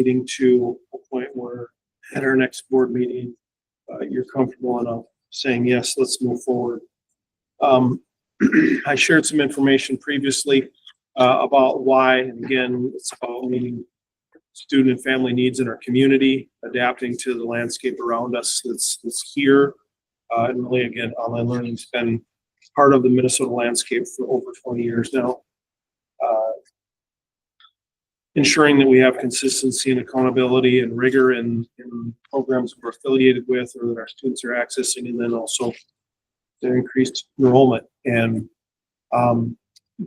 getting to a point where at our next board meeting, you're comfortable enough saying, yes, let's move forward. I shared some information previously about why, and again, it's about meeting student and family needs in our community, adapting to the landscape around us that's here. And really, again, online learning's been part of the Minnesota landscape for over 20 years now. Ensuring that we have consistency and accountability and rigor in programs we're affiliated with or that our students are accessing, and then also the increased enrollment. And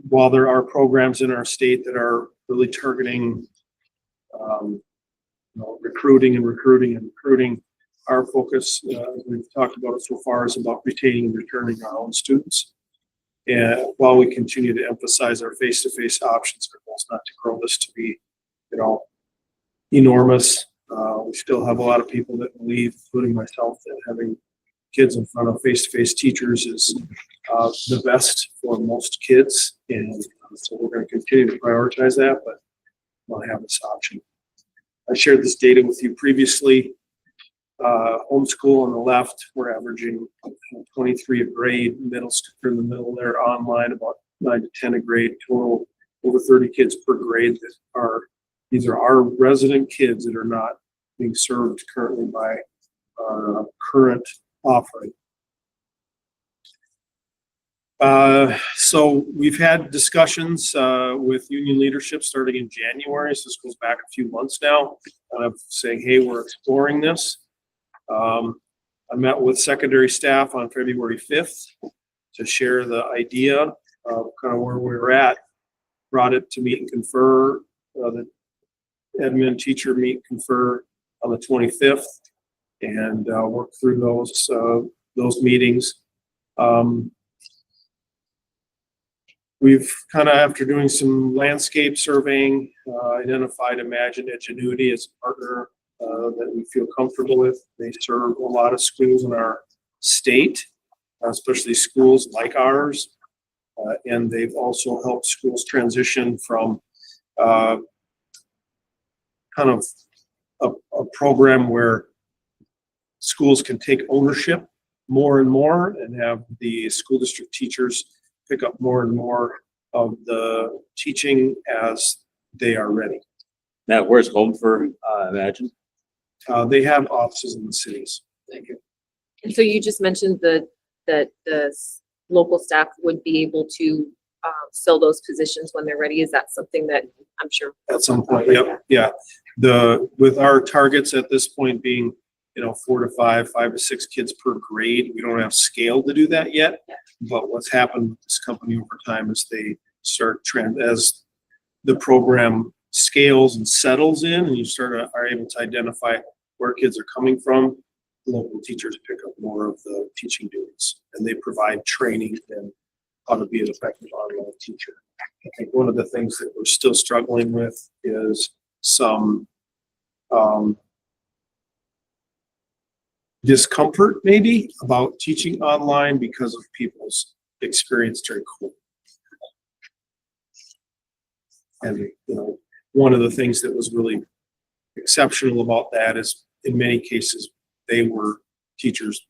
while there are programs in our state that are really targeting recruiting, our focus, as we've talked about it so far, is about retaining and returning our own students. And while we continue to emphasize our face-to-face options, our goal is not to grow this to be, enormous. We still have a lot of people that believe, including myself, that having kids in front of face-to-face teachers is the best for most kids. And so we're going to continue to prioritize that, but we'll have this option. I shared this data with you previously. Homeschool on the left, we're averaging 23 a grade, middle school in the middle there, online about 9 to 10 a grade, total over 30 kids per grade that these are our resident kids that are not being served currently by our current offering. So we've had discussions with union leadership starting in January. So this goes back a few months now of saying, hey, we're exploring this. I met with secondary staff on February 5th to share the idea of kind of where we were at, brought it to meet and confer, the admin teacher meet and confer on the 25th, and work through those meetings. We've kind of, after doing some landscape surveying, identified Imagine Ingenuity as a partner that we feel comfortable with. They serve a lot of schools in our state, especially schools like ours, and they've also helped schools transition from kind of a program where schools can take ownership more and more and have the school district teachers pick up more and more of the teaching as they are ready. Now, where's home for Imagine? They have offices in the cities. Thank you. And so you just mentioned that the local staff would be able to fill those positions when they're ready. Is that something that I'm sure? At some point, yep, yeah. With our targets at this point being, 4 to 5 to 6 kids per grade, we don't have scale to do that yet. But what's happened with this company over time is they start as the program scales and settles in, and you are able to identify where kids are coming from. Local teachers pick up more of the teaching duties, and they provide training in how to be an effective online teacher. I think one of the things that we're still struggling with is some discomfort maybe about teaching online because of people's experience during COVID. And one of the things that was really exceptional about that is in many cases teachers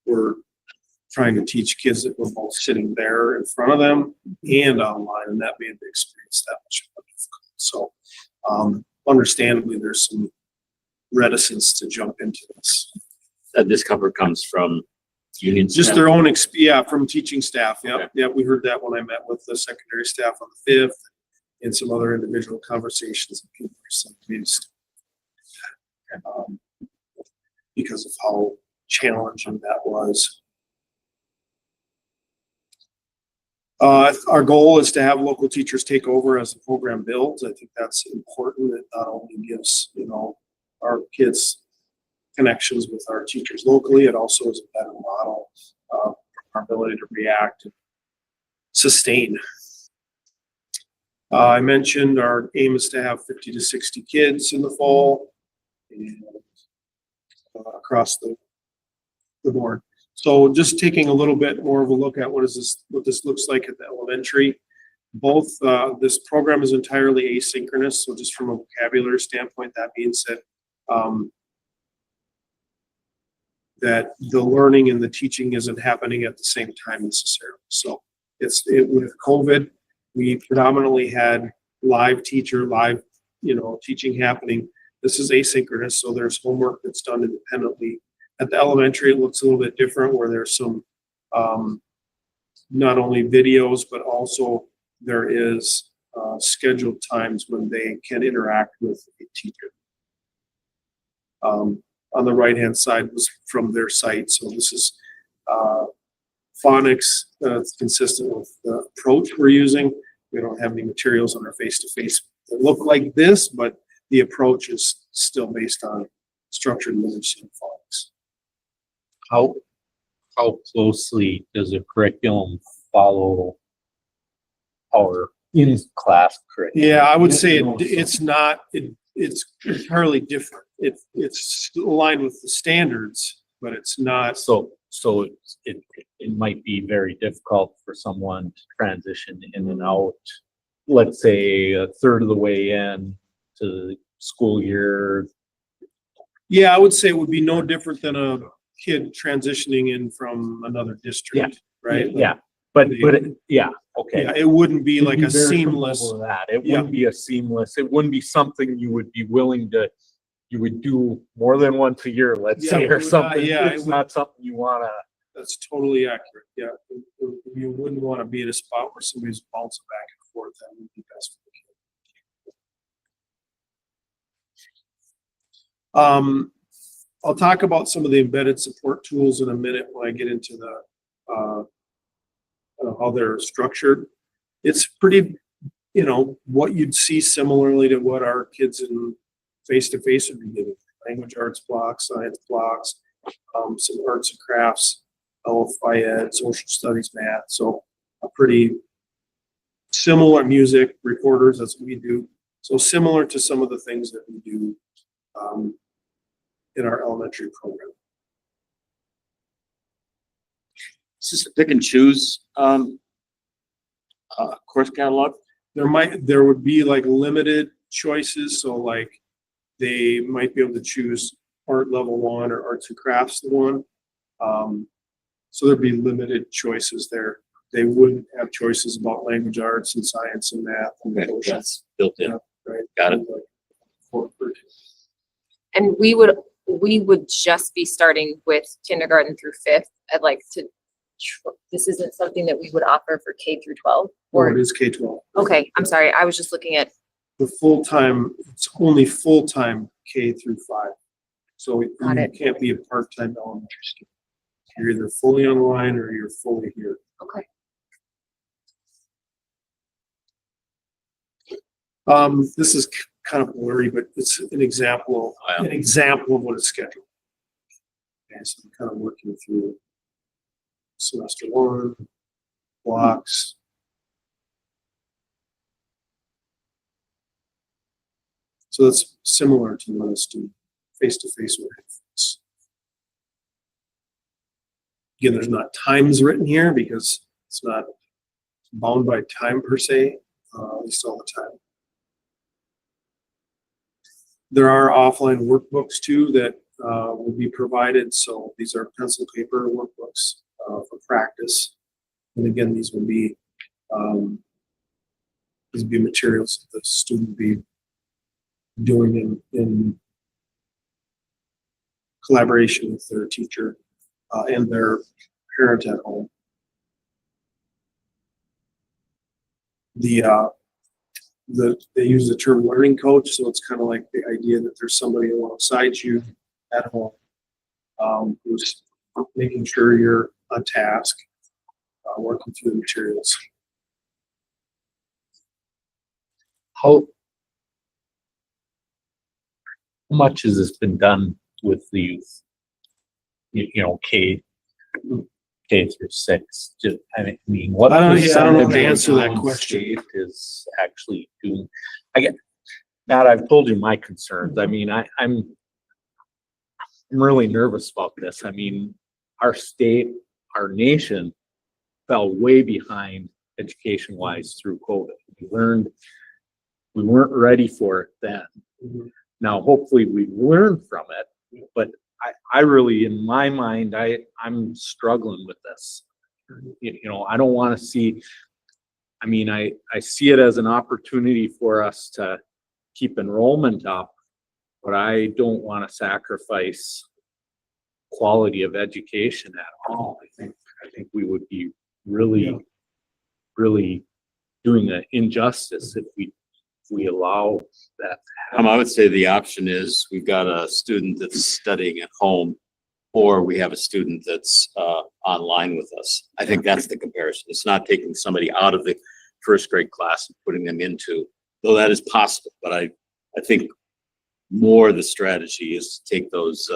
were trying to teach kids that were both sitting there in front of them and online, and that made the experience that much more difficult. So understandably there's some reticence to jump into this. That discomfort comes from unions? Just their own from teaching staff. Yeah, Okay. yeah, we heard that when I met with the secondary staff on the 5th, and some other individual conversations and people are saying because of how challenging that was. Our goal is to have local teachers take over as the program builds. I think that's important. It not only gives our kids connections with our teachers locally, it also is a better model of our ability to react and sustain. I mentioned our aim is to have 50 to 60 kids in the fall and across the board. So just taking a little bit more of a look at what this looks like at the elementary. both, this program is entirely asynchronous, so just from a vocabulary standpoint, that means that, that the learning and the teaching isn't happening at the same time necessarily. So with COVID, we predominantly had live teaching happening. This is asynchronous, so there's homework that's done independently. At the elementary, it looks a little bit different where there's some, not only videos, but also there is scheduled times when they can interact with a teacher. On the right-hand side was from their site. So this is phonics. It's consistent with the approach we're using. We don't have any materials on our face-to-face that look like this, but the approach is still based on structured literacy and phonics. How closely does the curriculum follow our in-class curriculum? Yeah, I would say it's not, it's entirely different. It's aligned with the standards, but it's not. So it might be very difficult for someone to transition in and out, let's say a third of the way in to the school year. Yeah, I would say it would be no different than a kid transitioning in from another district, right? Yeah, but yeah, okay. Yeah, it wouldn't be It'd like be a very seamless. similar to that. It Yeah. wouldn't be a seamless, it wouldn't be something you would be willing to, you would do more than once a year, let's Yeah, say, it or would not- something. yeah, It's it would- not something you wanna, That's totally accurate. Yeah, you wouldn't want to be in a spot where somebody's bouncing back and forth. That would be best for the kid. I'll talk about some of the embedded support tools in a minute when I get into the how they're structured. It's pretty, what you'd see similarly to what our kids in face-to-face would be getting. Language arts blocks, science blocks, some arts and crafts, LFI ed, social studies, math. So a pretty similar music, recorders, that's what we do. So similar to some of the things that we do in our elementary program. Is this a pick and choose course catalog? There would be like limited choices. So like they might be able to choose art level 1 or arts and crafts 1. So there'd be limited choices there. They wouldn't have choices about language arts and science and math and Okay, social. that's built in. Yeah, right. Got it. And we would just be starting with kindergarten through 5th. I'd like to, this isn't something that we would offer for K through 12 Or it or, is K-12. okay, I'm sorry. I was just looking at, The full-time, it's only full-time K through 5. So you Got it. can't be a part-time elementary student. You're either fully online or you're fully here. okay. This is kind of blurry, but it's an example Oh, yeah. of what it's scheduled. Okay, so I'm kind of working through semester 1, blocks. So that's similar to what it's doing face-to-face with. Again, there's not times written here because it's not bound by time per se, at least all the time. There are offline workbooks too that will be provided. So these are pencil paper workbooks for practice. And again, these will be materials that the student will be doing in collaboration with their teacher and their parent at home. They use the term learning coach, so it's kind of like the idea that there's somebody alongside you at home who's making sure you're on task, working through the materials. how much has this been done with the youth? K through 6. I mean, what I don't know percentage the of answer to that the question. state is actually doing? Matt, I've told you my concerns. I mean, I'm really nervous about this. I mean, our state, our nation fell way behind education wise through COVID. We weren't ready for it then. Mhm. Now, hopefully we learned from it, but I really, in my mind, I'm struggling with this. You know, I don't want to see, I mean, I see it as an opportunity for us to keep enrollment up, but I don't want to sacrifice quality of education at all. I think we would be really, really doing an injustice if we allow that. I would say the option is we've got a student that's studying at home, or we have a student that's online with us. I think that's the comparison. It's not taking somebody out of the first grade class and putting them into, though that is possible, but I think more the strategy is to take those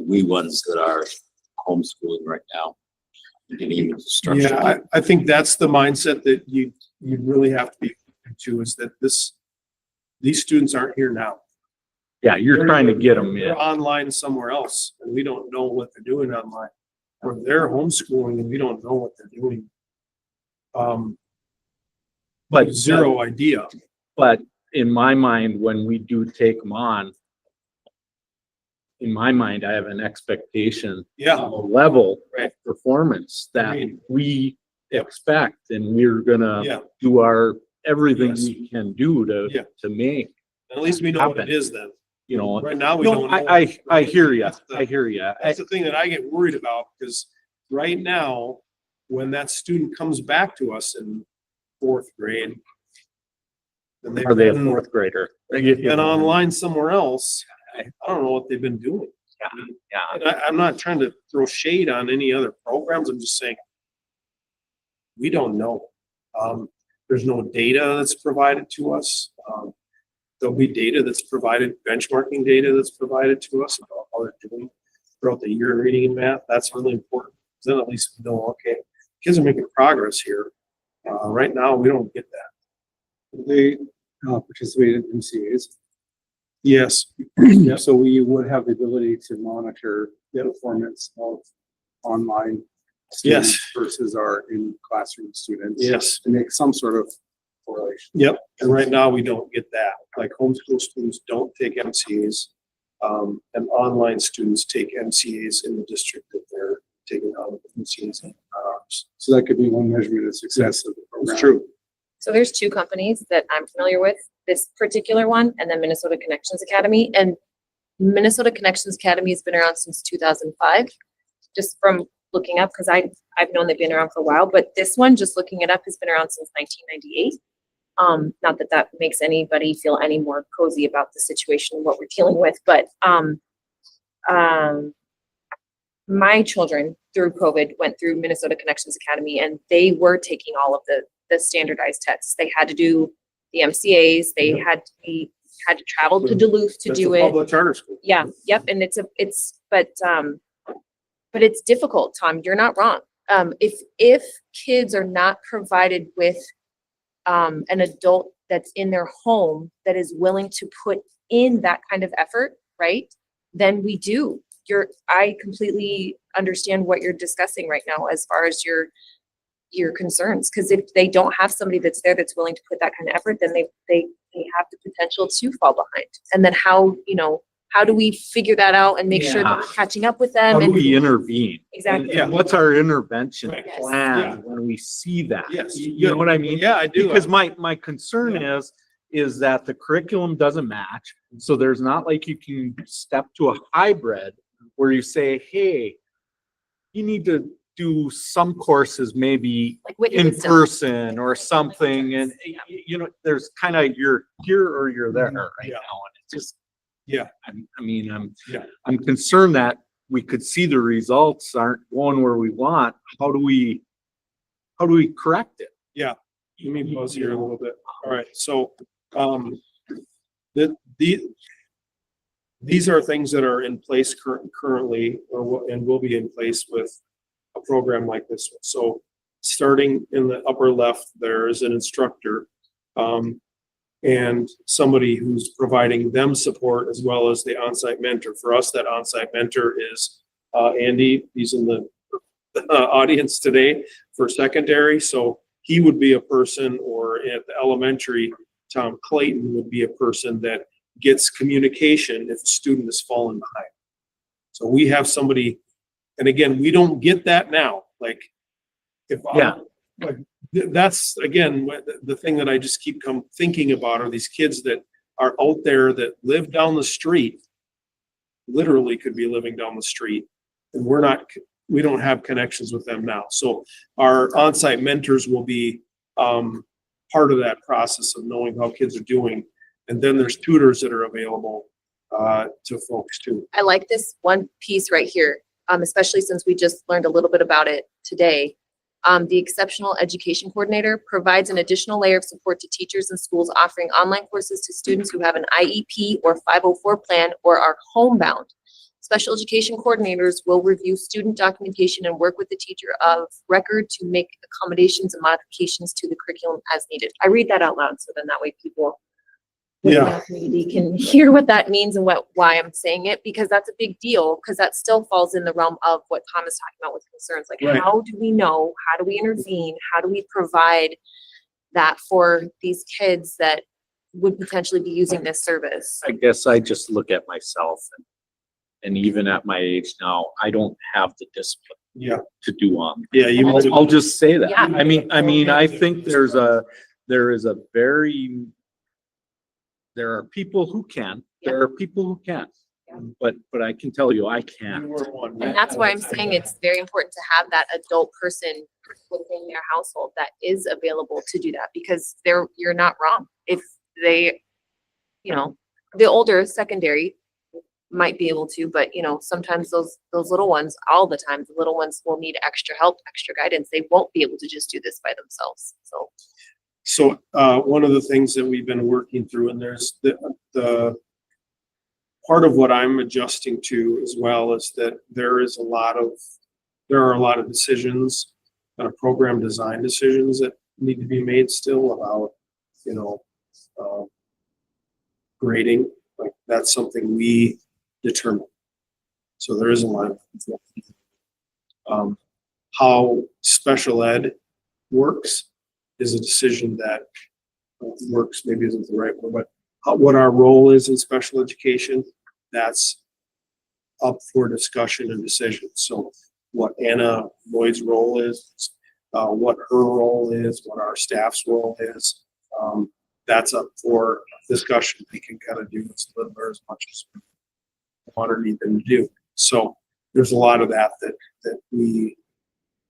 wee ones that are homeschooling right now and even structure. Yeah, I think that's the mindset that you really have to be to, is that these students aren't here now. Yeah, you're trying to get them in. They're online somewhere else, and we don't know what they're doing online. Or they're homeschooling and we don't know what they're doing. But Zero idea. But in my mind, when we do take them on, in my mind, I have an expectation Yeah, of a level Right. of performance that Agreed. we expect, and we're gonna yeah. do everything Yes. we can do Yeah. to make, At least we know what it is then. you know. Right now, we No, don't know. I hear you. That's the- I hear you. That's the thing that I get worried about, because right now, when that student comes back to us in fourth grade, then they've Are they a been fourth grader? online somewhere else. I don't know what they've been doing. Yeah. And I'm not trying to throw shade on any other programs. I'm just saying, we don't know. There's no data that's provided to us. There'll be data that's provided, benchmarking data that's provided to us about how they're doing throughout the year in reading and math. That's really important. Then at least we know, okay, kids are making progress here. Right now, we don't get that. They participate in MCAs. Yes. So we would have the ability to monitor the performance of online students Yes. versus our in-classroom students. Yes. To make some sort of correlation. Yep. And right now, we don't get that. Like homeschool students don't take MCAs. And online students take MCAs in the district that they're taking out of MCAs in ours. So that could be one measurement of success of the program. It's true. So there's two companies that I'm familiar with, this particular one and then Minnesota Connections Academy. And Minnesota Connections Academy has been around since 2005, just from looking up, because I've known they've been around for a while, but this one, just looking it up, has been around since 1998. Not that that makes anybody feel any more cozy about the situation and what we're dealing with, but my children through COVID went through Minnesota Connections Academy, and they were taking all of the standardized tests. They had to do the MCAs. They had to travel to Duluth to That's do a it. public charter school. Yeah, yep, and but it's difficult, Tom, you're not wrong. If kids are not provided with an adult that's in their home that is willing to put in that kind of effort, right? Then we do. I completely understand what you're discussing right now as far as your concerns, because if they don't have somebody that's there that's willing to put that kind of effort, then they have the potential to fall behind. And then how do we figure that out and make sure that we're catching up with them? How do And we intervene? exactly. And what's our intervention Right. Yes. plan Yeah. when we see that? Yes. You know what I mean? Yeah, I do. Because my concern is that the curriculum doesn't match. So there's not like you can step to a hybrid where you say, hey, you need to do some courses maybe Like Whitney in would still- person or something. And there's kind of you're here or you're there right Yeah. now. And it's just, Yeah. Yeah. I'm concerned that we could see the results aren't going where we want. How do we correct it? Let me pause here a little bit. All right, so, these are things that are in place currently, and will be in place with a program like this one. So, starting in the upper left, there is an instructor, and somebody who's providing them support as well as the onsite mentor. For us, that onsite mentor is, Andy. He's in the audience today for secondary. So he would be a person, or at the elementary, Tom Clayton would be a person that gets communication if a student has fallen behind. So we have somebody, and again, we don't get that now. Like, if Yeah. like, that's again the thing that I just keep thinking about are these kids that are out there that live down the street, literally could be living down the street, and we don't have connections with them now. So our on-site mentors will be part of that process of knowing how kids are doing, and then there's tutors that are available to folks too. I like this one piece right here, especially since we just learned a little bit about it today. The Exceptional Education Coordinator provides an additional layer of support to teachers and schools offering online courses to students who have an IEP or 504 plan or are homebound. Special education coordinators will review student documentation and work with the teacher of record to make accommodations and modifications to the curriculum as needed. I read that out loud so then that way people within Yeah. the community can hear what that means and why I'm saying it, because that's a big deal, because that still falls in the realm of what Tom is talking about with concerns. Like, Right. how do we know? How do we intervene? How do we provide that for these kids that would potentially be using this service? I guess I just look at myself and even at my age now, I don't have the discipline Yeah. to do on. Yeah. I'll just say that. Yeah. I mean, I think there is a there are people who can, there are people who can't. But I can tell you, I can't. And that's why I'm saying it's very important to have that adult person within their household that is available to do that, because you're not wrong. If they, the older secondary might be able to, but sometimes those little ones, all the time, the little ones will need extra help, extra guidance. They won't be able to just do this by themselves. So one of the things that we've been working through, and there's the part of what I'm adjusting to as well, is that there are a lot of decisions, program design decisions that need to be made still about, grading. Like, that's something we determine. So there is a lot of how special ed works is a decision that works, maybe isn't the right one, but what our role is in special education, that's up for discussion and decision. So what Anna Lloyd's role is, what her role is, what our staff's role is, that's up for discussion. We can kind of do this a little bit as much as we want or need them to do. So there's a lot of that we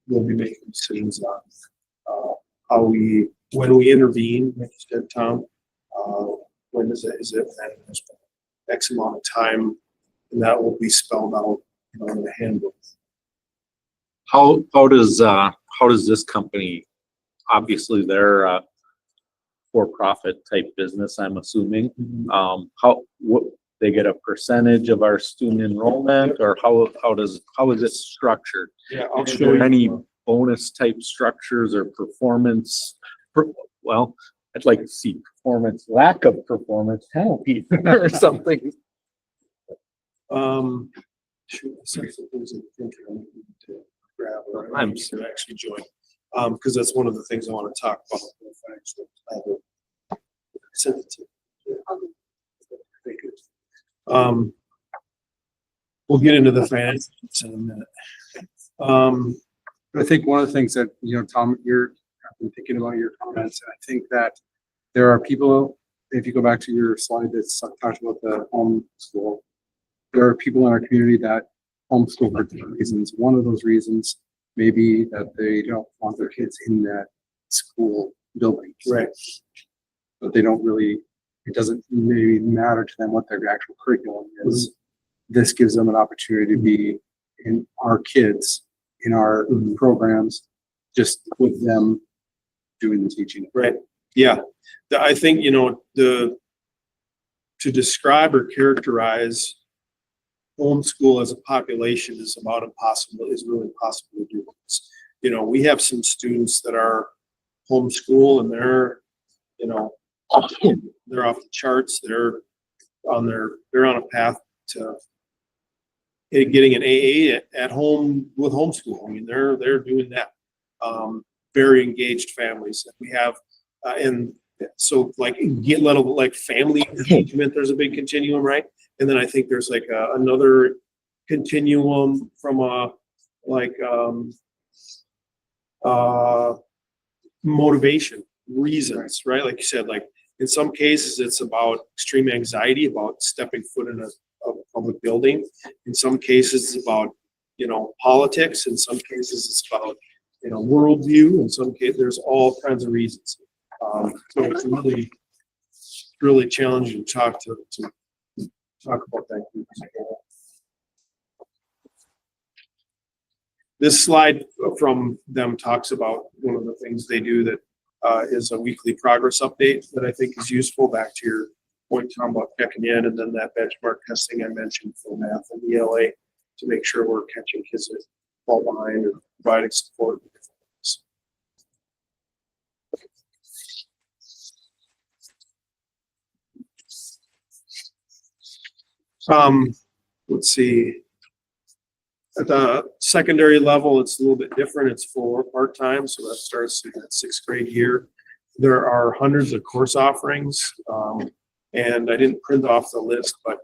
will be making decisions on. When we intervene, like you said, Tom, when is it X amount of time, and that will be spelled out, in the handbook. How does this company, obviously they're a for-profit type business, I'm assuming. What they get a percentage of our student enrollment, or how is it structured? Yeah, I'll Is show there you. any bonus type structures or performance? Well, I'd like to see lack of performance penalty or something. Shoot, some things I'm thinking I need to grab, or I'm I need to actually join, because that's one of the things I want to talk about. If I actually have it. Send it to you. Thank you. We'll get into the finances in a minute. But I think one of the things that, Tom, I've been thinking about your comments. I think that there are people, if you go back to your slide that talked about the homeschool, there are people in our community that homeschool for different reasons. One of those reasons may be that they don't want their kids in that school building. Right. But they don't really, it doesn't maybe matter to them what their actual curriculum is. This gives them an opportunity to be in our kids, in our programs, just with them doing the teaching. Right. Yeah. I think, to describe or characterize homeschool as a population is really impossible to do. We have some students that are homeschool and they're off the charts. They're on a path to getting an AA at home with homeschool. I mean, they're doing that. very engaged families. We have, and so like get little like family engagement, there's a big continuum, right? And then I think there's like another continuum from a like motivation, reasons, right? Like you said, like in some cases it's about extreme anxiety about stepping foot in a public building. In some cases it's about, you know, politics. In some cases it's about, you know, worldview. In some cases there's all kinds of reasons. So it's really challenging to talk about that. This slide from them talks about one of the things they do that is a weekly progress update that I think is useful, back to your point, Tom, about checking in, and then that benchmark testing I mentioned for math and ELA to make sure we're catching kids that fall behind or providing support. Let's see. At the secondary level, it's a little bit different. It's full or part-time, so that starts in that 6th grade year. There are hundreds of course offerings, and I didn't print off the list, but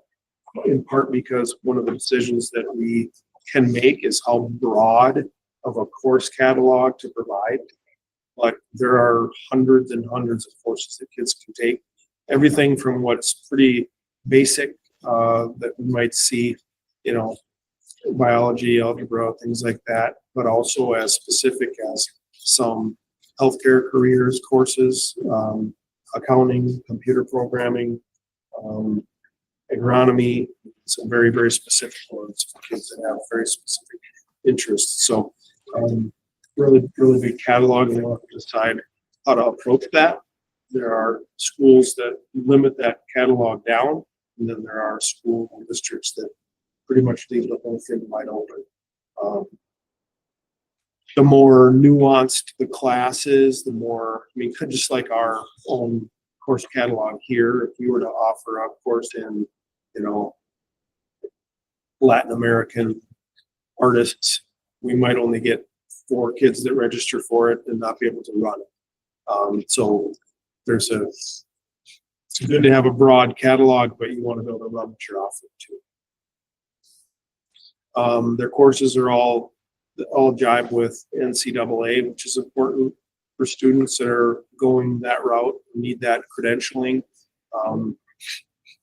in part because one of the decisions that we can make is how broad of a course catalog to provide. But there are hundreds and hundreds of courses that kids can take. Everything from what's pretty basic that we might see, you know, biology, algebra, things like that, but also as specific as some healthcare careers courses, accounting, computer programming, agronomy, some very, very specific ones for kids that have very specific interests. So really, really big catalog, and we'll have to decide how to approach that. There are schools that limit that catalog down, and then there are school districts that pretty much leave the whole thing wide open. The more nuanced the class is, the more, I mean, just like our own course catalog here, if we were to offer a course in, you know, Latin American artists, we might only get 4 kids that register for it and not be able to run it. So it's good to have a broad catalog, but you want to be able to run what you're offering too. Their courses are all jive with NCAA, which is important for students that are going that route, need that credentialing.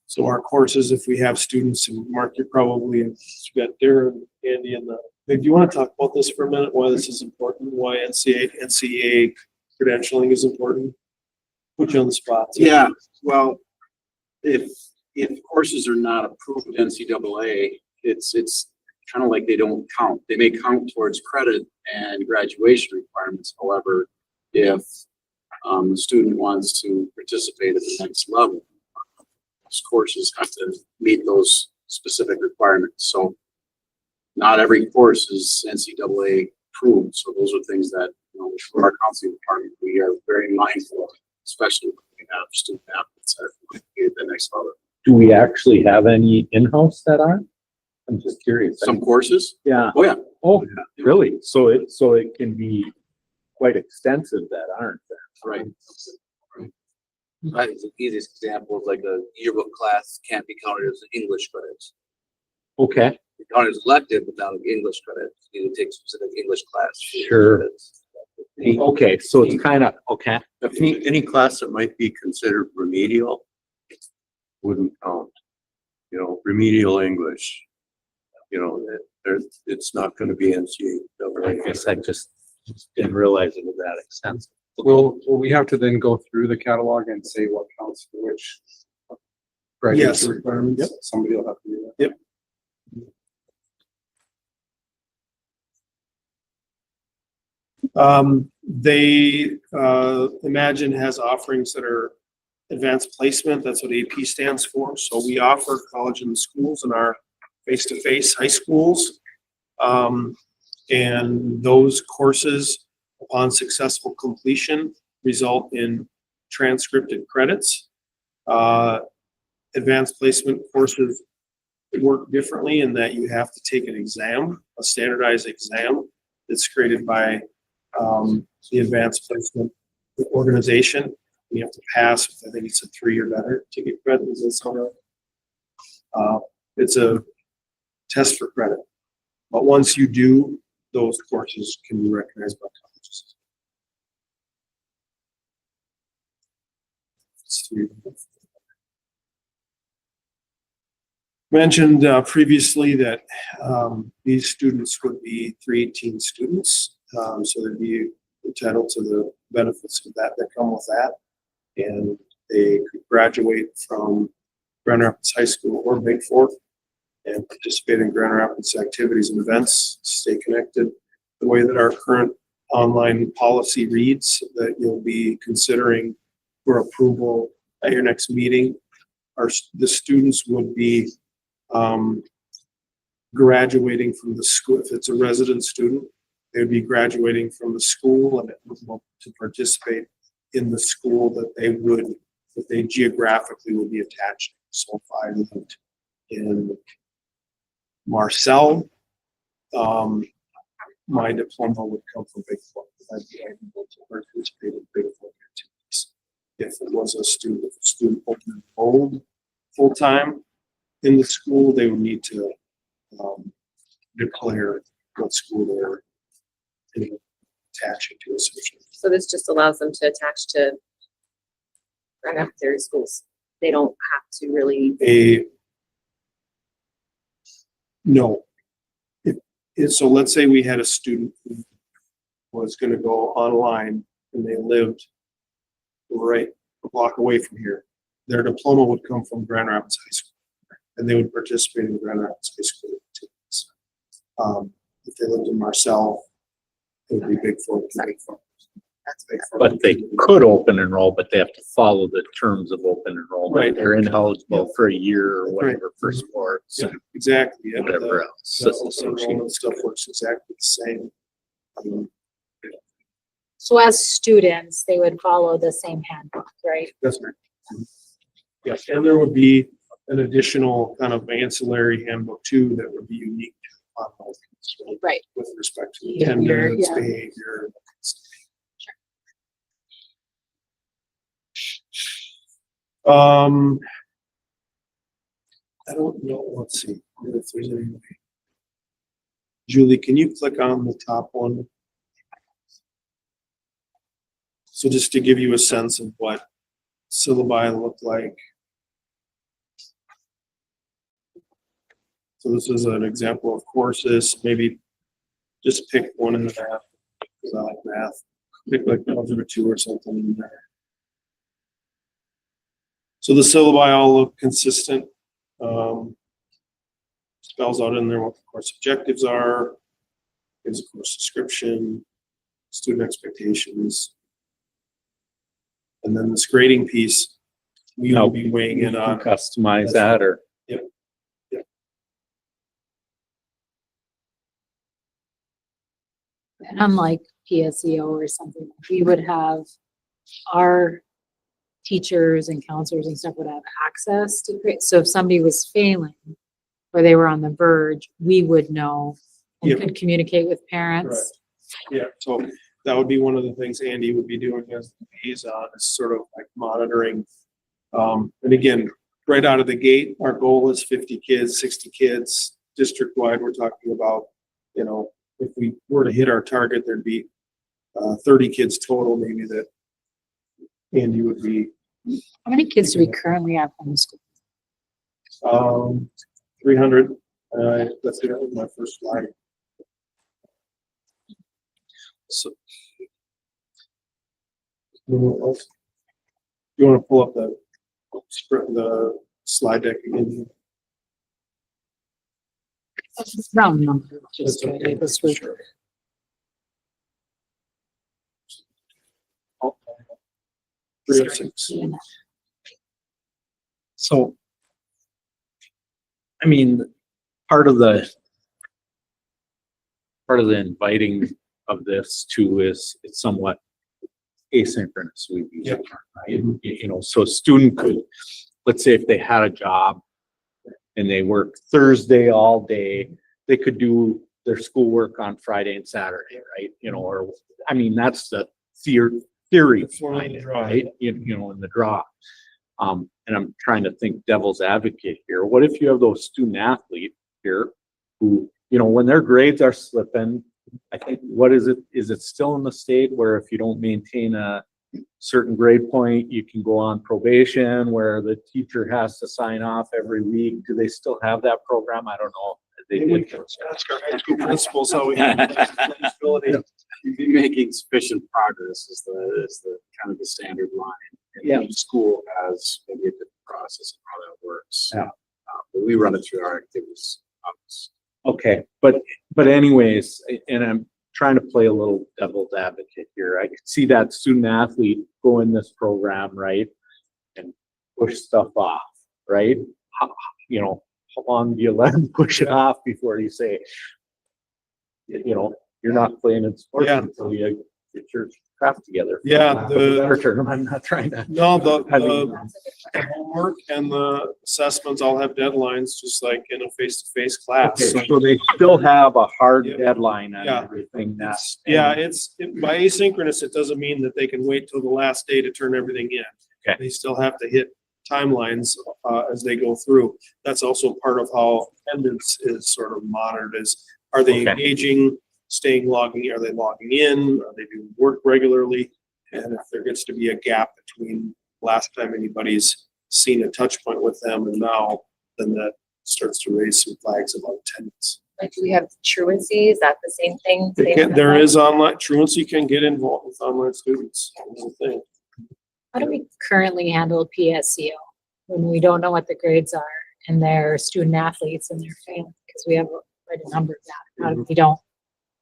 So our courses, if we have students, and Mark, you probably have got Darren, Andy, and do you want to talk about this for a minute? Why this is important? Why NCAA credentialing is important? Put you on the spot. Yeah, well, if courses are not approved with NCAA, it's kind of like they don't count. They may count towards credit and graduation requirements. However, if the student wants to participate at the next level, those courses have to meet those specific requirements. So not every course is NCAA approved. So those are things that, you know, from our counseling department, we are very mindful of, especially when we have student athletes that want to be at the next level. Do we actually have any in-house that are? I'm just curious. Some courses? Yeah. Oh, yeah. Oh, really? So it can be quite extensive that aren't there. Right. I think the easiest example is like a yearbook class can't be counted as English credits. Okay. It's counted as elective without English credit. You need to take specific English class. Sure. Credits. Okay, so it's kind of, okay. Any class that might be considered remedial wouldn't count. You know, remedial English, you know, it's not going to be NCAA. I guess I just didn't realize it was that extensive. Will we have to then go through the catalog and say what counts for which? Yes. Graduation requirements? Yep. Somebody will have to do that. Yep. They Imagine has offerings that are advanced placement. That's what AP stands for. So we offer college and schools in our face-to-face high schools. And those courses, upon successful completion, result in transcripted credits. Advanced placement courses work differently in that you have to take an exam, a standardized exam that's created by the advanced placement organization. You have to pass, I think it's a 3 or better to get credit. Is that something? It's a test for credit. But once you do, those courses can be recognized by colleges. Mentioned previously that these students would be 318 students, so they'd be entitled to the benefits of that come with that. And they could graduate from Grand Rapids High School or Big Fork and participate in Grand Rapids activities and events, stay connected. The way that our current online policy reads, that you'll be considering for approval at your next meeting, the students would be graduating from the school. If it's a resident student, they would be graduating from the school and eligible to participate in the school that they geographically would be attached. So if I lived in Marcel, my diploma would come from Big Fork. I'd be able to participate in Big Fork activities. If it was a student open enrolled full-time in the school, they would need to declare what school they're attaching to essentially. So this just allows them to attach to Grand Rapids area schools. They don't have to really. No. So let's say we had a student who was going to go online and they lived right a block away from here. Their diploma would come from Grand Rapids High School, and they would participate in Grand Rapids High School activities. If they lived in Marcel, it would be Big Fork. That's Big Fork. But they could open enroll, but they have to follow the terms of open enrollment. Right. They're ineligible for a year or whatever for sports Yeah, and exactly. Yeah, whatever else. the enrollment stuff works exactly the same. So as students, they would follow the same handbook, right? That's right. Yes, and there would be an additional kind of ancillary handbook too that would be unique to Monmouth, Right. with respect to Behavior, attendance, yeah. behavior. I don't know, let's see if there's any way. Julie, can you click on the top one? So just to give you a sense of what syllabi look like. So this is an example of courses, maybe just pick one in the math, because I like math. Pick like algebra 2 or something in there. So the syllabi all look consistent. Spells out in there what the course objectives are, gives a course description, student expectations. And then this grading piece, we will be weighing in on. Customize that or. Unlike PSEO or something, we would have our teachers and counselors and stuff would have access to create. So if somebody was failing or they were on the verge, we would know and Yep. could communicate with parents. Yeah, so that would be one of the things Andy would be doing as the liaison, is sort of like monitoring. And again, right out of the gate, our goal is 50 kids, 60 kids, district-wide. We're talking about, if we were to hit our target, there'd be 30 kids total, maybe, that Andy would be. How many kids do we currently have in the school? 300. That's it, that was my first slide. So, you want to pull up the slide deck again? Round number, just That's okay. this week. Sure. Oh, 306. So, I mean, part of the inviting of this too is it's somewhat asynchronous. Yep. So a student could, let's say if they had a job and they work Thursday all day, they could do their schoolwork on Friday and Saturday, right? You know, or, I mean, that's the theory behind it, right? You know, in the draw. And I'm trying to think devil's advocate here. What if you have those student athletes here who, you know, when their grades are slipping, I think, what is it? Is it still in the state where if you don't maintain a certain grade point, you can go on probation where the teacher has to sign off every week? Do they still have that program? I don't know. They We did. can ask our high school principals how we handle that ability. You'd be making sufficient progress is the kind of the standard line. And Yeah. each school has maybe a different process of how that works. Yeah. But we run it through our activities office. Okay, but anyways, and I'm trying to play a little devil's advocate here. I could see that student athlete go in this program, right? And push stuff off, right? You know, how long do you let them push it off before you say, you know, you're not playing in sports Yeah. until you get your crap together? Yeah, For lack of a better term, I'm not trying to. No, I mean, the homework and the assessments all have deadlines, just like in a face-to-face class. Okay, so they still have a hard Yeah. deadline on Yeah. everything that's. Yeah, by asynchronous, it doesn't mean that they can wait till the last day to turn everything in. Okay. They still have to hit timelines as they go through. That's also part of how attendance is sort of monitored is, are they Okay. engaging, are they logging in, are they doing work regularly? And if there gets to be a gap between last time anybody's seen a touch point with them and now, then that starts to raise some flags about attendance. Like, do we have truancy? Is that the same thing? There is online, truancy can get involved with online students. That's the thing. How do we currently handle PSEO when we don't know what the grades are and they're student athletes and they're failing? Because we have quite a number of that. How do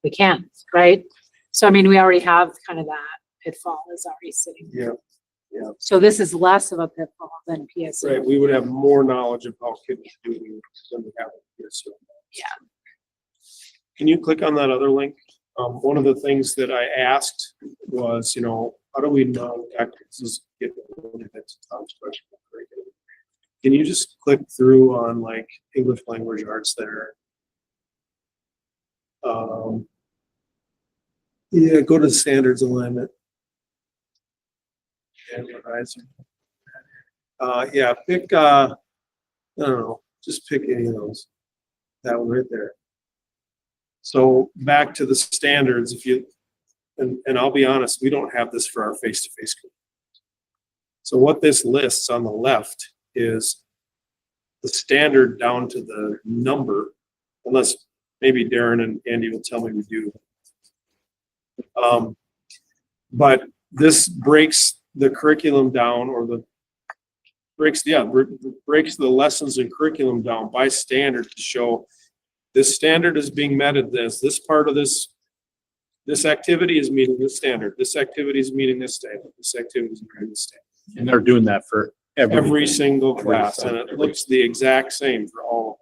we can't, right? So, I mean, we already have kind of that pitfall is already sitting there. Yeah. So this is less of a pitfall than PSEO. Right, we would have more knowledge of how kids are doing than we have here, so. Yeah. Can you click on that other link? One of the things that I asked was, you know, how do we know, this is getting into Tom's question. Can you just click through on like English language arts there? Yeah, go to standards alignment. Yeah, pick, I don't know, just pick any of those. That one right there. So back to the standards, if you, and I'll be honest, we don't have this for our face-to-face group. So what this lists on the left is the standard down to the number, unless maybe Darren and Andy will tell me we do. But this breaks the curriculum down, or breaks the lessons and curriculum down by standard to show this standard is being met at this part of this activity is meeting this standard, this activity is meeting this standard, this activity is meeting this standard. And they're doing that for Every single class, and it looks the exact same for all.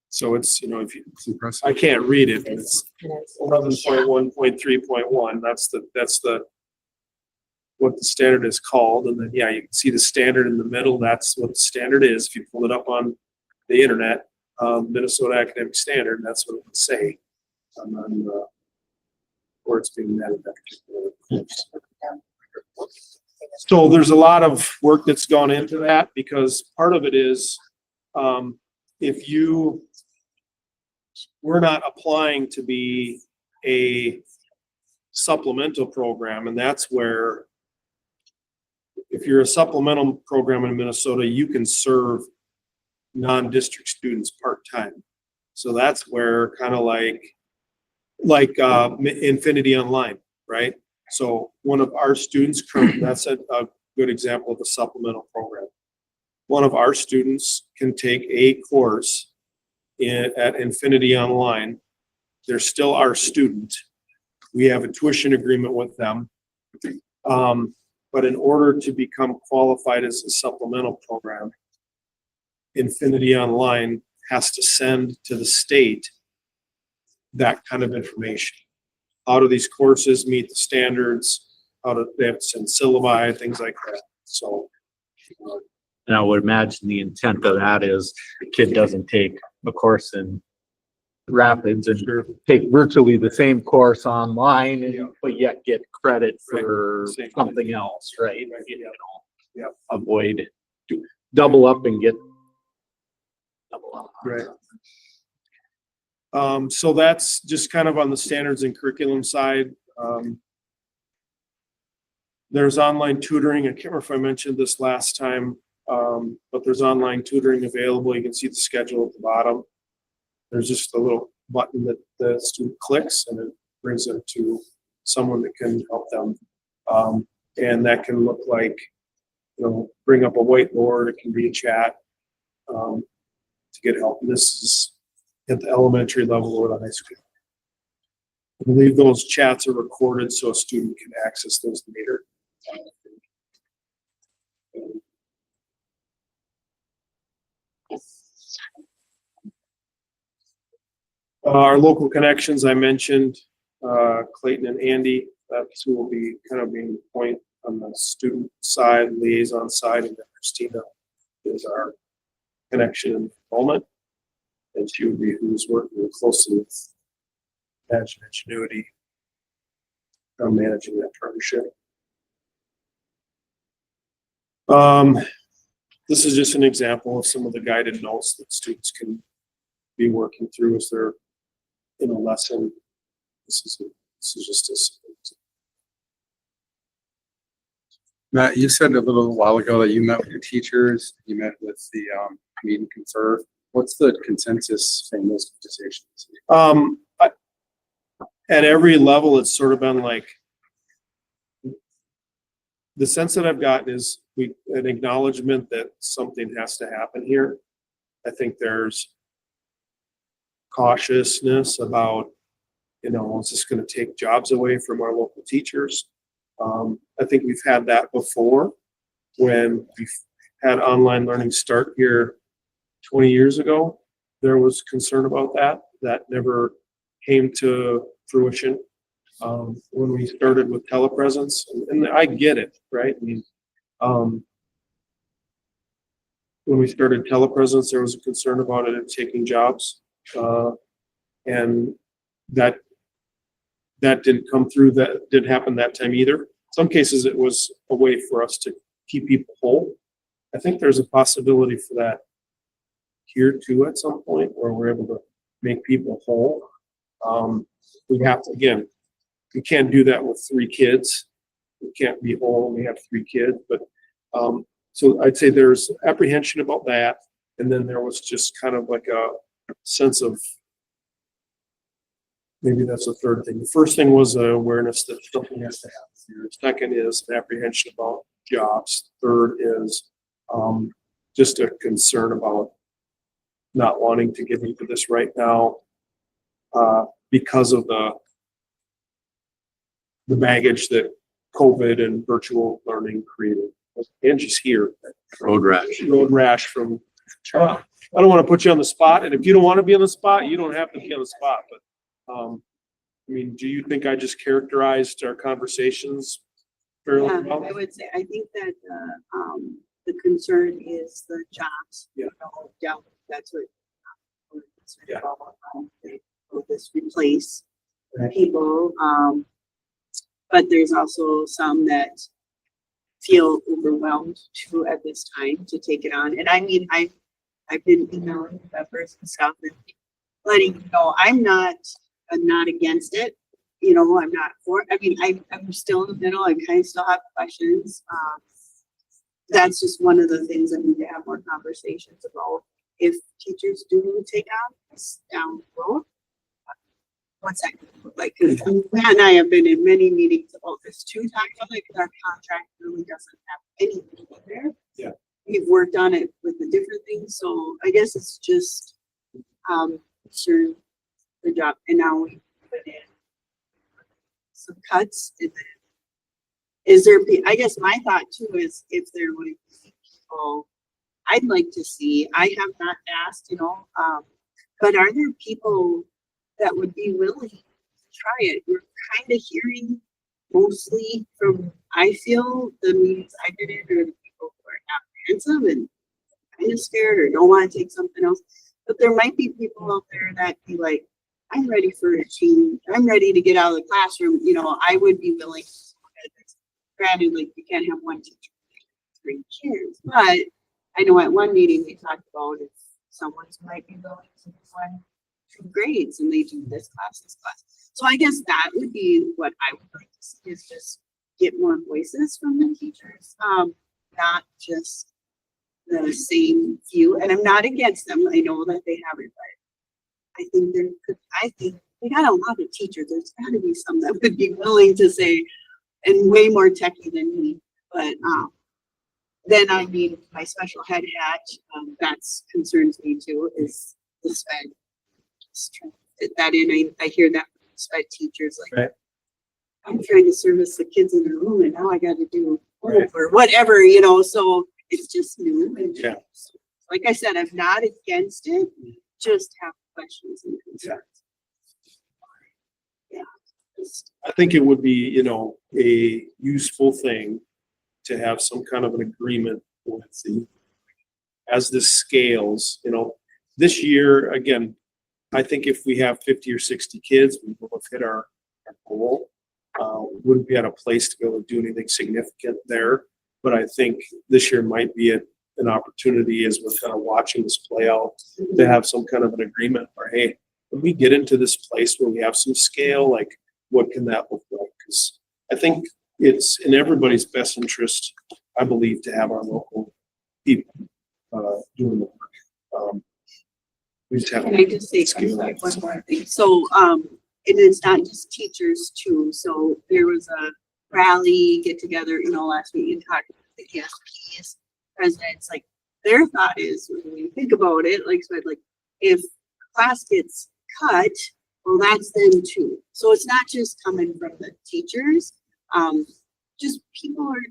So it's, you know, if you, It's impressive. I can't read it, but it's It is. 11.1.3.1, that's the what the standard is called, and then, yeah, you can see the standard in the middle, that's what the standard is. If you pull it up on the internet, Minnesota Academic Standard, that's what it would say. And then, or it's being met at that particular course. So there's a lot of work that's gone into that, because part of it is, we're not applying to be a supplemental program, and that's where, if you're a supplemental program in Minnesota, you can serve non-district students part-time. So that's where kind of like Infinity Online, right? So one of our students, that's a good example of a supplemental program. One of our students can take a course at Infinity Online. They're still our student. We have a tuition agreement with them. But in order to become qualified as a supplemental program, Infinity Online has to send to the state that kind of information. How do these courses meet the standards? they have to send syllabi, things like that. So, And I would imagine the intent of that is the kid doesn't take a course in Rapids and take virtually the same course online, and, but yet get credit for Same. something else, right? You know, Yep. avoid double up and get double up. right. So that's just kind of on the standards and curriculum side. There's online tutoring. I can't remember if I mentioned this last time, but there's online tutoring available. You can see the schedule at the bottom. There's just a little button that the student clicks and it brings them to someone that can help them. And that can look like, bring up a whiteboard, it can be a chat to get help. And this is at the elementary level or the high school. I believe those chats are recorded so a student can access those later. Our local connections, I mentioned, Clayton and Andy, that's who will be kind of being the point on the student side, liaison side, and then Christina is our connection and enrollment. And she would be who's working closely with Badge and Ingenuity on managing that partnership. This is just an example of some of the guided notes that students can be working through as they're in a lesson. This is just a simple example. Matt, you said a little while ago that you met with your teachers, you met with the meet and confer. What's the consensus from those conversations? At every level, it's sort of been like, the sense that I've gotten is an acknowledgement that something has to happen here. I think there's cautiousness about, is this going to take jobs away from our local teachers? I think we've had that before when we've had online learning start here 20 years ago. There was concern about that. That never came to fruition. When we started with telepresence, and I get it, right? I mean, when we started telepresence, there was a concern about it taking jobs, and that didn't come through. That didn't happen that time either. In some cases, it was a way for us to keep people whole. I think there's a possibility for that here too at some point, where we're able to make people whole. We have to, again, we can't do that with 3 kids. We can't be whole when we have 3 kids, but so I'd say there's apprehension about that. And then there was just kind of like a sense of, maybe that's the third thing. The first thing was awareness that something has to happen here. Second is an apprehension about jobs. Third is just a concern about not wanting to get into this right now because of the baggage that COVID and virtual learning created. Angie's here. Road rash. Road rash from, I don't want to put you on the spot, and if you don't want to be on the spot, you don't have to be on the spot, but, I mean, do you think I just characterized our conversations fairly Yeah, well? I would say, I think that, the concern is the jobs. Yeah. Yeah, that's what. Yeah. Will this replace people? But there's also some that feel overwhelmed too at this time to take it on. And I mean, I've been emailing members and stuff and letting you know, I'm not against it. I'm not for it. I mean, I'm still in the middle. I kind of still have questions. That's just one of the things that we need to have more conversations about. If teachers do take on this down the road, what's that going to look like? Because Matt and I have been in many meetings about this too, talking about it, because our contract really doesn't have anything in there. Yeah. We've worked on it with the different things, so I guess it's just sure the job, and now we put in some cuts. And then is there? I guess my thought too is if there would be people, I'd like to see. I have not asked, but are there people that would be willing to try it? We're kind of hearing mostly from, I feel the meetings I did in are the people who are apprehensive and kind of scared or don't want to take something else. But there might be people out there that be like, I'm ready for a change. I'm ready to get out of the classroom. You know, I would be willing to look at this. Granted, like you can't have one teacher for 3 kids, but I know at one meeting we talked about if someone's might be willing to do 1-2 grades and they do this class. So I guess that would be what I would like to see is just get more voices from the teachers, not just the same few. And I'm not against them. I know that they have it, but I think we got a lot of teachers. There's got to be some that would be willing to say, and way more techie than me. But then I mean, my special ed hat, that's concerns me too, is the SPED. Just trying to fit that in. I hear that from SPED teachers like, Right. I'm trying to service the kids in their room and now I got to do Right. or whatever, you know, so it's just new. And Yeah. like I said, I'm not against it, just have questions and concerns. Yeah. Just, I think it would be, you know, a useful thing to have some kind of an agreement with the, as this scales, you know, this year, again, I think if we have 50 or 60 kids, we will have hit our goal. Wouldn't be at a place to be able to do anything significant there. But I think this year might be an opportunity as we're kind of watching this play out to have some kind of an agreement where, hey, when we get into this place where we have some scale, like what can that look like? Because I think it's in everybody's best interest, I believe, to have our local people doing the work. We just have can I just say one more thing? So, and it's not just teachers too. So there was a rally get together, you know, last week and talked about the ESPs presidents. Like their thought is when you think about it, like so like if class gets cut, well, that's them too. So it's not just coming from the teachers. Just people are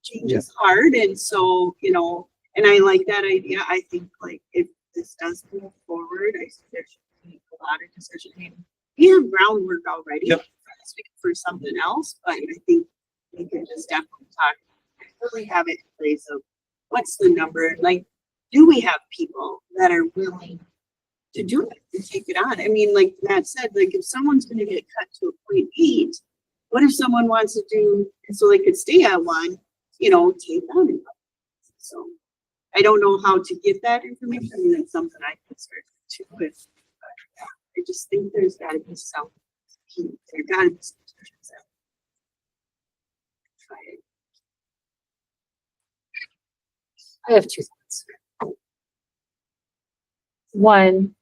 change is hard, and so you know, and I like that idea. I think like if this does move forward, I think there should be a lot of discussion. I mean, we have groundwork already for something else, but I think we can just definitely talk. Really have it in place of what's the number? Like, do we have people that are willing to do it and take it on? I mean, like Matt said, like if someone's going to get cut to a 0.8, what if someone wants to do so they could stay at 1? You know, take on it. So I don't know how to get that information. I mean, that's something I can start to with. I just think there's got to be some. There got to be some. Try it. I have 2 thoughts. One,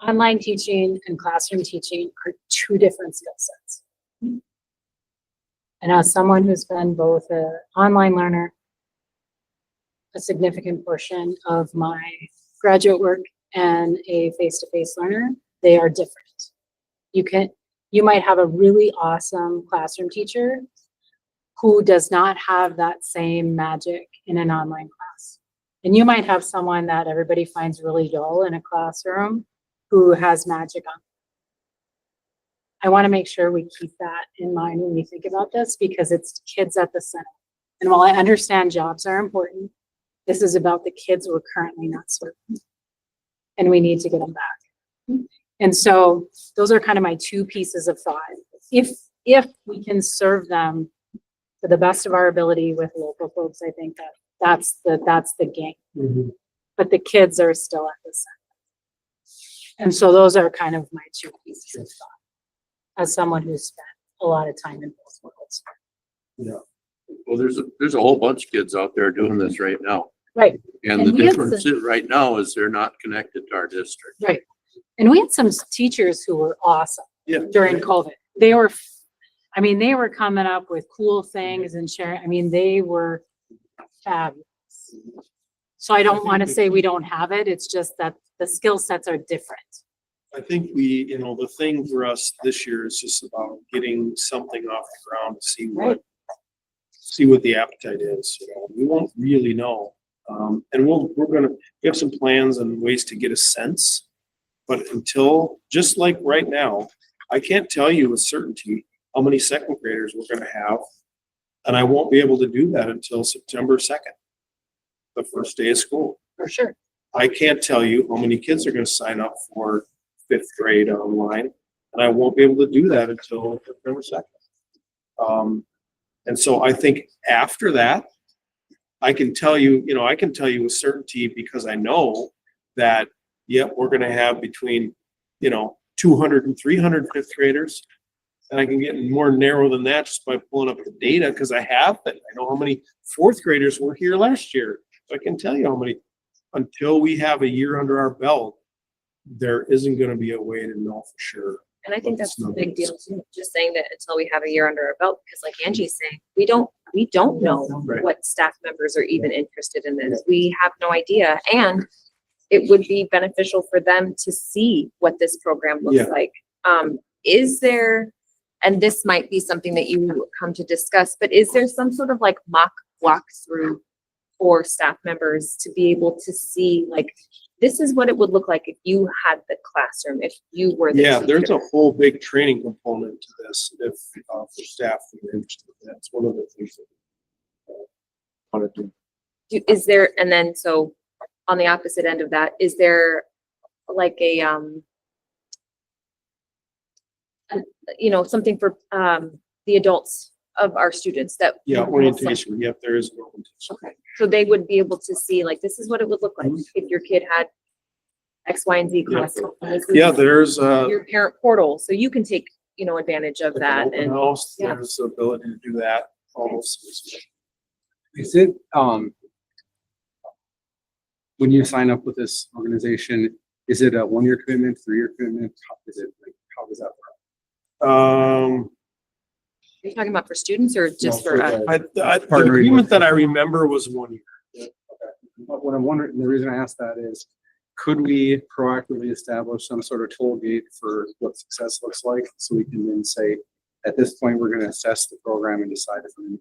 online teaching and classroom teaching are 2 different skill sets. And as someone who's been both an online learner, a significant portion of my graduate work, and a face-to-face learner, they are different. You might have a really awesome classroom teacher who does not have that same magic in an online class. And you might have someone that everybody finds really dull in a classroom who has magic on. I want to make sure we keep that in mind when we think about this because it's kids at the center. And while I understand jobs are important, this is about the kids we're currently not serving. And we need to get them back. And so those are kind of my 2 pieces of thought. If we can serve them to the best of our ability with local folks, I think that's the game. Mm-hmm. But the kids are still at the center. And so those are kind of my 2 pieces of thought as someone who's spent a lot of time in both worlds. Yeah. Well, there's a whole bunch of kids out there doing this right now. Right. And And the we have difference right now is they're not connected to our district. Right. And we had some teachers who were awesome Yeah. during COVID. They were coming up with cool things and sharing. They were fabulous. So I don't want to say we don't have it. It's just that the skill sets are different. I think the thing for us this year is just about getting something off the ground to see what the appetite is. We won't really know. And we have some plans and ways to get a sense, but until, just like right now, I can't tell you with certainty how many second graders we're gonna have. And I won't be able to do that until September 2nd, the first day of school. For sure. I can't tell you how many kids are gonna sign up for 5th grade online, and I won't be able to do that until September 2nd. And so I think after that, I can tell you, I can tell you with certainty because I know that, yep, we're gonna have between, 200 and 300 fifth graders. And I can get more narrow than that just by pulling up the data because I have it. I know how many 4th graders were here last year. So I can tell you how many. Until we have a year under our belt, there isn't gonna be a way to know for sure. And I think that's a big deal too, just saying that until we have a year under our belt, because like Angie's saying, we don't know Right. what staff members are even interested in this. We have no idea. And it would be beneficial for them to see what this program looks Yeah. like. Is there, and this might be something that you come to discuss, but is there some sort of like mock walkthrough for staff members to be able to see, like, this is what it would look like if you had the classroom, if you were the Yeah, there's teacher. a whole big training component to this if, for staff that are interested. That's one of the things that I want to do. Is there, and then, so on the opposite end of that, is there like a, something for, the adults of our students that. Yeah, orientation. Yep, there is an orientation. Okay, so they would be able to see, like, this is what it would look like if your kid had X, Y, and Z class. This is Yeah, there's your parent portal, so you can take, advantage of that open and, house, yeah. there's the ability to do that almost. Is it, when you sign up with this organization, is it a 1-year commitment, 3-year commitment? How is it, like, how does that work? are you talking about for students or just for us? The Partnering agreement with- that I remember was 1 year. But what I'm wondering, the reason I asked that is, could we proactively establish some sort of toll gate for what success looks like? So we can then say, at this point, we're gonna assess the program and decide if we're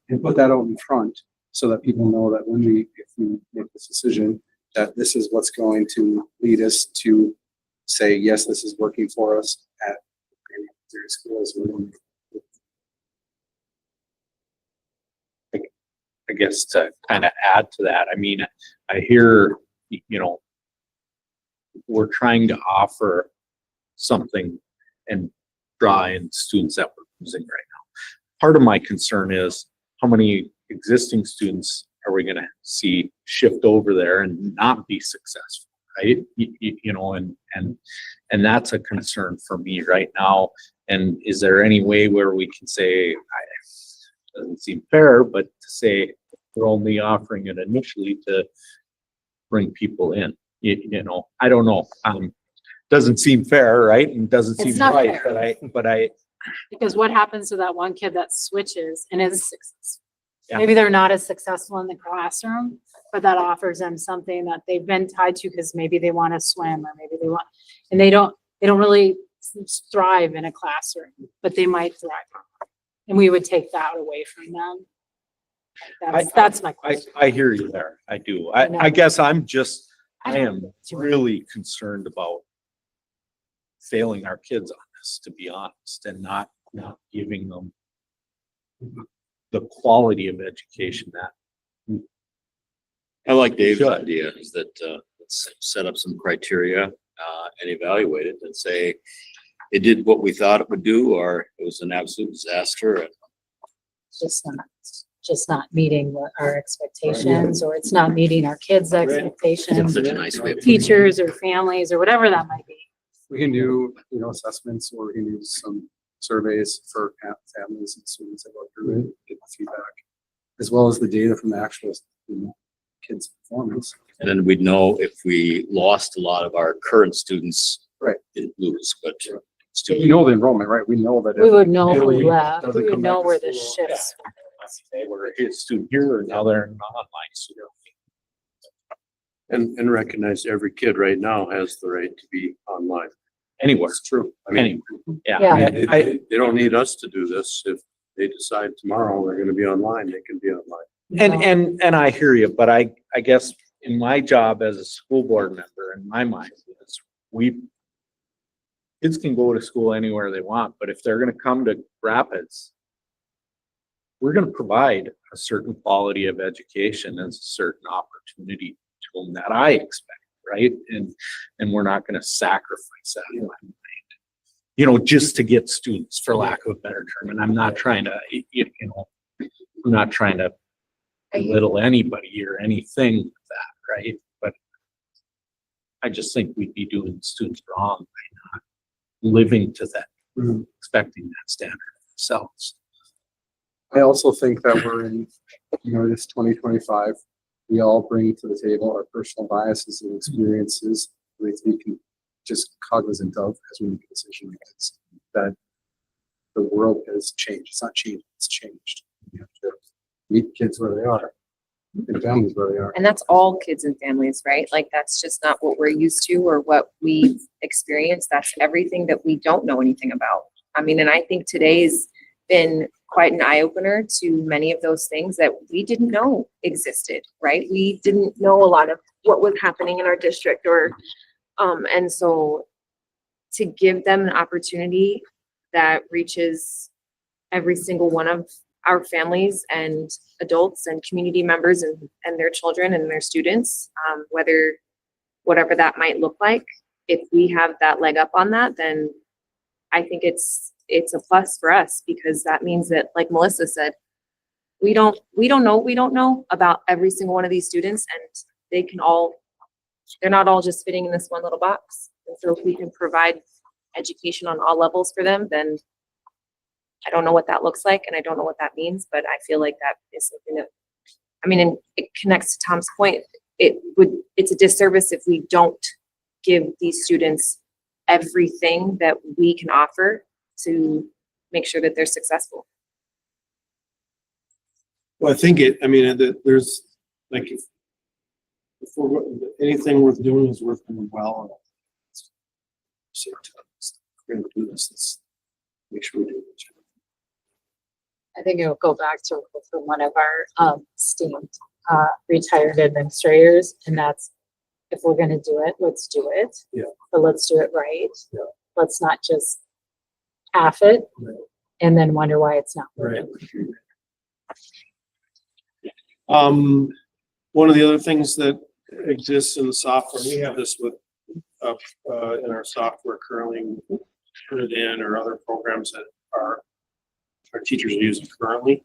and put that out in front so that people know that if we make this decision, that this is what's going to lead us to say, yes, this is working for us at various schools. I guess to kind of add to that, I mean, I hear, we're trying to offer something and draw in students that we're losing right now. Part of my concern is how many existing students are we gonna see shift over there and not be successful, right? And that's a concern for me right now. And is there any way where we can say, doesn't seem fair, but to say we're only offering it initially to bring people in, I don't know. Doesn't seem fair, right? And doesn't It's seem not right, fair. but I, Because what happens to that one kid that switches and is successful? Yeah. Maybe they're not as successful in the classroom, but that offers them something that they've been tied to because maybe they want to swim or maybe they want, and they don't really thrive in a classroom, but they might thrive. And we would take that away from them. That's my question. I hear you there. I do. I know. I guess I am don't- really concerned about failing our kids on this, to be honest, and not giving them the quality of education that. I like Dave's Should. idea is that, let's set up some criteria, and evaluate it and say, it did what we thought it would do, or it was an absolute disaster. And Just not meeting what our expectations, or it's not meeting our kids' expectations, That's such a nice way of putting it. teachers or families or whatever that might be. We can do, assessments, or we can do some surveys for families and students that go through it, get the feedback, as well as the data from the actual, kids' performance. And then we'd know if we lost a lot of our current students. Right. Didn't lose, but We still. know the enrollment, right? We know that. We would know who Really left, doesn't we would come know back to where the school. shifts. They were a student here, and now they're an online student. And recognize every kid right now has the right to be online. Anywhere, It's true. I mean, Yeah. they don't need us to do this. If they decide tomorrow they're gonna be online, they can be online. And I hear you, but I guess in my job as a school board member, in my mind, is we kids can go to school anywhere they want, but if they're gonna come to Rapids, we're gonna provide a certain quality of education and a certain opportunity to them that I expect, right? And we're not gonna sacrifice that in my mind. You know, just to get students, for lack of a better term, and I'm not trying to, you know, I'm not trying to belittle anybody or anything with that, right? But I just think we'd be doing students wrong by not living to that, expecting that standard of themselves. I also think that we're in, this 2025, we all bring to the table our personal biases and experiences that we can just cognizant of as we make a decision like this, that the world has changed. It's not changed, it's changed. We have to meet kids where they are, and families where they are. And that's all kids and families, right? Like, that's just not what we're used to or what we've experienced. That's everything that we don't know anything about. I mean, and I think today's been quite an eye-opener to many of those things that we didn't know existed, right? We didn't know a lot of what was happening in our district, or and so to give them an opportunity that reaches every single one of our families and adults and community members and their children and their students, whatever that might look like, if we have that leg up on that, then I think it's a plus for us, because that means that, like Melissa said, we don't know about every single one of these students, and they're not all just fitting in this one little box. And so if we can provide education on all levels for them, then I don't know what that looks like, and I don't know what that means, but I feel like that is something that, I mean, and it connects to Tom's point. It's a disservice if we don't give these students everything that we can offer to make sure that they're successful. Well, I think there's, like, if anything worth doing is worth doing well. So we're gonna do this. Let's make sure we do it. I think it'll go back to one of our esteemed retired administrators, and that's, if we're gonna do it, let's do it. Yeah. But let's do it right. Yeah. Let's not just half it Right. and then wonder why it's not working. Right. One of the other things that exists in the software, we have this with in our software currently, put it in, or other programs that our teachers are using currently.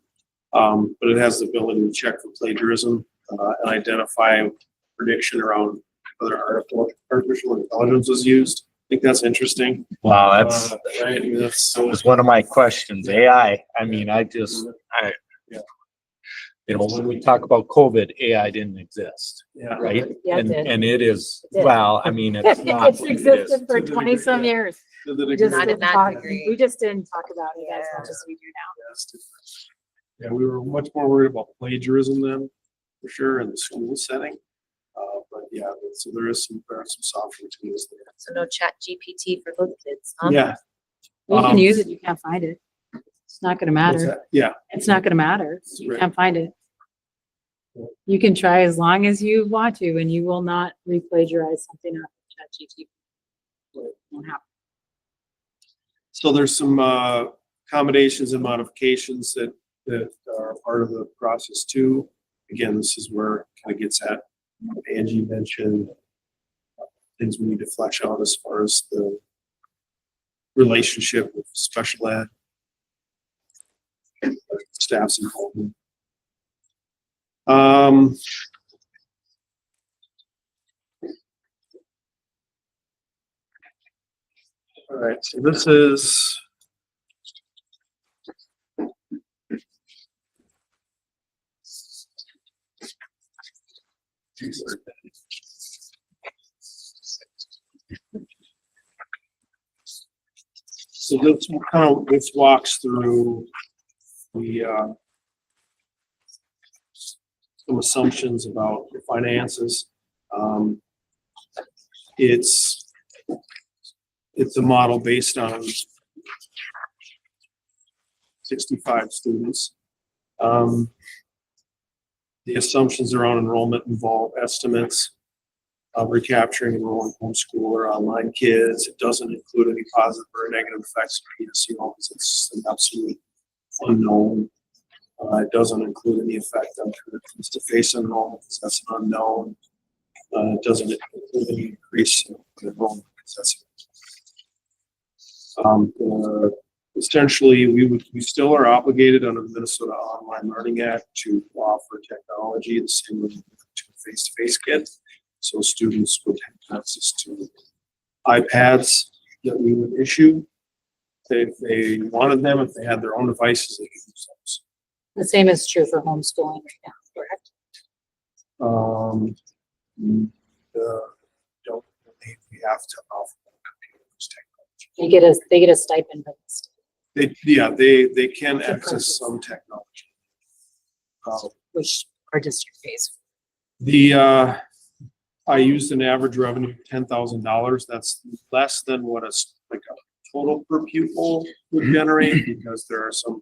But it has the ability to check for plagiarism and identify prediction around whether artificial intelligence is used. I think that's interesting. Wow, Right? I mean, that's so. was one of my questions, AI. I mean, Yeah. you know, when we talk about COVID, AI didn't exist, Yeah. right? Yeah, it And, did. and it is, It did. well, I mean, it's not. It's what it is. existed for To the 20 some degree, yeah. years. To the We degree just Not in didn't that talk, degree. we just didn't talk about it as Yeah. much as we do now. Yeah, we were much more worried about plagiarism then, for sure, in the school setting. But yeah, so there are some software tools there. So no Chat GPT for those kids, huh? Yeah. You can Um, use it, you can't find it. It's not gonna what's matter. that? Yeah, It's not gonna matter. You Right. can't find it. You can try as long as you want to, and you will not re-plagiarize something off of ChatGPT. Won't happen. so there's some accommodations and modifications that are part of the process too. Again, this is where it kind of gets at, Angie mentioned, things we need to flesh out as far as the relationship with special ed, staff's involvement. All right, so this is so this walks through the some assumptions about the finances. It's a model based on 65 students. The assumptions around enrollment involve estimates recapturing enrolling homeschool or online kids. It doesn't include any positive or negative effects of PSEO because it's an absolute unknown. It doesn't include any effect on face-to-face enrollment because that's an unknown. It doesn't include any increase in enrollment because that's essentially, we still are obligated under the Minnesota Online Learning Act to offer technology the same way to face-to-face kids. So students would have access to iPads that we would issue. If they wanted them, if they had their own devices, they could use those. The same is true for homeschooling right now, correct? Don't believe we have to offer computers technology. They get a stipend for this. They can access some technology. Which our district pays. I used an average revenue of $10,000. That's less than what a total per pupil would generate because there are some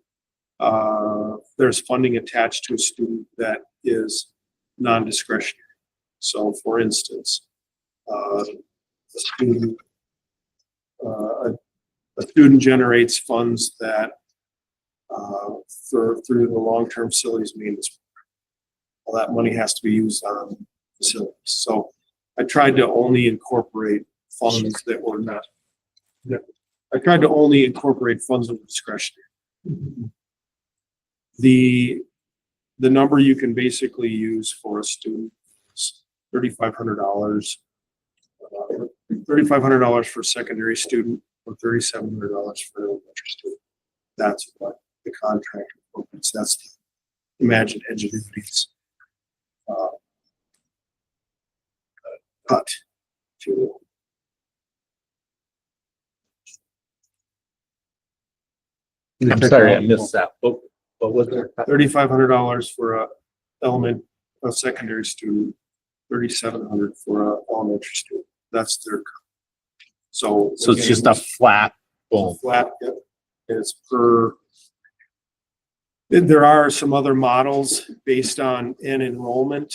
there's funding attached to a student that is non-discretionary. So, for instance, a student generates funds that through the long-term facilities maintenance. Well, that money has to be used on facilities. So I tried to only incorporate funds that were not. I tried to only incorporate funds that were discretionary. The number you can basically use for a student is $3,500. $3,500 for a secondary student or $3,700 for an elementary student. That's what the contract incorporates. That's the imagined ingenuities cut to. I'm sorry, I missed that. What was it? $3,500 for a secondary student, $3,700 for a elementary student. That's their cut. So it's just a flat, boom. Flat, yep. It's per. There are some other models based on an enrollment,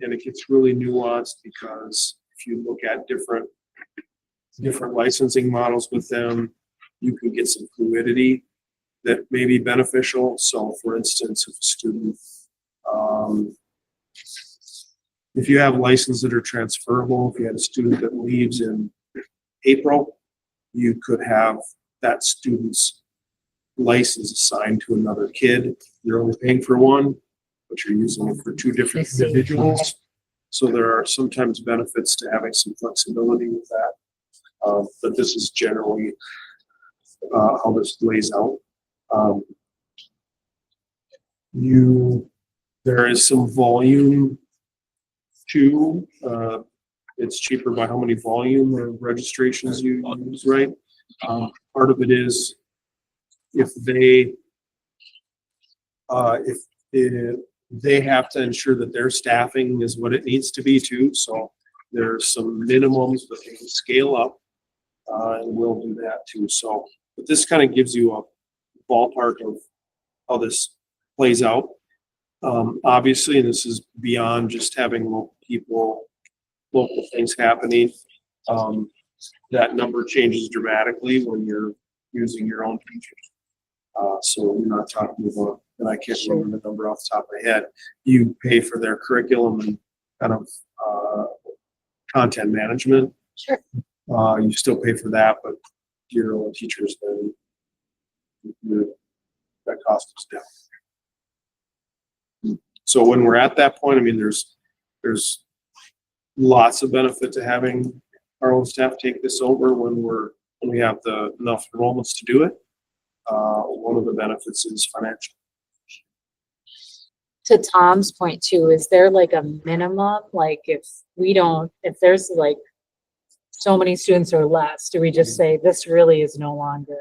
and it gets really nuanced because if you look at different licensing models with them, you can get some fluidity that may be beneficial. So, for instance, if a student, if you have licenses that are transferable, if you had a student that leaves in April, you could have that student's license assigned to another kid. You're only paying for one, but you're using it for two different individuals. So there are sometimes benefits to having some flexibility with that. But this is generally how this lays out. There is some volume too. It's cheaper by how many volume or registrations you use, right? Part of it is if they have to ensure that their staffing is what it needs to be too. So there's some minimums that they can scale up, and we'll do that too. So, but this kind of gives you a ballpark of how this plays out. Obviously, and this is beyond just having local things happening. That number changes dramatically when you're using your own teachers. So we're not talking about, and I can't remember the number off the top of my head. You pay for their curriculum and kind of content management. Sure. You still pay for that, but your own teachers, then that cost is down. So when we're at that point, I mean, there's lots of benefit to having our own staff take this over when we have enough enrollments to do it. One of the benefits is financial. To Tom's point too, is there like a minimum, like if there's like so many students or less, do we just say this really is no longer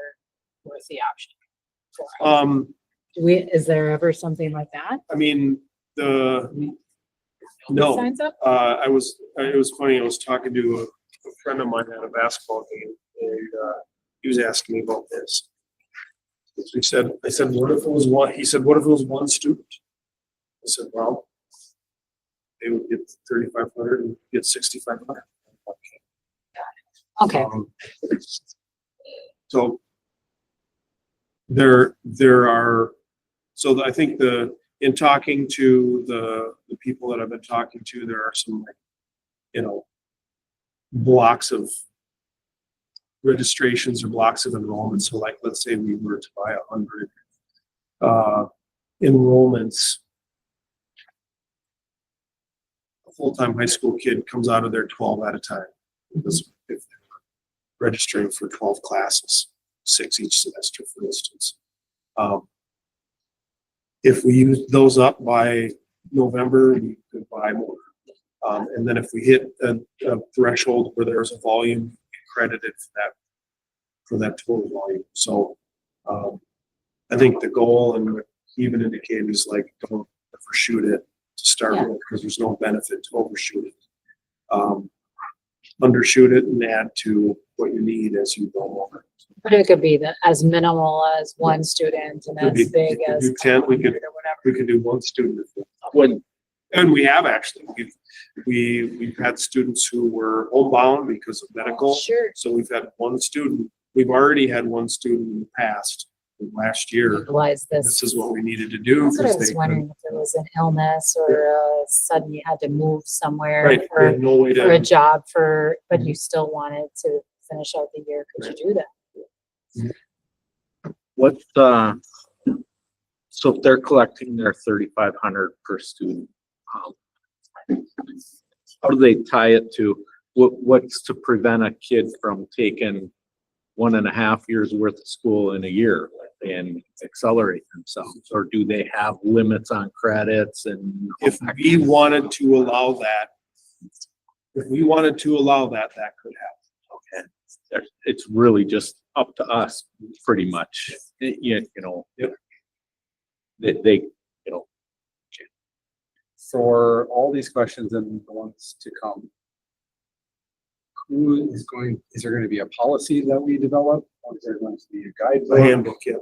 worth the option for us? Is there ever something like that? I mean, Who no. signs up? It was funny. I was talking to a friend of mine at a basketball game, and he was asking me about this. I said, what if it was one? He said, what if it was one student? I said, well, they would get 3,500 and get 6,500. Okay, So there are, so I think in talking to the people that I've been talking to, there are some, like, you know, blocks of registrations or blocks of enrollment. So like, let's say we were to buy 100 enrollments. A full-time high school kid comes out of there 12 at a time. Because if they're registering for 12 classes, 6 each semester, for instance. If we use those up by November, we could buy more. And then if we hit a threshold where there's a volume, we get credited for that total volume. So I think the goal, and what he even indicated, is like, don't overshoot it to start Yeah. with, because there's no benefit to overshoot it. Undershoot it and add to what you need as you go over. but it could be as minimal as one student and Could be- as big it could as be 10, we could- 100 or whatever. We can do one student. When, And we have actually, we've had students who were homebound because of medical. Sure. So we've had one student, we've already had one student in the past, last year. Utilize This this. is what we needed to do. That's what I 'cause was they wondering, if it was an illness or sudden you had to move somewhere couldn't- Right, we had no way for a to, job but you still wanted to finish out the year. Could you do that? what, so if they're collecting their 3,500 per student, how do they tie it to, what's to prevent a kid from taking 1.5 years worth of school in a year and accelerate themselves? Or do they have limits on credits and? if we wanted to allow that, that could happen. Okay. It's really just up to us, pretty much. You know. Yep. They, you know, for all these questions and the ones to come, is there going to be a policy that we develop? Or is there going to be a guidebook? A handbook, yeah.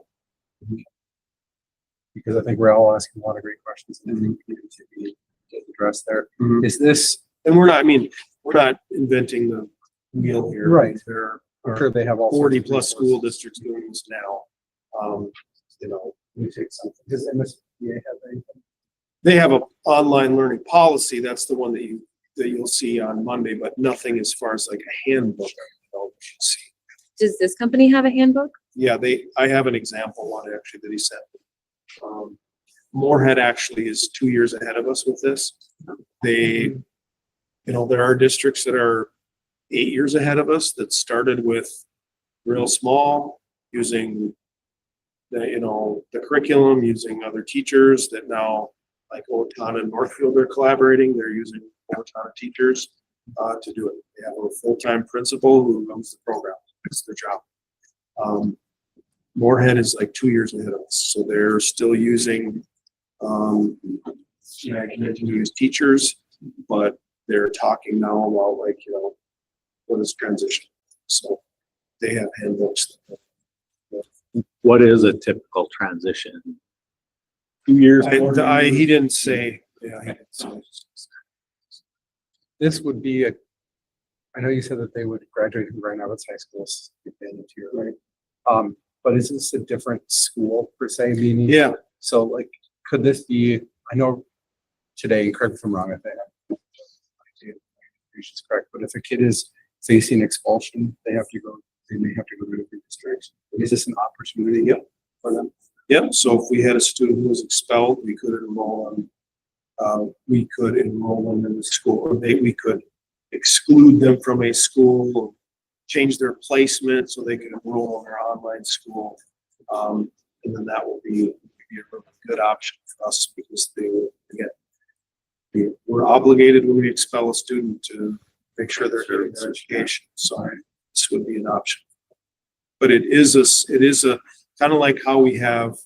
Because I think we're all asking a lot of great questions and they need to be addressed there. Mhm. Is this, And we're not inventing the wheel here. Right. There I'm are sure they have all. sorts 40 of plus school resources. districts doing this now. You know, We take something. Does MSBA have anything? they have a online learning policy. That's the one that you'll see on Monday, but nothing as far as like a handbook. You should see. Does this company have a handbook? Yeah, I have an example one actually that he sent me. Moorhead actually is 2 years ahead of us with this. There are districts that are 8 years ahead of us that started with real small, using the curriculum, using other teachers that now, like Owatonna and Northfield, are collaborating. They're using Owatonna teachers to do it. They have a full-time principal who runs the program. It's their job. Moorhead is like 2 years ahead of us, so they're still using continuous teachers, but they're talking now about what is transition. So they have handbooks. What is a typical transition? 2 years? 4 years? He didn't say. Yeah, he didn't say. This would be I know you said that they would graduate from Grand Rapids High Schools if they need to, right? But is this a different school per se, meaning? Yeah, So like, could this be, I know today, and correct me if I'm wrong, if they have, is correct, but if a kid is facing expulsion, they may have to go to a different district. Is this an opportunity for them? yeah. So if we had a student who was expelled, we could enroll them in the school, or we could exclude them from a school, change their placement so they can enroll in their online school. And then that will be a really good option for us, because we're obligated when we expel a student to make sure they're getting their education. So this would be an option. But it is a kind of like how we have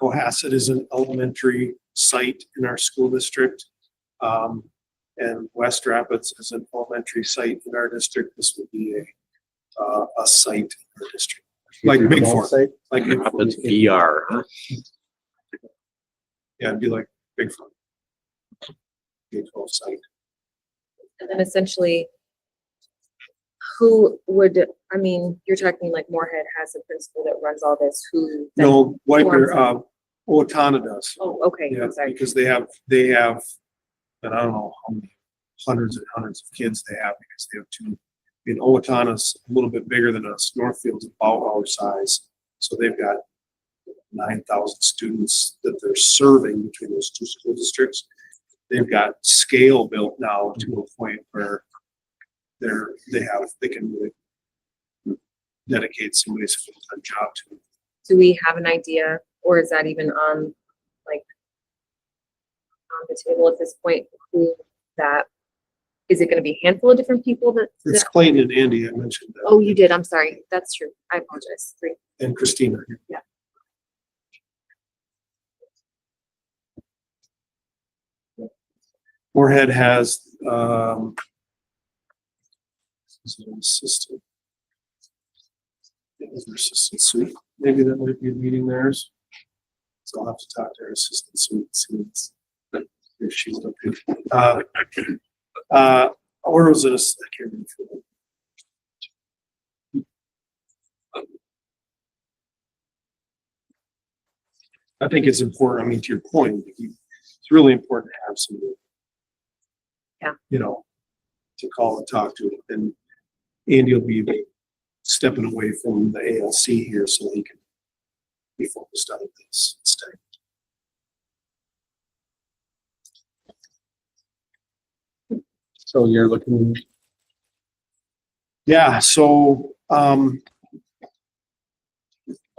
Cohasset is an elementary site in our school district. And West Rapids is an elementary site in our district. This would be a site in our district. Like Big Fork. Site? Like Big Fork. It's VR, huh? Yeah, it'd be like Big Fork. K-12 site. And then essentially, who would, I mean, you're talking like Moorhead has a principal that runs all this, who? then No, Wiper, forms Owatonna does. Oh, okay, Yeah, I'm sorry. because they have, and I don't know how many hundreds and hundreds of kids they have because they have two. I mean, Owatonna's a little bit bigger than us. Northfield's about our size. So they've got 9,000 students that they're serving between those two school districts. They've got scale built now to a point where they can really dedicate somebody's full-time job to it. Do we have an idea, or is that even on, like, on the table at this point, who that, is it gonna be a handful of different people that? It's Clayton and Andy, I mentioned that. Oh, you did, I'm sorry, that's true, I apologize. Three. And Christina. Yeah. Moorhead has, is it an assistant? It was their assistant suite. Maybe that might be a meeting theirs. So I'll have to talk to her assistant suite and see if she's okay. Or was it I can't remember. I think it's important, I mean, to your point, it's really important to have somebody. Yeah. You know, to call and talk to, and Andy will be stepping away from the ALC here so he can be focused on this instead. So you're looking, Yeah, so,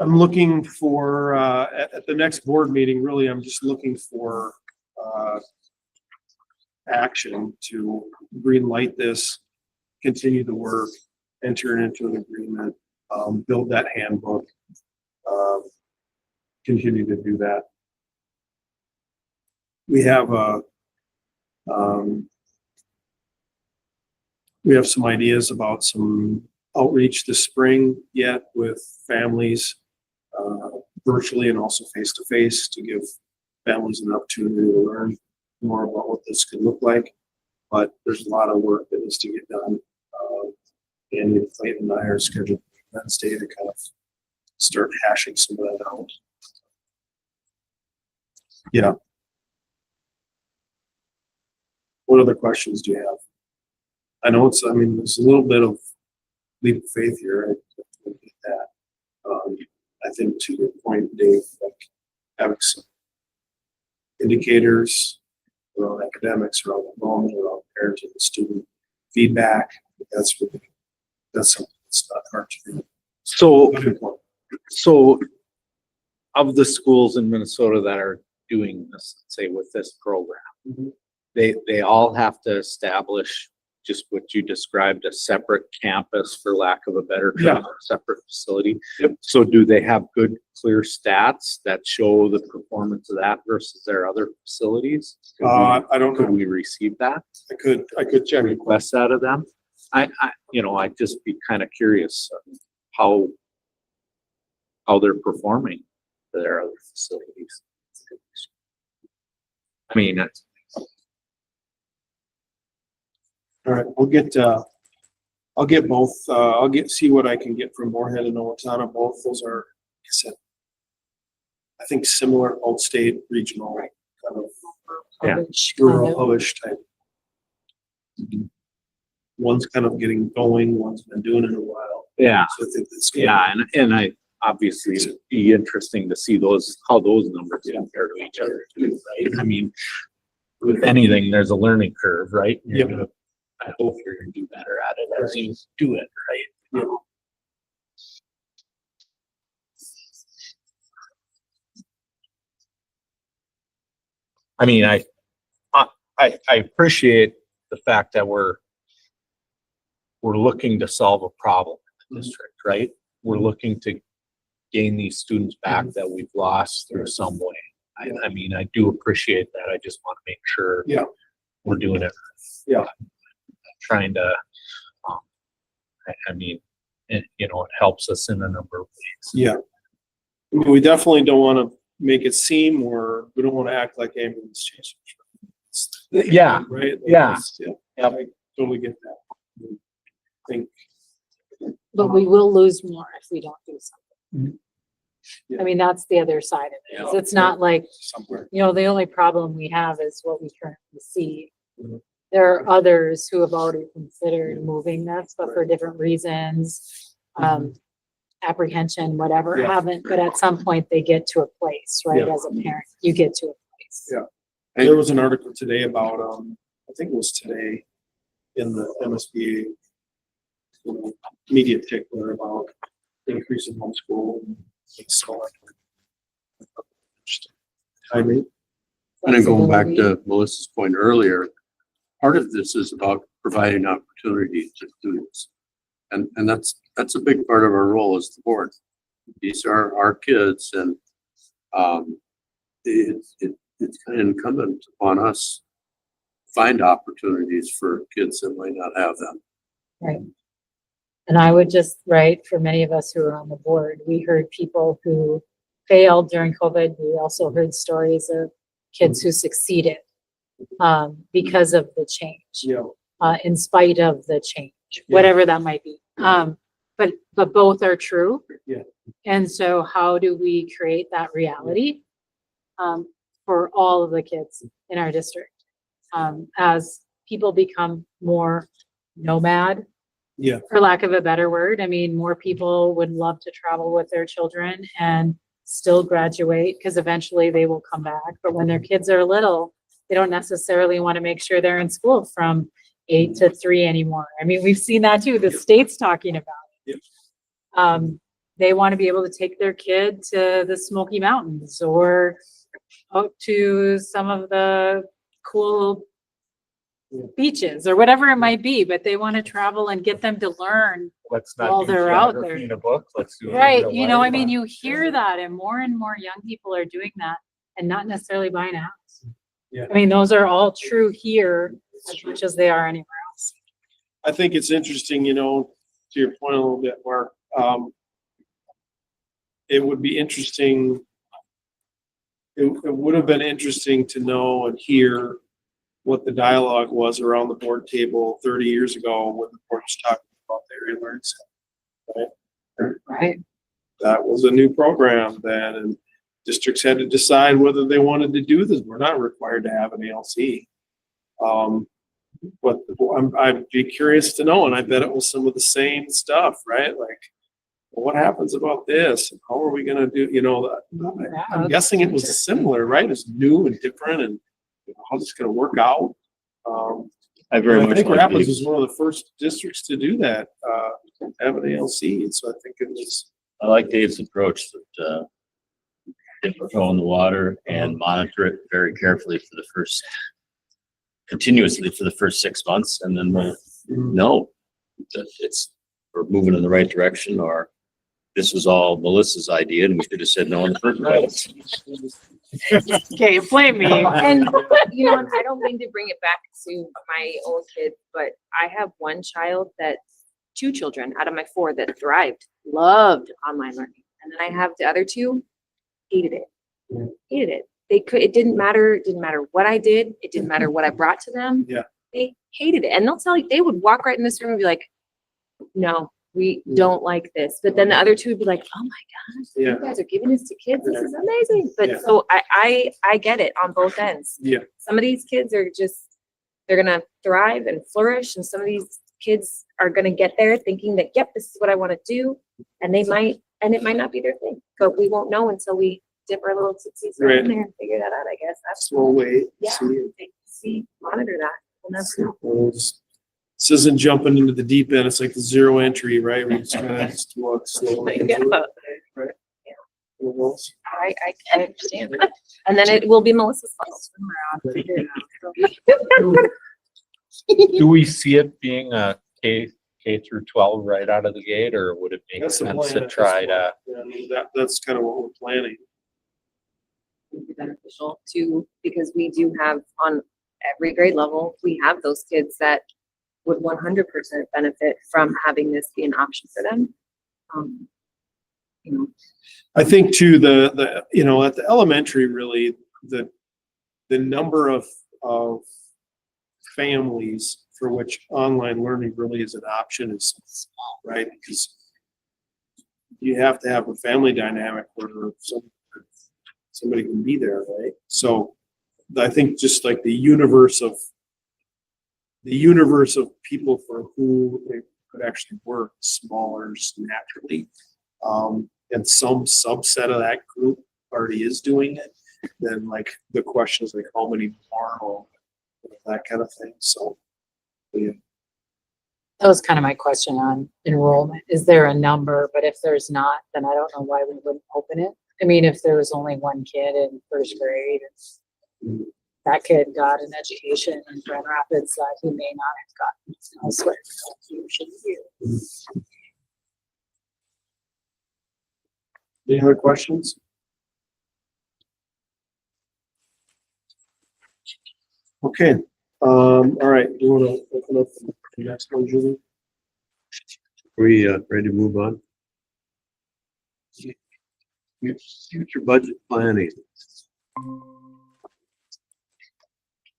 I'm looking for, at the next board meeting, really, I'm just looking for, action to green light this, continue the work, enter into an agreement, build that handbook, continue to do that. We have some ideas about some outreach this spring yet with families, virtually and also face-to-face to give families an opportunity to learn more about what this could look like. But there's a lot of work that needs to get done. Andy, Clayton, and I are scheduled Wednesday to kind of start hashing some of that out. Yeah. What other questions do you have? I know I mean, there's a little bit of leap of faith here. I get that. I think to your point, Dave, like having some indicators around academics, around enrollment, around parenting and student feedback, that's something that's not hard to do. So, But important. so of the schools in Minnesota that are doing this, say with this program, they all have to establish just what you described, a separate campus, for lack of a better term, Yeah. or a separate facility. Yep. So do they have good, clear stats that show the performance of that versus their other facilities? I don't Could know. we receive that? I could check. Request that of them? I'd just be kind of curious how they're performing for their other facilities. I mean, that's, All right, I'll get both, see what I can get from Moorhead and Owatonna. Both those are, like I said, I think similar outstate regional kind of Yeah. rural publish type. One's kind of getting going, one's been doing it a while. yeah, So I think that's good. yeah, and I, obviously it'd be interesting to see how those numbers compare to each other too, right? I mean, with anything, there's a learning curve, right? Yep. I hope you're gonna do better at it as you do it, right? Yep. I mean, I appreciate the fact that we're looking to solve a problem in the district, right? We're looking to gain these students back that we've lost through some way. I mean, I do appreciate that. I just want to make sure Yeah. we're doing it. Yeah. Trying to, I mean, it helps us in a number of ways. Yeah. We definitely don't want to make it seem, or we don't want to act like ambulance chasers. Yeah, Right? Like, yeah. Yeah, Yep. I totally get that. I think, But we will lose more if we don't do something. Yeah. I mean, that's the other side of it. is It's not like, somewhere. the only problem we have is what we currently see. Mhm. There are others who have already considered moving this, but for different reasons, apprehension, whatever, Yeah. haven't, but at some point they get to a place, right? Yeah. As a parent, you get to a place. Yeah. There was an article today about, I think it was today in the MSBA media tickler about increase in homeschool. And so I mean, And then going back to Melissa's point earlier, part of this is about providing opportunities to students. And that's a big part of our role as the board. These are our kids, and it's kind of incumbent upon us to find opportunities for kids that might not have them. Right. And I would just, right, for many of us who are on the board, we heard people who failed during COVID. We also heard stories of kids who succeeded because of the change, yeah, in spite of the change, Yeah. whatever that might be. But both are true. Yeah. And so how do we create that reality for all of the kids in our district? As people become more nomad, yeah, for lack of a better word. I mean, more people would love to travel with their children and still graduate because eventually they will come back. But when their kids are little, they don't necessarily want to make sure they're in school from 8 to 3 anymore. I mean, we've seen that too. The state's talking about it. They want to be able to take their kid to the Smoky Mountains or out to some of the cool beaches or whatever it might be, but they want to travel and get them to learn. Let's While not do they're out geography there. in a book. Let's do it in Right, real you know, life. I mean, you hear that and more young people are doing that and not necessarily buying a house. Yeah. I mean, those are all true here as much as they are anywhere else. I think it's interesting, to your point a little bit, Mark. It would be interesting. It would have been interesting to know and hear what the dialogue was around the board table 30 years ago when the board was talking about the area learning center. Right. That was a new program then, and districts had to decide whether they wanted to do this. We're not required to have an ALC. But I'd be curious to know, and I bet it was some of the same stuff, right? Like, well, what happens about this? And how are we going to do, I'm guessing it was similar, right? It's new and different, and how's it's going to work out? I very much think like Rapids the- was one of the first districts to do that, have an ALC. And so I think it was, I like Dave's approach that, dip a toe in the water and monitor it very carefully continuously for the first 6 months, and then we'll know that we're moving in the right direction, or this was all Melissa's idea and we should have said no in the first place. Okay, blame me. And, I don't mean to bring it back to my own kid, but I have one child two children out of my 4 that thrived, loved online learning. And then I have the other 2, hated it. It didn't matter what I did. It didn't matter what I brought to them. Yeah. They hated it. And they would walk right in this room and be like, no, we don't like this. But then the other 2 would be like, oh my gosh, Yeah. you guys are giving this to kids. This is amazing. But Yeah. so I get it on both ends. Yeah. Some of these kids are they're going to thrive and flourish. And some of these kids are going to get there thinking that, yep, this is what I want to do. And it might not be their thing, but we won't know until we dip our little tootsies Right. in there and figure that out, I guess. That's we'll wait, yeah. see. Monitor that. We'll never know. This isn't jumping into the deep end. It's like the zero entry, right? We just kind of walk slowly into it, right? Yeah. Well, I understand. And then it will be Melissa's fault. I'll figure it out. Do we see it being a K through 12 right out of the gate, or would it make That's the sense plan to at this try point. to? Yeah, I mean, that's kind of what we're planning. Would be beneficial too, because we do have on every grade level, we have those kids that would 100% benefit from having this be an option for them. I think too, at the elementary, really, the number of families for which online learning really is an option is small, right? Because you have to have a family dynamic where somebody can be there, right? So I think just like the universe of people for who it could actually work smaller just naturally. And some subset of that group already is doing it. Then like the question is like how many more or that kind of thing. So yeah. That was kind of my question on enrollment. Is there a number? But if there's not, then I don't know why we wouldn't open it. I mean, if there was only one kid in first grade, that kid got an education in Grand Rapids that he may not have gotten elsewhere. You should do. Any other questions? Okay, all right, do you want to open up the next one, Julie? We, ready to move on? Future budget planning.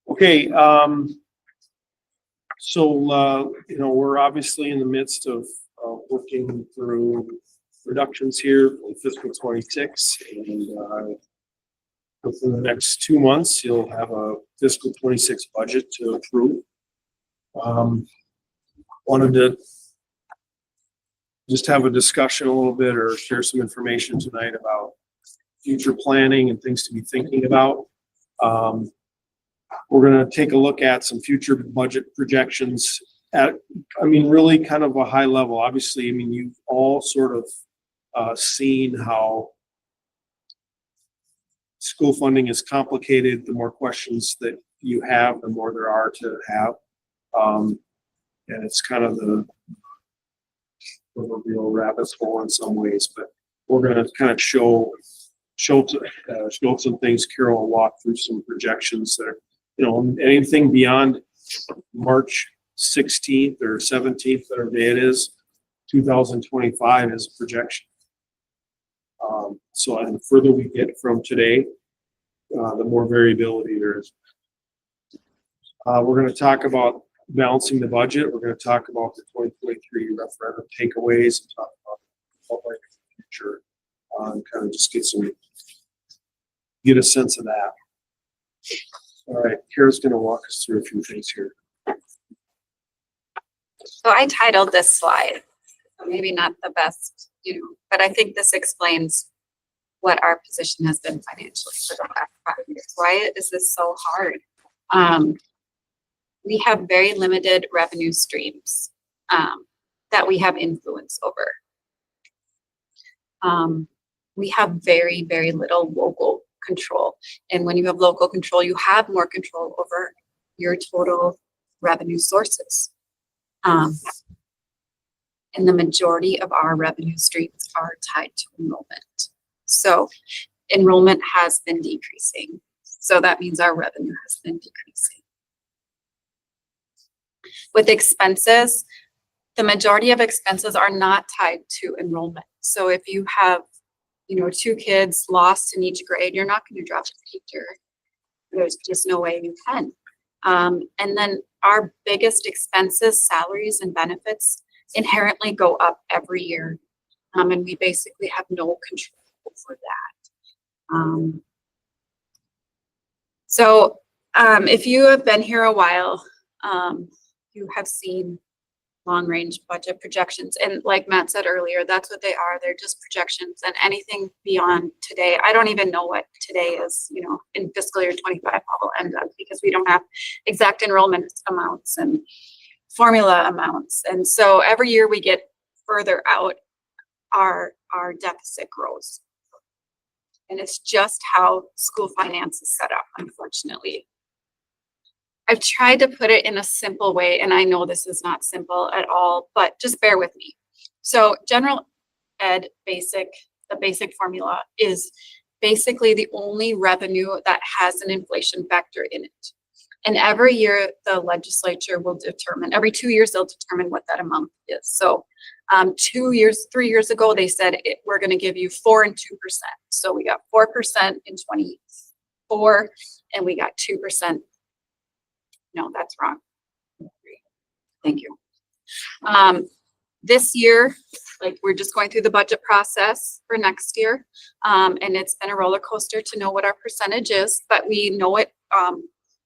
Okay, so, you know, we're obviously in the midst of working through reductions here in fiscal 26, and within the next 2 months, you'll have a fiscal 26 budget to approve. Wanted to just have a discussion a little bit or share some information tonight about future planning and things to be thinking about. We're going to take a look at some future budget projections at, I mean, really kind of a high level. Obviously, I mean, you've all sort of seen how school funding is complicated. The more questions that you have, the more there are to have. And it's kind of the real rabbit's hole in some ways, but we're going to kind of show some things. Carol will walk through some projections that are, you know, anything beyond March 16th or 17th, whatever day it is, 2025 is a projection. So the further we get from today, the more variability there is. We're going to talk about balancing the budget. We're going to talk about the 2023 referendum takeaways and talk about what might be the future, and kind of just get a sense of that. All right, Kara's going to walk us through a few things here. So I titled this slide, maybe not the best, but I think this explains what our position has been financially for the last 5 years. Why is this so hard? We have very limited revenue streams that we have influence over. We have very, very little local control. And when you have local control, you have more control over your total revenue sources. And the majority of our revenue streams are tied to enrollment. So enrollment has been decreasing. So that means our revenue has been decreasing. With expenses, the majority of expenses are not tied to enrollment. So if you have, 2 kids lost in each grade, you're not going to drop a teacher. There's just no way you can. And then our biggest expenses, salaries and benefits, inherently go up every year. And we basically have no control over that. So if you have been here a while, you have seen long-range budget projections. And like Matt said earlier, that's what they are. They're just projections, and anything beyond today, I don't even know what today is, in fiscal year 25, how will end up, because we don't have exact enrollment amounts and formula amounts. And so every year we get further out, our deficit grows. And it's just how school finance is set up, unfortunately. I've tried to put it in a simple way, and I know this is not simple at all, but just bear with me. So general ed the basic formula is basically the only revenue that has an inflation factor in it. And every year the legislature will determine, every 2 years they'll determine what that amount is. So 3 years ago, they said we're going to give you 4 and 2%. So we got 4% in 24, and we got 2% No, that's wrong. Thank you. This year, like, we're just going through the budget process for next year. And it's been a roller coaster to know what our percentage is, but we know it,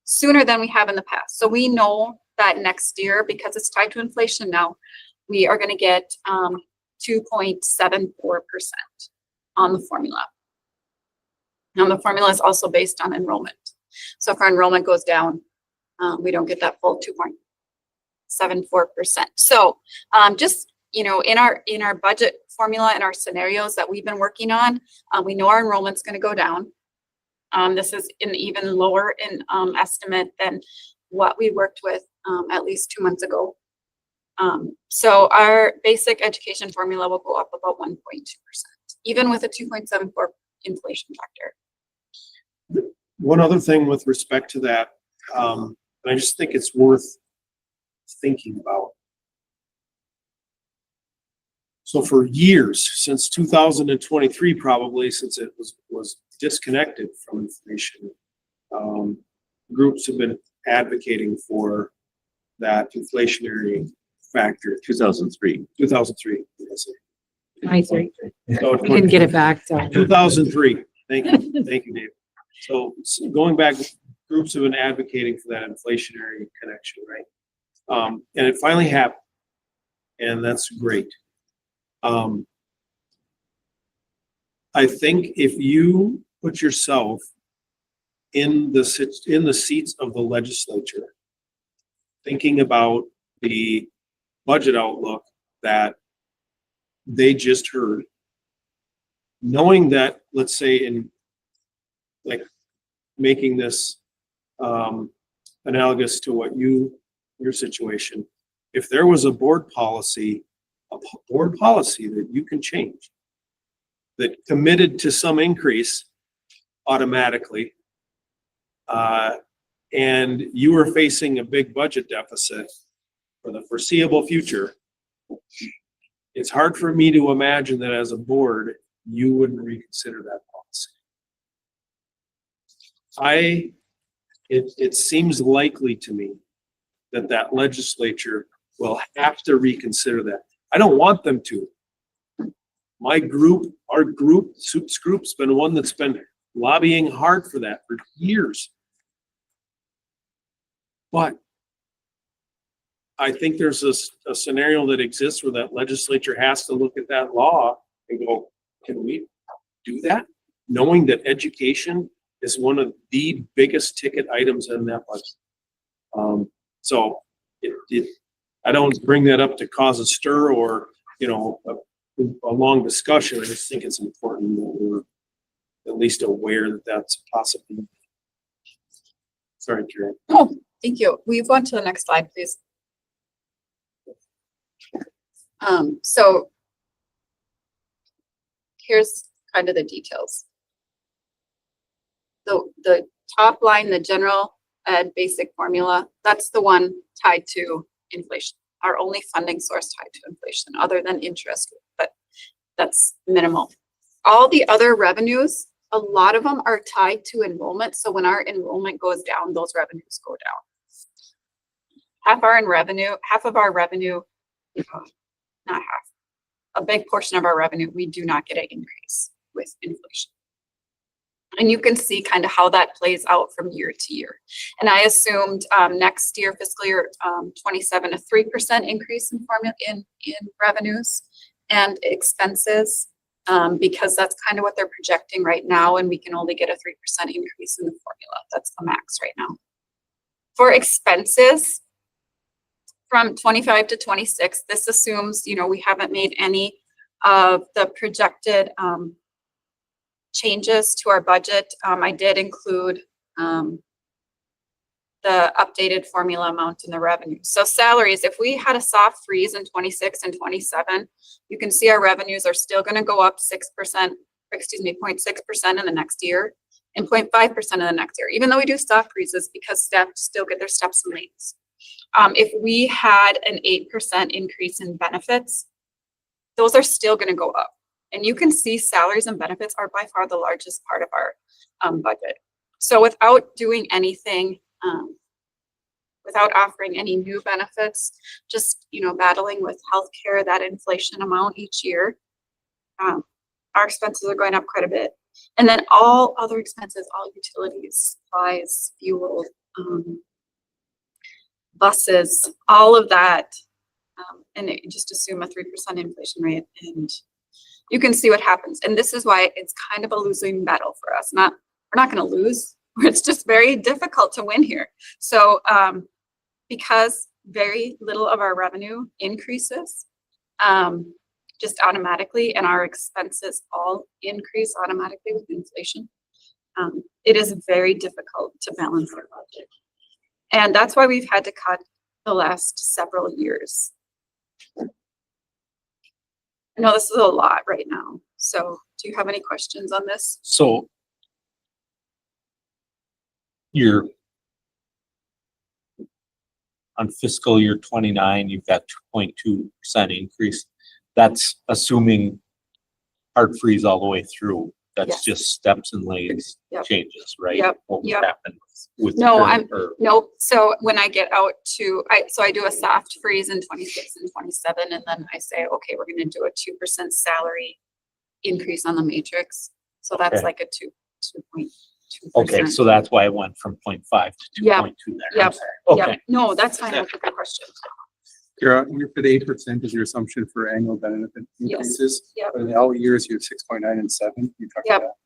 sooner than we have in the past. So we know that next year, because it's tied to inflation now, we are gonna get, 2.74% on the formula. Now, the formula is also based on enrollment. So if our enrollment goes down, we don't get that full 2.74%. So, just, in our budget formula and our scenarios that we've been working on, we know our enrollment's gonna go down. This is an even lower estimate than what we worked with, at least 2 months ago. So our basic education formula will go up about 1.2%, even with a 2.74 inflation factor. One other thing with respect to that, and I just think it's worth thinking about. So for years, since 2023, probably, since it was disconnected from inflation, groups have been advocating for that inflationary factor. 2003. 2003. Yes. 23. So We didn't get it back till 2003. Thank you, Dave. So going back, groups have been advocating for that inflationary connection, right? And it finally happened, and that's great. I think if you put yourself in the seats of the legislature, thinking about the budget outlook that they just heard, knowing that, let's say, in like making this analogous to what your situation, if there was a board policy that you can change, that committed to some increase automatically, and you were facing a big budget deficit for the foreseeable future, it's hard for me to imagine that as a board, you wouldn't reconsider that policy. It seems likely to me that legislature will have to reconsider that. I don't want them to. Our group, Soup's group's been one that's been lobbying hard for that for years. But I think there's a scenario that exists where that legislature has to look at that law and go, can we do that? Knowing that education is one of the biggest ticket items in that budget. So I don't bring that up to cause a stir or, a long discussion. I just think it's important that we're at least aware that that's a possibility. Sorry, Karen. Oh, thank you. We move on to the next slide, please. So here's kind of the details. The top line, the general ed basic formula, that's the one tied to inflation. Our only funding source tied to inflation, other than interest, but that's minimal. All the other revenues, a lot of them are tied to enrollment. So when our enrollment goes down, those revenues go down. Half of our revenue, not half, a big portion of our revenue, we do not get an increase with inflation. And you can see kind of how that plays out from year to year. And I assumed next year, fiscal year 27, a 3% increase in revenues and expenses, because that's kind of what they're projecting right now, and we can only get a 3% increase in the formula. That's the max right now. For expenses, from 25 to 26, this assumes, we haven't made any of the projected changes to our budget. I did include the updated formula amount in the revenue. So salaries, if we had a soft freeze in 26 and 27, you can see our revenues are still going to go up 0.6% in the next year and 0.5% in the next year, even though we do soft freezes because staff still get their steps and lanes. If we had an 8% increase in benefits, those are still going to go up. And you can see salaries and benefits are by far the largest part of our budget. So without doing anything without offering any new benefits, just, battling with healthcare, that inflation amount each year. Our expenses are going up quite a bit. And then all other expenses, all utilities, supplies, fuel, buses, all of that. Just assume a 3% inflation rate, and you can see what happens. And this is why it's kind of a losing battle for us. We're not going to lose. It's just very difficult to win here. So because very little of our revenue increases just automatically, and our expenses all increase automatically with inflation, it is very difficult to balance our budget. And that's why we've had to cut the last several years. I know this is a lot right now. So do you have any questions on this? So you're on fiscal year 29, you've got 2.2% increase. That's assuming hard freeze all the way through. That's Yes. just steps and lanes Yep. changes, right? Yep. What would Yep. happen with No, current or- Nope. So when I get out to, I do a soft freeze in 26 and 27, and then I say, okay, we're gonna do a 2% salary increase on the matrix. So that's Okay. like a 2.2%. Okay, so that's why it went from 0.5 to Yep. 2.2 there. I'm Yep. sorry. Yep. Okay, No, that's fine. That's a good question. You're for the 8% is your assumption for annual benefit Yes. increases. Yep. But in the out years, you have 6.9 and 7. You talked Yep. about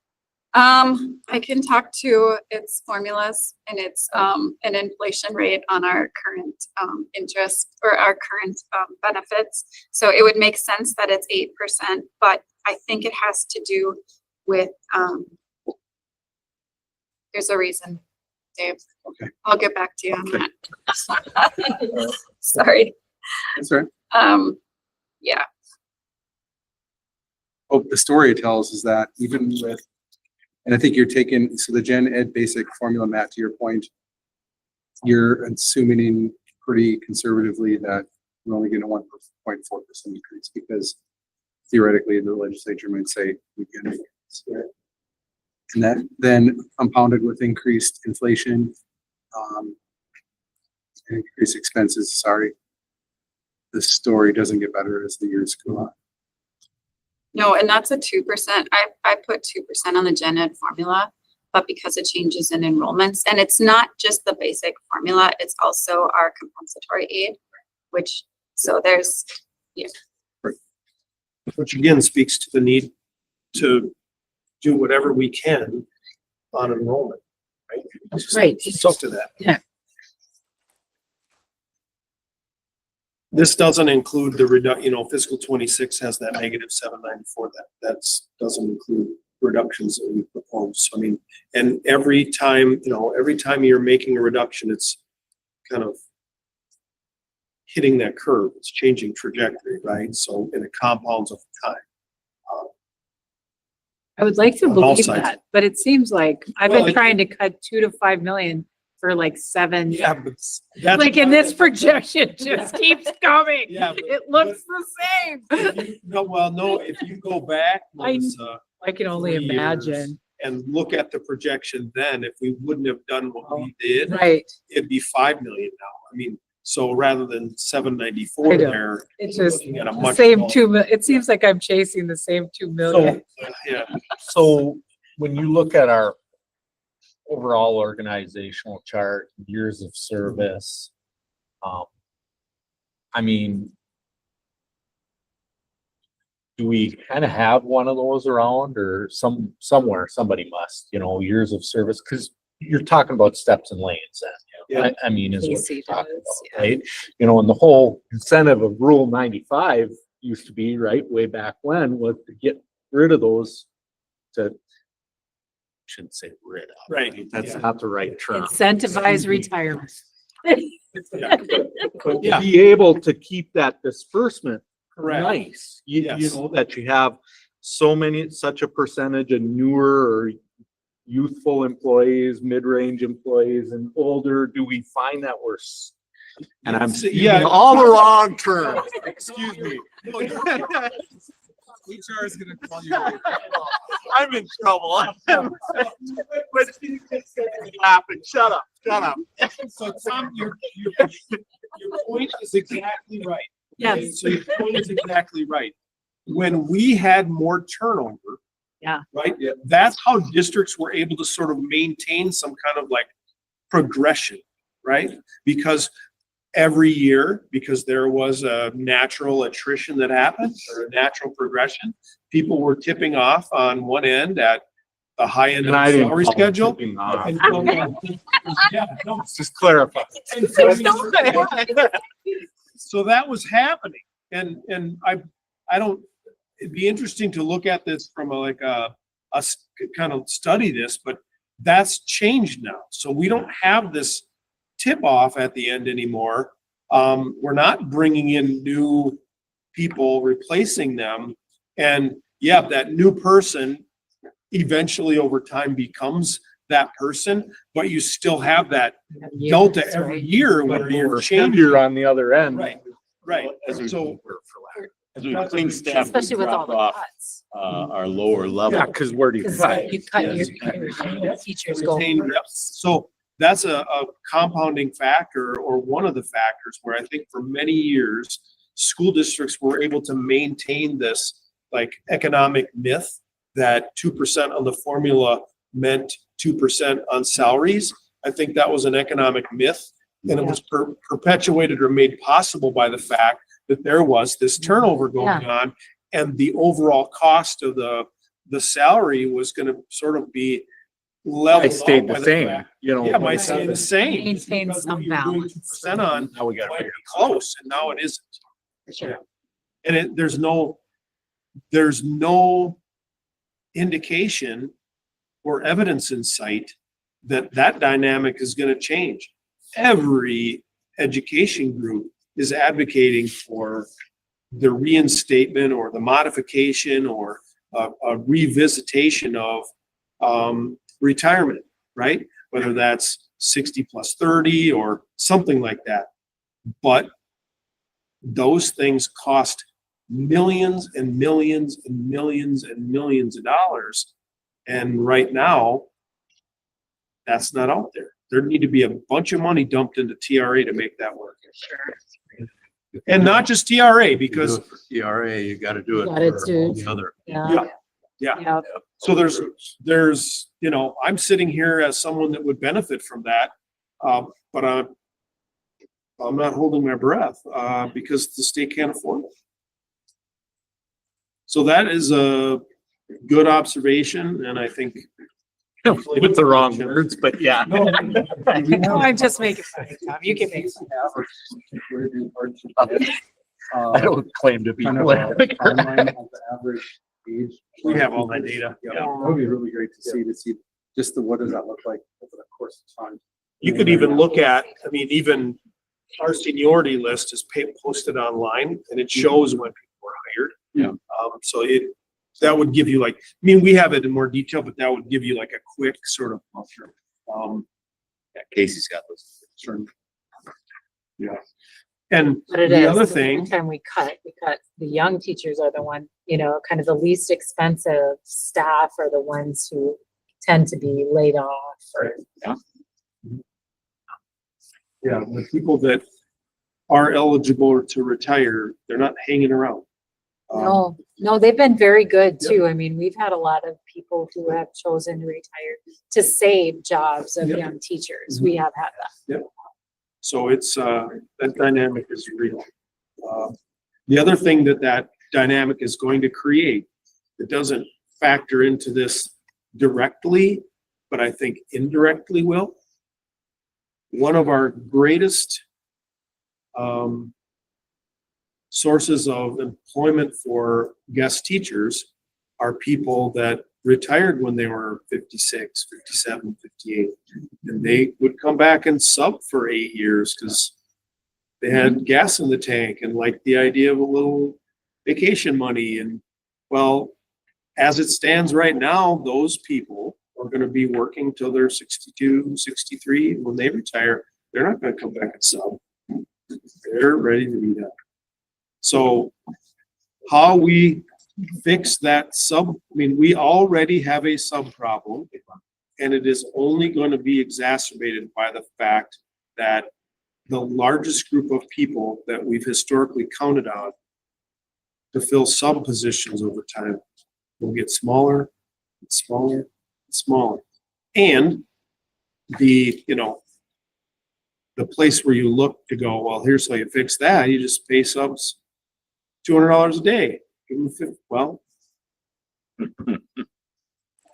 I can talk to its formulas, and it's an inflation rate on our current interest or our current benefits. So it would make sense that it's 8%, but I think it has to do with there's a reason, Dave. Okay. I'll get back to you on that. Sorry. That's right. Yeah. Oh, the story it tells is that even with, and I think you're taking, so the gen ed basic formula, Matt, to your point, you're assuming pretty conservatively that we're only getting a 1.4% increase because theoretically the legislature might say we can make it. And that then compounded with increased inflation, increased expenses, sorry. The story doesn't get better as the years go on. No, and that's a 2%. I put 2% on the gen ed formula, but because it changes in enrollments, and it's not just the basic formula, it's also our compensatory aid, which, so there's, Which again speaks to the need to do whatever we can on enrollment, right? Right. So to that. Yeah. This doesn't include the fiscal 26 has that negative 794. Doesn't include reductions that we propose. I mean, and every time you're making a reduction, it's kind of hitting that curve. It's changing trajectory, right? So, and it compounds over time. I would like to On all believe sides. that, but it seems like I've Well, been trying to cut 2 to 5 million for like 7 Yeah, years. but that's Like, and this projection just keeps coming. Yeah, but- It looks the same. No, if you go back, I- Melissa, I can only 3 years, imagine. and look at the projection then, if we wouldn't have done what we did, Right. it'd be 5 million now. I mean, so rather than 794 I know. there, It's you're just looking at a the much same smaller- 2 million. It seems like I'm chasing the same 2 million. Yeah, so when you look at our overall organizational chart, years of service, I mean, do we kind of have one of those around, or somewhere somebody must, years of service? Because you're talking about steps and lanes then. Yeah. I mean, is what Casey you're talking does, about, right? And the whole incentive of Rule 95 used to be, right, way back when, was to get rid of those, shouldn't say rid of. right. That's Yeah. not the right term. Incentivize retirement. Yeah. But Yeah. to be able to keep that disbursement Correct. nice, you Yes. know, that you have such a percentage of newer or youthful employees, mid-range employees, and older, do we find that worse? And I'm Yeah. using all the wrong terms, excuse me. HR is gonna call you. I'm in trouble. Laughing, shut up. So Tom, your point is exactly right. Yes. So your point is exactly right. When we had more turnover. Yeah. Right? That's how districts were able to sort of maintain some kind of like progression, right? Because every year, because there was a natural attrition that happened or a natural progression, people were tipping off on one end at the high end of And I the didn't salary call it schedule. tipping off. And yeah, no, Just clarify. and so that was happening. And I don't, it'd be interesting to look at this from kind of study this, but that's changed now. So we don't have this tip off at the end anymore. We're not bringing in new people, replacing them. And yeah, that new person eventually over time becomes that person, but you still have that delta That's every right. year where you're changing. You're on the other end. Right. As we, So as we clean staff, we Especially with all drop the off, cuts. our lower level. Yeah, because where do you Because cut? you cut Yes. your teachers go. retain reps. So that's a compounding factor or one of the factors where I think for many years, school districts were able to maintain this like economic myth that 2% on the formula meant 2% on salaries. I think that was an economic myth, and it was perpetuated or made possible by the fact that there was this turnover going on, and the overall cost of the salary was going to sort of be leveled I stayed out the by same, fact. you know. Yeah, might stay the same. Maintain Because some what you're doing balance. 2% on Now we gotta might figure be close, and now it isn't. For sure. And there's no indication or evidence in sight that that dynamic is going to change. Every education group is advocating for the reinstatement or the modification or a revisitation of retirement, right? Whether that's 60 plus 30 or something like that. But those things cost millions and millions and millions and millions of dollars. And right now, that's not out there. There need to be a bunch of money dumped into TRA to make that work. And not just TRA, because For TRA, you gotta do it Gotta for do- all the other. Yeah. Yeah. So there's, I'm sitting here as someone that would benefit from that. But I'm not holding my breath, because the state can't afford it. So that is a good observation, and I think. With the wrong words, but yeah. No, I'm just making fun of you, Tom. You can make fun. I don't claim to be. Kind of a timeline of the average age. We have all that data. Yeah, that would be really great to see just what does that look like over the course of time. You could even look at, even our seniority list is posted online, and it shows when people were hired. So that would give you we have it in more detail, but that would give you like a quick sort of. Yeah, Casey's got those. Sure. Yeah. And But it the is, other every thing, time we cut, the young teachers are the one, kind of the least expensive staff are the ones who tend to be laid off or. yeah, the people that are eligible to retire, they're not hanging around. No, they've been very good too. I mean, we've had a lot of people who have chosen to retire to save jobs of Yep. young teachers. We have had that. So it's, that dynamic is real. The other thing that dynamic is going to create, it doesn't factor into this directly, but I think indirectly will. One of our greatest sources of employment for guest teachers are people that retired when they were 56, 57, 58. And they would come back and sub for 8 years because they had gas in the tank and liked the idea of a little vacation money. And well, as it stands right now, those people are going to be working till they're 62, 63. When they retire, they're not going to come back and sub. They're ready to do that. So how we fix that sub, I mean, we already have a sub problem. And it is only going to be exacerbated by the fact that the largest group of people that we've historically counted on to fill sub positions over time will get smaller, and smaller, and smaller. And the, you know, the place where you look to go, well, here's how you fix that. You just pay subs $200 a day. Give them 50. Well,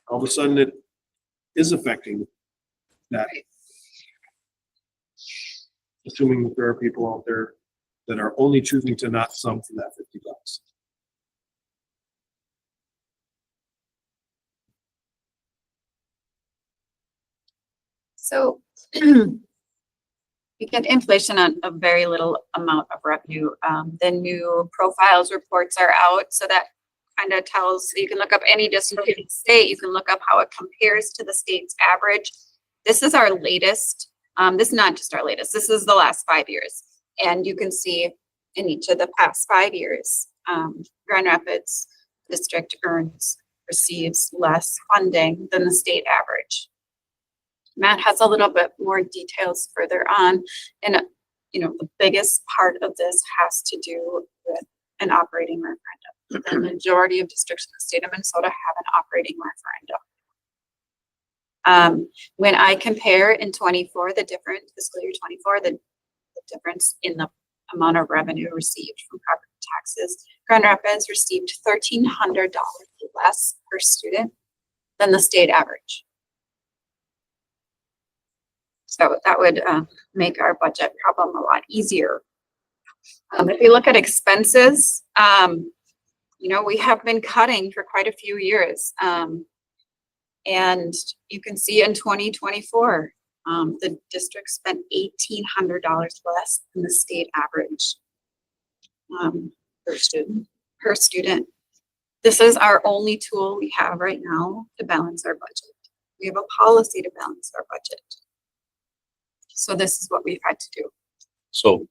all of a sudden it is affecting that. Assuming that there are people out there that are only choosing to not sub for that $50. So you get inflation on a very little amount of revenue. The new profiles reports are out, so that kind of tells, you can look up any district in the state, you can look up how it compares to the state's average. This is our latest, this is not just our latest, this is the last 5 years. And you can see in each of the past 5 years, Grand Rapids district receives less funding than the state average. Matt has a little bit more details further on. And, you know, the biggest part of this has to do with an operating referendum. The majority of districts in the state of Minnesota have an operating referendum. When I compare in 24, the different fiscal year 24, the difference in the amount of revenue received from property taxes, Grand Rapids received $1,300 less per student than the state average. So that would make our budget problem a lot easier. If you look at expenses, you know, we have been cutting for quite a few years. And you can see in 2024, the district spent $1,800 less than the state average per student. This is our only tool we have right now to balance our budget. We have a policy to balance our budget. So this is what we've had to do. So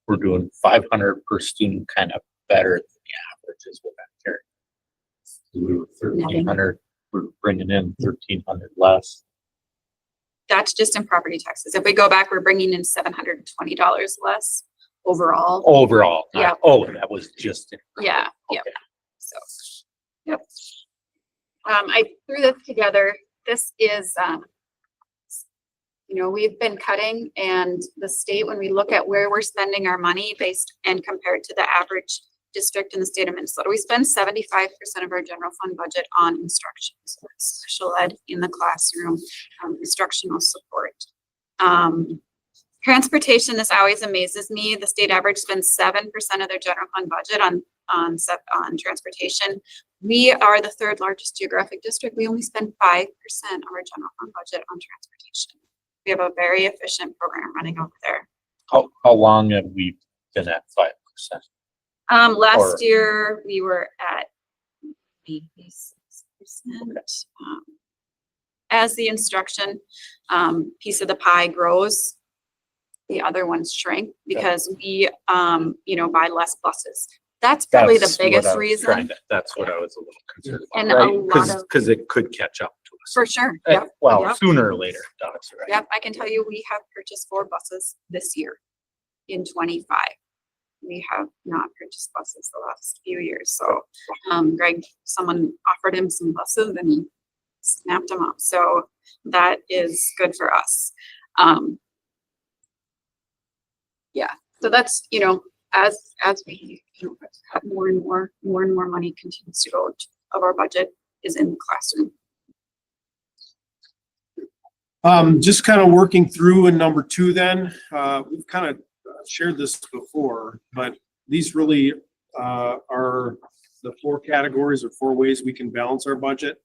we're doing 500 per student, kind of better than the average is what I'm hearing. We were 1,300, we're bringing in 1,300 less. That's just in property taxes. If we go back, we're bringing in $720 less overall. Overall, Yeah. oh, that was just. Yeah, yep. So, yep. I threw this together. This is, you know, we've been cutting, and the state, when we look at where we're spending our money based and compared to the average district in the state of Minnesota, we spend 75% of our general fund budget on instruction. So that's special ed in the classroom, instructional support. Transportation, this always amazes me. The state average spends 7% of their general fund budget on transportation. We are the third largest geographic district. We only spend 5% of our general fund budget on transportation. We have a very efficient program running over there. How long have we been at 5%? Last year we were at 86%. As the instruction piece of the pie grows, the other ones shrink because we, you know, buy less buses. That's probably the biggest reason. That's what I was a little concerned about, And right? a lot of, Because it could catch up to us. for sure. Yep. Well, Yep. sooner or later, it does, right? Yep, I can tell you, we have purchased 4 buses this year in 25. We have not purchased buses the last few years. So Greg, someone offered him some buses and he snapped them up. So that is good for us. Yeah, so that's, you know, as we, you know, have more and more money continues to go of our budget is in the classroom. Just kind of working through in number 2 then, we've kind of shared this before, but these really are the 4 categories or 4 ways we can balance our budget.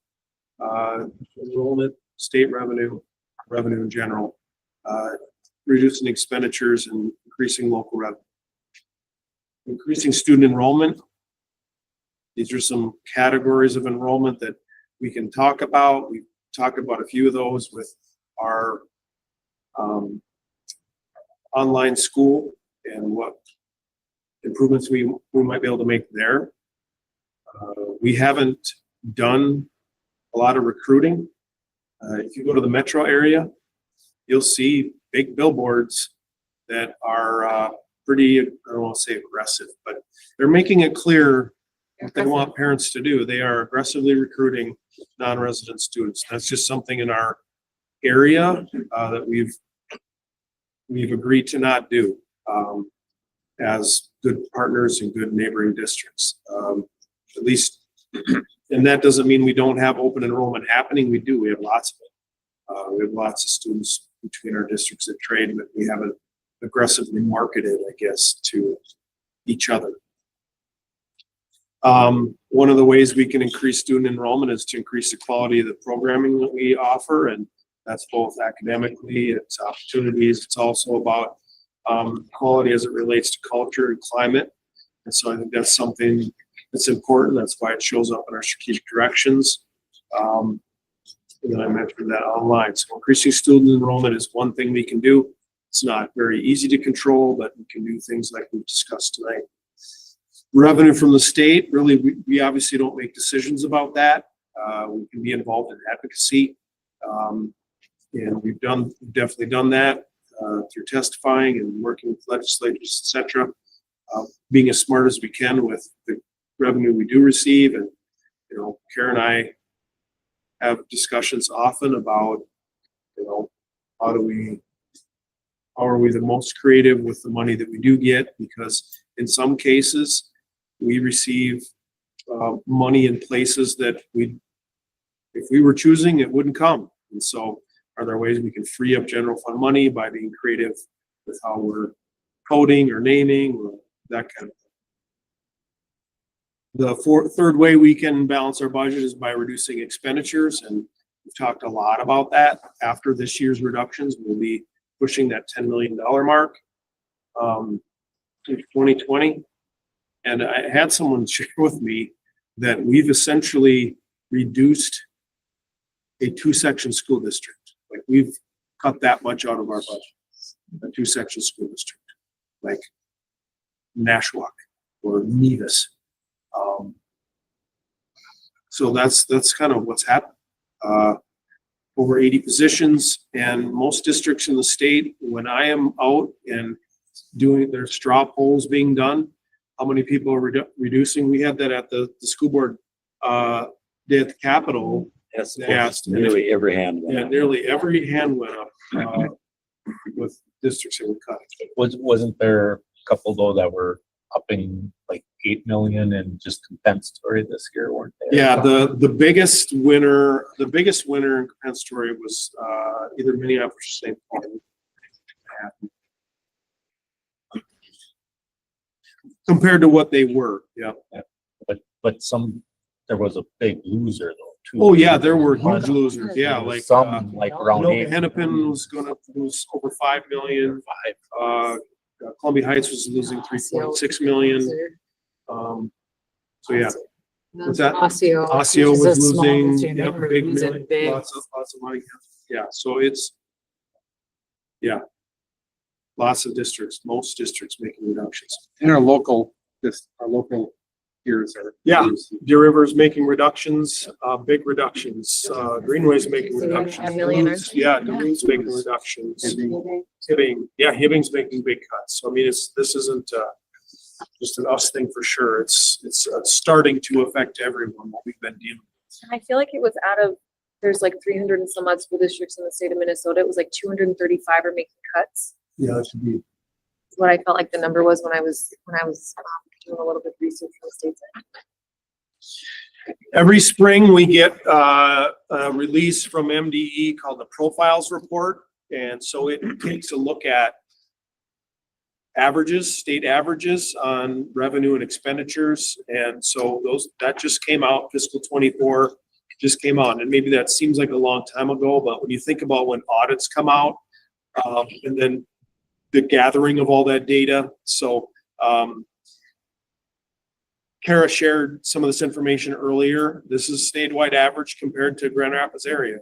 Enrollment, state revenue, revenue in general, reducing expenditures and increasing local revenue. Increasing student enrollment. These are some categories of enrollment that we can talk about. We've talked about a few of those with our online school and what improvements we might be able to make there. We haven't done a lot of recruiting. If you go to the metro area, you'll see big billboards that are pretty, I don't want to say aggressive, but they're making it clear what they want parents to do. They are aggressively recruiting non-resident students. That's just something in our area that we've agreed to not do as good partners in good neighboring districts. At least, and that doesn't mean we don't have open enrollment happening. We do. We have lots of it. We have lots of students between our districts that trade, but we haven't aggressively marketed, I guess, to each other. One of the ways we can increase student enrollment is to increase the quality of the programming that we offer, and that's both academically, it's opportunities, it's also about quality as it relates to culture and climate. And so I think that's something that's important. That's why it shows up in our strategic directions. And then I mentioned that online. So increasing student enrollment is one thing we can do. It's not very easy to control, but we can do things like we've discussed tonight. Revenue from the state, really, we obviously don't make decisions about that. We can be involved in advocacy. And we've definitely done that through testifying and working with legislators, et cetera. Being as smart as we can with the revenue we do receive. And, you know, Karen and I have discussions often about, you know, how are we the most creative with the money that we do get? Because in some cases, we receive money in places that if we were choosing, it wouldn't come. And so are there ways we can free up general fund money by being creative with how we're coding or naming or that kind of thing? The third way we can balance our budget is by reducing expenditures. And we've talked a lot about that. After this year's reductions, we'll be pushing that $10 million mark in 2020. And I had someone share with me that we've essentially reduced a 2-section school district. Like we've cut that much out of our budget, a 2-section school district, like Nashwauk or Nevis. So that's kind of what's happened. Over 80 positions, and most districts in the state, when I am out and doing their straw polls being done, how many people are reducing? We had that at the school board day at the Capitol. Yes, They asked, nearly every hand. went yeah, up. nearly every hand went up with districts that were cut. Wasn't there a couple though that were upping like 8 million and just compensatory this year, weren't they? Yeah, the biggest winner in compensatory was either Minneapolis or St. Paul. Compared to what they were, yeah. But there was a big loser though, too. Oh, yeah, there were huge losers, yeah, There was like, some like around Nova 8. Hennepin was gonna lose over 5 million. Columbia Heights was losing 3.6 million. So yeah, what's that? Osseo. Osseo which is a was small losing, district, yeah, we're big losing million, big. lots of money. Yeah, so it's, yeah. Lots of districts, most districts making reductions. And our local peers are. Yeah, Deer River's making reductions, big reductions. Greenway's making So we have reductions. 10 million or- Duluth's- Yeah, Duluth's making reductions. Hibbing's making big cuts. So I mean, this isn't just an us thing for sure. It's starting to affect everyone, what we've been dealing with. And I feel like it was there's like 300 and some odd school districts in the state of Minnesota. It was like 235 are making cuts. Yeah, that should be. What I felt like the number was when I was doing a little bit of research from the state side. Every spring, we get a release from MDE called the Profiles Report. And so it takes a look at state averages on revenue and expenditures. And so that just came out, fiscal 24 just came out. And maybe that seems like a long time ago, but when you think about when audits come out, and then the gathering of all that data. So Kara shared some of this information earlier. This is statewide average compared to Grand Rapids area.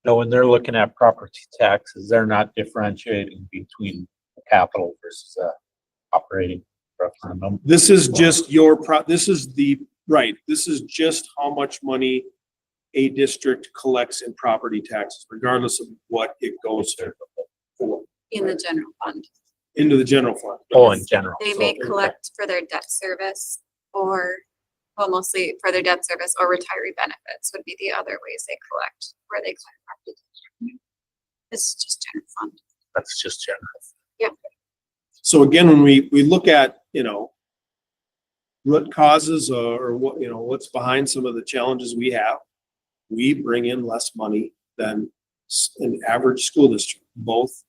No, when they're looking at property taxes, they're not differentiating between capital versus operating. referendum. This is just your this is this is just how much money a district collects in property taxes, regardless of what it goes for, In the general fund. into the general fund. Oh, in general. They So- may collect for their debt service or, well, mostly for their debt service or retiree benefits would be the other ways they collect, where they collect property tax. This is just general fund. That's just general. So again, when we look at, root causes or what, what's behind some of the challenges we have, we bring in less money than an average school district, both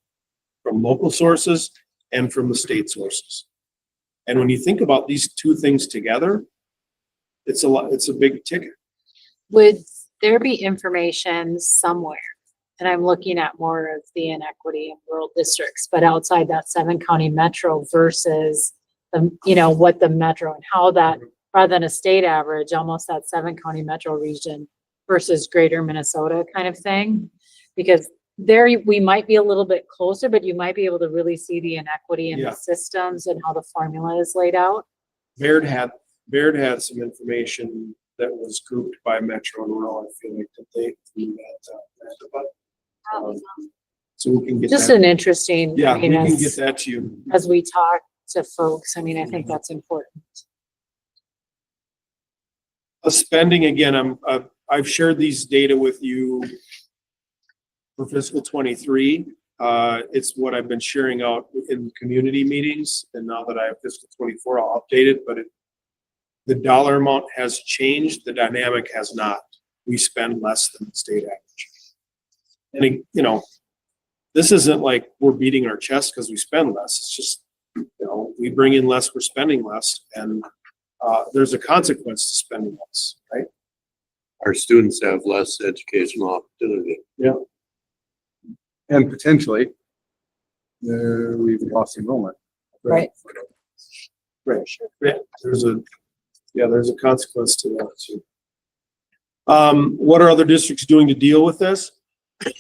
from local sources and from the state sources. And when you think about these two things together, it's a big ticket. Would there be information somewhere? And I'm looking at more of the inequity in rural districts, but outside that 7-county metro versus what the metro and how that, rather than a state average, almost that 7-county metro region versus greater Minnesota kind of thing. Because there we might be a little bit closer, but you might be able to really see the inequity in Yeah. the systems and how the formula is laid out. Baird had some information that was grouped by metro and rural. I feel like that they threw that. So we can get Just that. an interesting, Yeah, I we mean, can get as, that to you. as we talk to folks, I mean, I think that's important. Spending, again, I've shared these data with you for fiscal '23. It's what I've been sharing out in community meetings, and now that I have fiscal '24, I'll update it, but the dollar amount has changed, the dynamic has not. We spend less than the state average. And, this isn't like we're beating our chest because we spend less. It's just, we bring in less, we're spending less, and there's a consequence to spending less, right? Our students have less educational opportunity. And potentially, we've lost enrollment. Right. Right. Yeah, there's a consequence to that too. What are other districts doing to deal with this?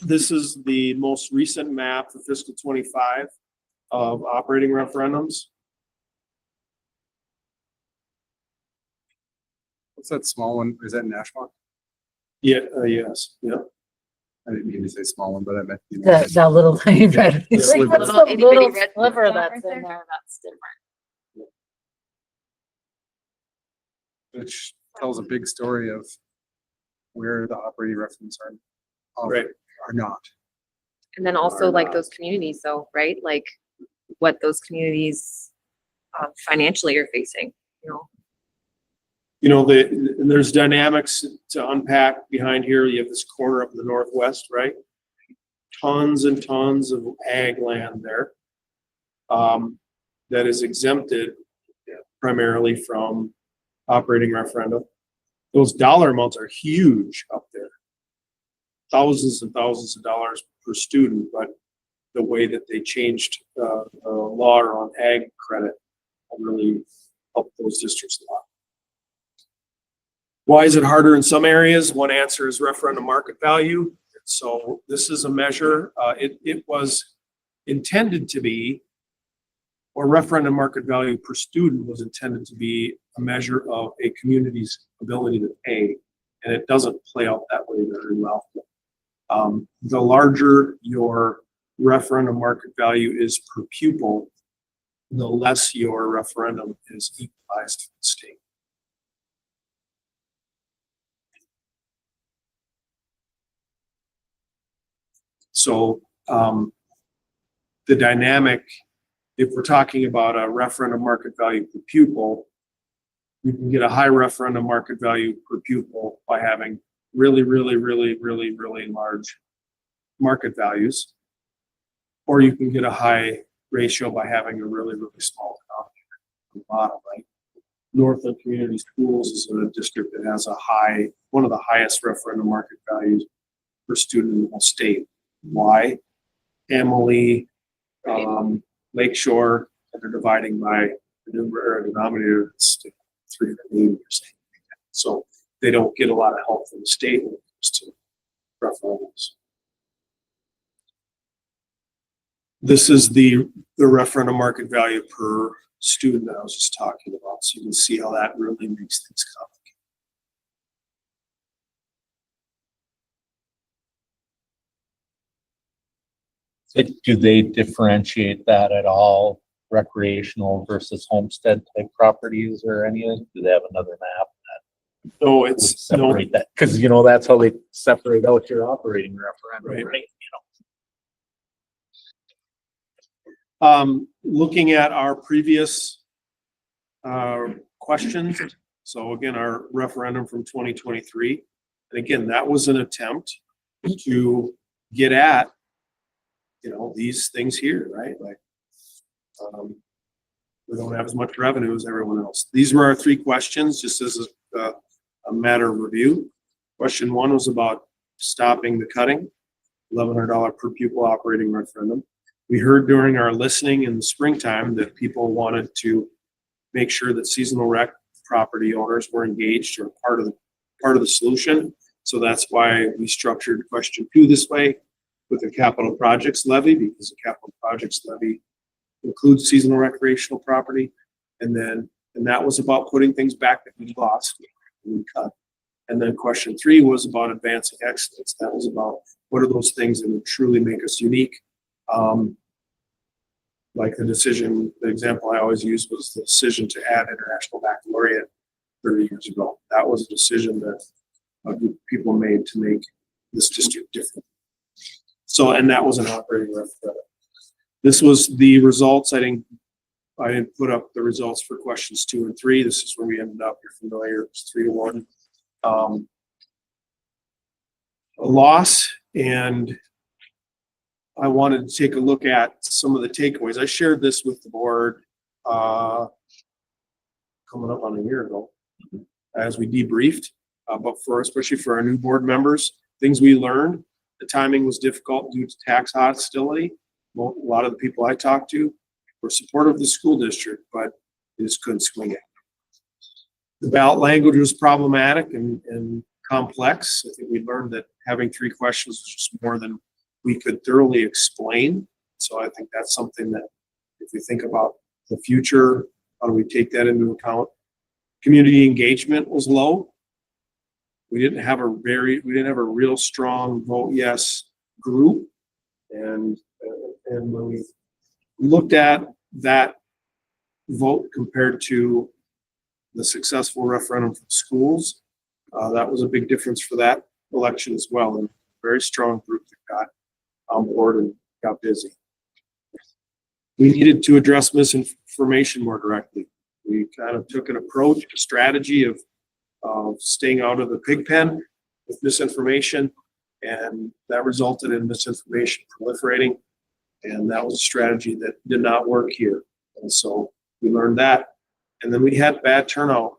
This is the most recent map for fiscal '25 of operating referendums. What's that small one? Is that Nashua? Yeah, yes, yeah. I didn't mean to say small one, but I meant. That little tiny red. Sliver. What's the Little itty bitty little red sliver dot that's right in there? there that's different? Which tells a big story of where the operating referendums are. Right. Are not. And then also like those communities though, right? Like what those communities financially are facing, There's dynamics to unpack behind here. You have this corner up in the northwest, right? Tons and tons of ag land there that is exempted primarily from operating referendum. Those dollar amounts are huge up there. Thousands and thousands of dollars per student, but the way that they changed the law on ag credit really helped those districts a lot. Why is it harder in some areas? One answer is referendum market value. So this is a measure. It was intended to be, or referendum market value per student was intended to be a measure of a community's ability to pay, and it doesn't play out that way very well. The larger your referendum market value is per pupil, the less your referendum is equalized for the state. So the dynamic, if we're talking about a referendum market value per pupil, you can get a high referendum market value per pupil by having really, really, really, really, really large market values. Or you can get a high ratio by having a really, really small denominator on the bottom, right? Northland Community Schools is a district that has one of the highest referendum market values per student in the whole state. Why? Emily, Lakeshore, and they're dividing by the numerator or denominator, it's 380%. So they don't get a lot of help from the state when it comes to referendums. This is the referendum market value per student that I was just talking about. So you can see how that really makes things complicated. Do they differentiate that at all, recreational versus homestead type properties or anything? Do they have another map No, that would it's no, separate that? Because, you know, that's how they separate out your operating referendum, Right. right? looking at our previous questions. So again, our referendum from 2023. And again, that was an attempt to get at, you know, these things here, right? Like, we don't have as much revenue as everyone else. These were our 3 questions, just as a matter of review. Question 1 was about stopping the cutting, $1,100 per pupil operating referendum. We heard during our listening in the springtime that people wanted to make sure that seasonal rec property owners were engaged or part of the solution. So that's why we structured question 2 this way with the capital projects levy, because the capital projects levy includes seasonal recreational property. And that was about putting things back that we lost and we cut. And then question 3 was about advancing excellence. That was about what are those things that would truly make us unique. Like the example I always use was the decision to add international baccalaureate 30 years ago. That was a decision that a group of people made to make this district different. So, and that was an operating referendum. This was the results. I didn't put up the results for questions 2 and 3. This is where we ended up. You're familiar. It was 3-1. A loss, and I wanted to take a look at some of the takeaways. I shared this with the board coming up on a year ago as we debriefed, but especially for our new board members, things we learned. The timing was difficult due to tax hostility. A lot of the people I talked to were supportive of the school district, but they just couldn't swing it. The ballot language was problematic and complex. I think we learned that having 3 questions was just more than we could thoroughly explain. So I think that's something that if we think about the future, how do we take that into account? Community engagement was low. We didn't have a real strong vote yes group. And when we looked at that vote compared to the successful referendum from schools, that was a big difference for that election as well. And a very strong group that got on board and got busy. We needed to address misinformation more directly. We kind of took an approach, a strategy of staying out of the pig pen with misinformation, and that resulted in misinformation proliferating. And that was a strategy that did not work here. And so we learned that. And then we had bad turnout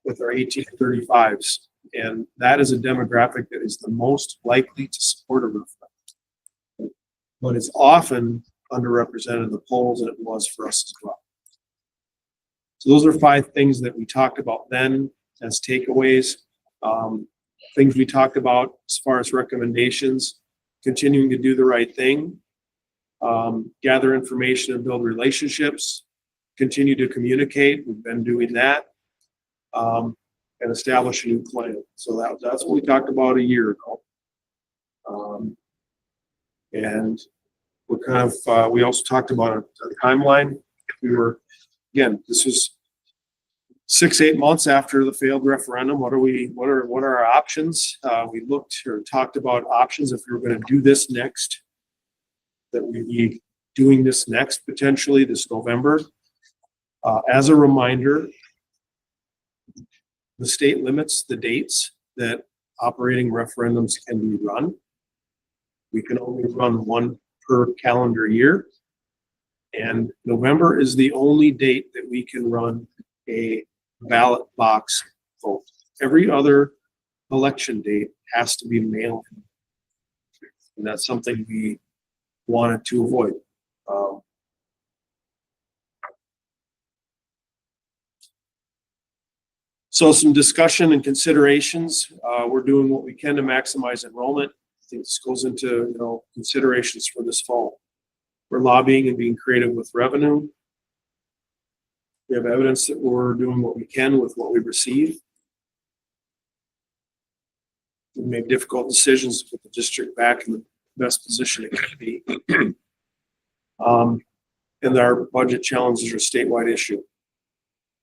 with our 18 to 35s. And that is a demographic that is the most likely to support a referendum. But it's often underrepresented in the polls, and it was for us as well. So those are 5 things that we talked about then as takeaways. Things we talked about as far as recommendations: continuing to do the right thing, gather information and build relationships, continue to communicate. We've been doing that, and establish a new plan. So that's what we talked about a year ago. And we're kind of, we also talked about a timeline. This was 6-8 months after the failed referendum. What are our options? We looked or talked about options if we were going to do this next, that we'd be doing this next potentially this November. As a reminder, the state limits the dates that operating referendums can be run. We can only run 1 per calendar year. And November is the only date that we can run a ballot box vote. Every other election date has to be mailed. And that's something we wanted to avoid. So some discussion and considerations. We're doing what we can to maximize enrollment. I think this goes into considerations for this fall. We're lobbying and being creative with revenue. We have evidence that we're doing what we can with what we receive. We made difficult decisions to put the district back in the best position it could be. And our budget challenges are a statewide issue.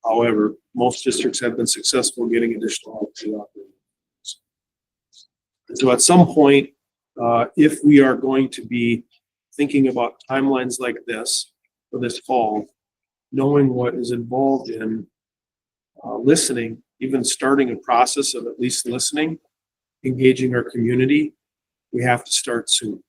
However, most districts have been successful getting additional help to operate. So at some point, if we are going to be thinking about timelines like this for this fall, knowing what is involved in listening, even starting a process of at least listening, engaging our community, we have to start soon.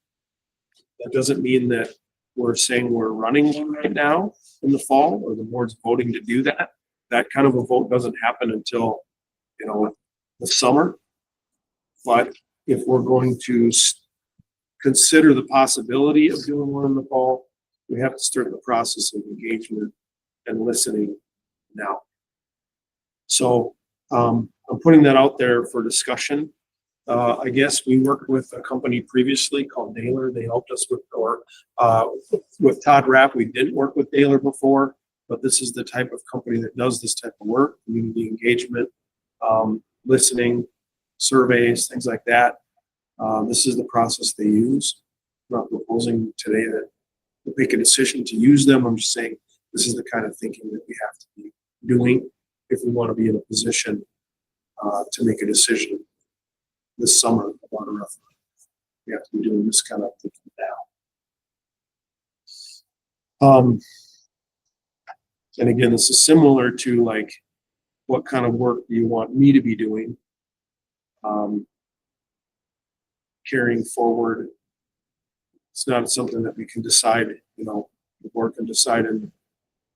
That doesn't mean that we're saying we're running one right now in the fall, or the board's voting to do that. That kind of a vote doesn't happen until, the summer. But if we're going to consider the possibility of doing one in the fall, we have to start the process of engagement and listening now. So I'm putting that out there for discussion. I guess we worked with a company previously called Naylor. They helped us with Todd Rapp. We didn't work with Naylor before, but this is the type of company that does this type of work, community engagement, listening, surveys, things like that. This is the process they use. I'm not proposing today that we make a decision to use them. I'm just saying this is the kind of thinking that we have to be doing if we want to be in a position to make a decision this summer about a referendum. We have to be doing this kind of thinking now. And again, this is similar to like, what kind of work do you want me to be doing? Carrying forward. It's not something that we can decide, the board can decide in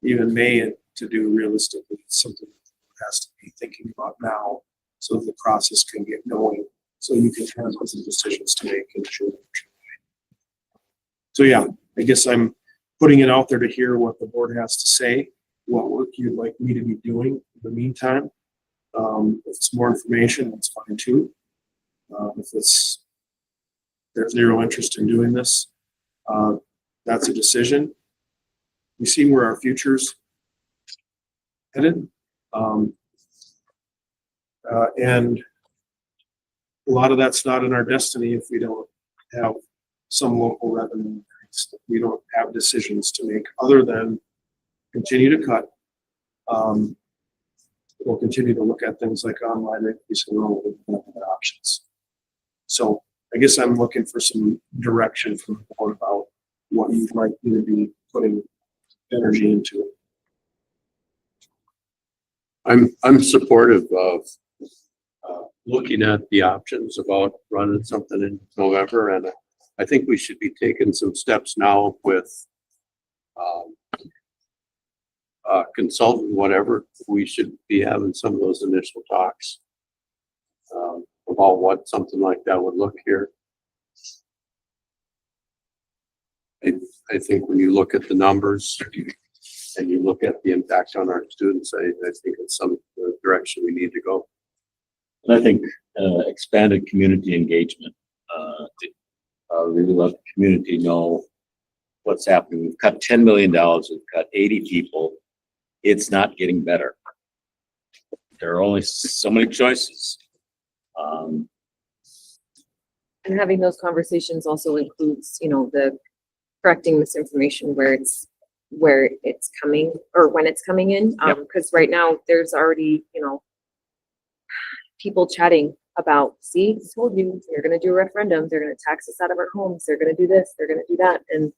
even May to do realistically. It's something that has to be thinking about now so that the process can get going. So you can have some decisions to make and sure. So yeah, I guess I'm putting it out there to hear what the board has to say, what work you'd like me to be doing in the meantime. If it's more information, that's fine too. If there's zero interest in doing this, that's a decision. We see where our future's headed. And a lot of that's not in our destiny if we don't have some local revenue. We don't have decisions to make other than continue to cut. We'll continue to look at things like online increase and options. So I guess I'm looking for some direction from the board about what you'd like me to be putting energy into. I'm supportive of looking at the options about running something in November, and I think we should be taking some steps now with consultant, whatever. We should be having some of those initial talks about what something like that would look here. I think when you look at the numbers and you look at the impact on our students, I think it's some direction we need to go. And I think expanded community engagement. Really let the community know what's happening. We've cut $10 million. We've cut 80 people. It's not getting better. There are only so many choices. And having those conversations also includes, the correcting misinformation where it's coming or when it's coming in. Because right now there's already, people chatting about, see, I told you, they're going to do a referendum. They're going to tax us out of our homes. They're going to do this. They're going to do that. And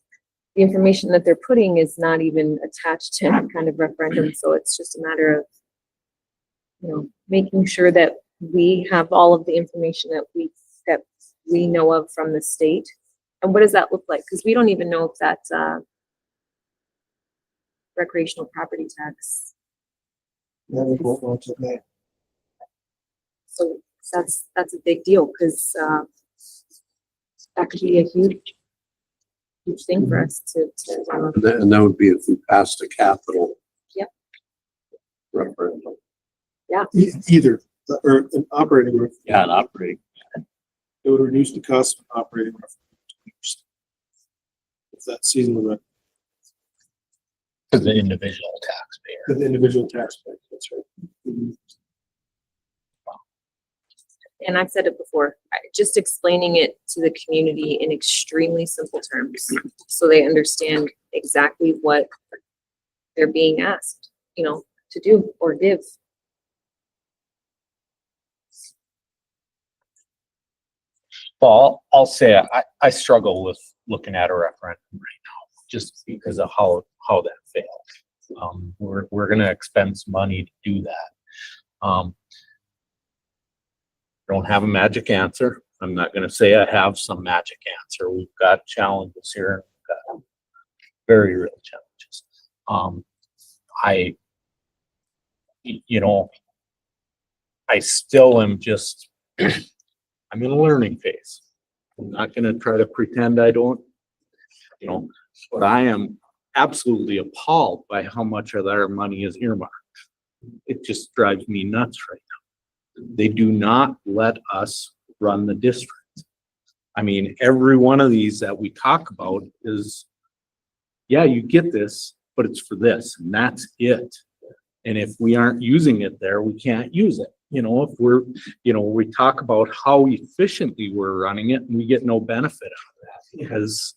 the information that they're putting is not even attached to any kind of referendum. So it's just a matter of, making sure that we have all of the information that we know of from the state. And what does that look like? Because we don't even know if that's recreational property tax. So that's a big deal because that could be a huge thing for us to And that would be if we passed a capital. Yep. Referendum. Either, or an operating referendum. Yeah, an operating. It would reduce the cost of operating referendum. If that's seasonal. To the individual taxpayer. to the individual taxpayer. That's right. And I've said it before, just explaining it to the community in extremely simple terms, so they understand exactly what they're being asked, to do or give. Well, I'll say I struggle with looking at a referendum right now, just because of how that failed. We're gonna expend some money to do that. Don't have a magic answer. I'm not gonna say I have some magic answer. We've got challenges here. We've got very real challenges. I still am just, I'm in a learning phase. I'm not gonna try to pretend I don't, but I am absolutely appalled by how much of our money is earmarked. It just drives me nuts right now. They do not let us run the district. I mean, every one of these that we talk about is, yeah, you get this, but it's for this, and that's it. And if we aren't using it there, we can't use it. If we're, we talk about how efficiently we're running it and we get no benefit out of that, because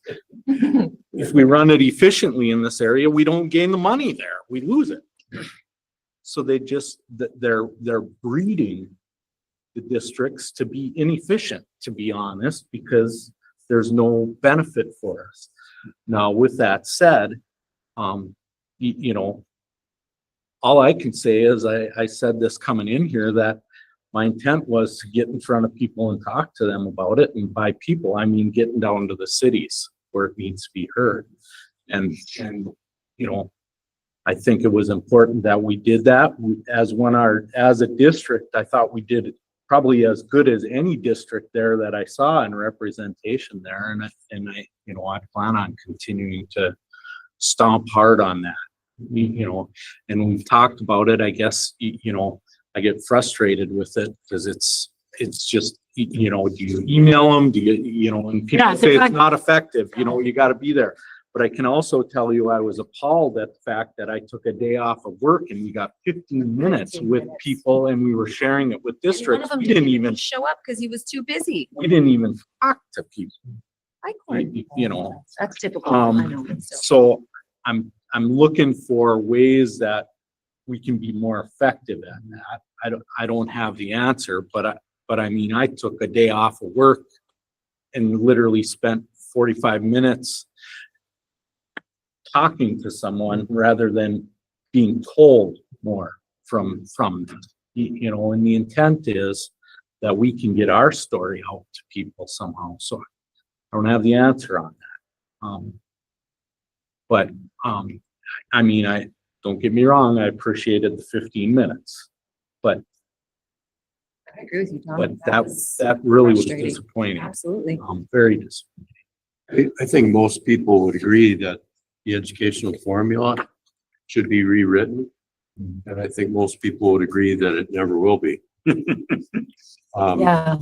if we run it efficiently in this area, we don't gain the money there, we lose it. So they're breeding the districts to be inefficient, to be honest, because there's no benefit for us. Now, with that said, all I can say is I said this coming in here, that my intent was to get in front of people and talk to them about it. And by people, I mean getting down to the cities where it needs to be heard. And I think it was important that we did that. As a district, I thought we did probably as good as any district there that I saw in representation there. And I plan on continuing to stomp hard on that. And we've talked about it. I guess, I get frustrated with it because it's just, do you email them? Do you, and people say it's not effective, you got to be there. But I can also tell you, I was appalled at the fact that I took a day off of work and we got 15 minutes with people and we were sharing it with districts. We didn't even show up because he was too busy. We didn't even talk to people. That's typical. I know. So I'm looking for ways that we can be more effective at that. I don't have the answer, but I mean, I took a day off of work and literally spent 45 minutes talking to someone rather than being told more from them. And the intent is that we can get our story out to people somehow. So I don't have the answer on that. But I mean, don't get me wrong, I appreciated the 15 minutes, but I agree with you, Tom. but that really was frustrating. disappointing. Absolutely. Very disappointing. I think most people would agree that the educational formula should be rewritten. And I think most people would agree that it never will be. Yeah.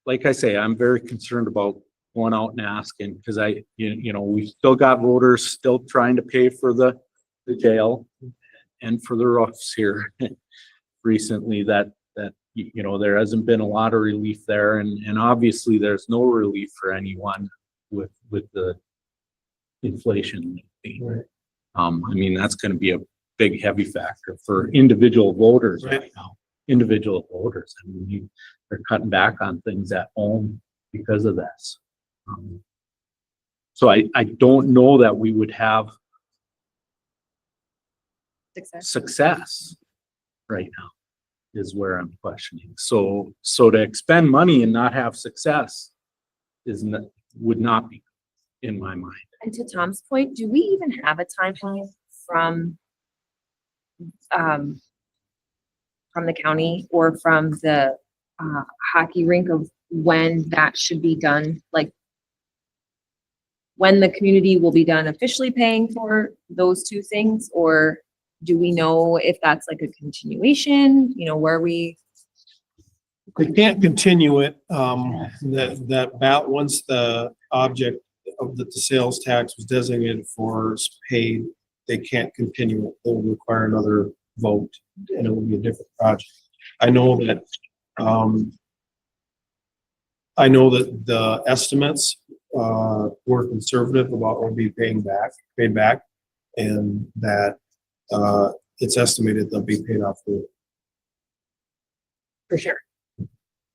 Like I say, I'm very concerned about going out and asking, because we still got voters still trying to pay for the jail. and for the roofs here recently that, you know, there hasn't been a lot of relief there, and obviously there's no relief for anyone with the inflation lately. Right. I mean, that's gonna be a big, heavy factor for individual voters right now. Individual voters, I mean, they're cutting back on things at home because of this. So I don't know that we would have success right now, is where I'm questioning. So to expend money and not have success would not be in my mind. And to Tom's point, do we even have a timeline from the county or from the hockey rink of when that should be done? Like when the community will be done officially paying for those two things? Or do we know if that's like a continuation, you know, where we? They can't continue it, once the object of the sales tax was designated for is paid, they can't continue it. They'll require another vote and it will be a different project. I know that the estimates were conservative about what will be paid back, and that it's estimated they'll be paid off For sure.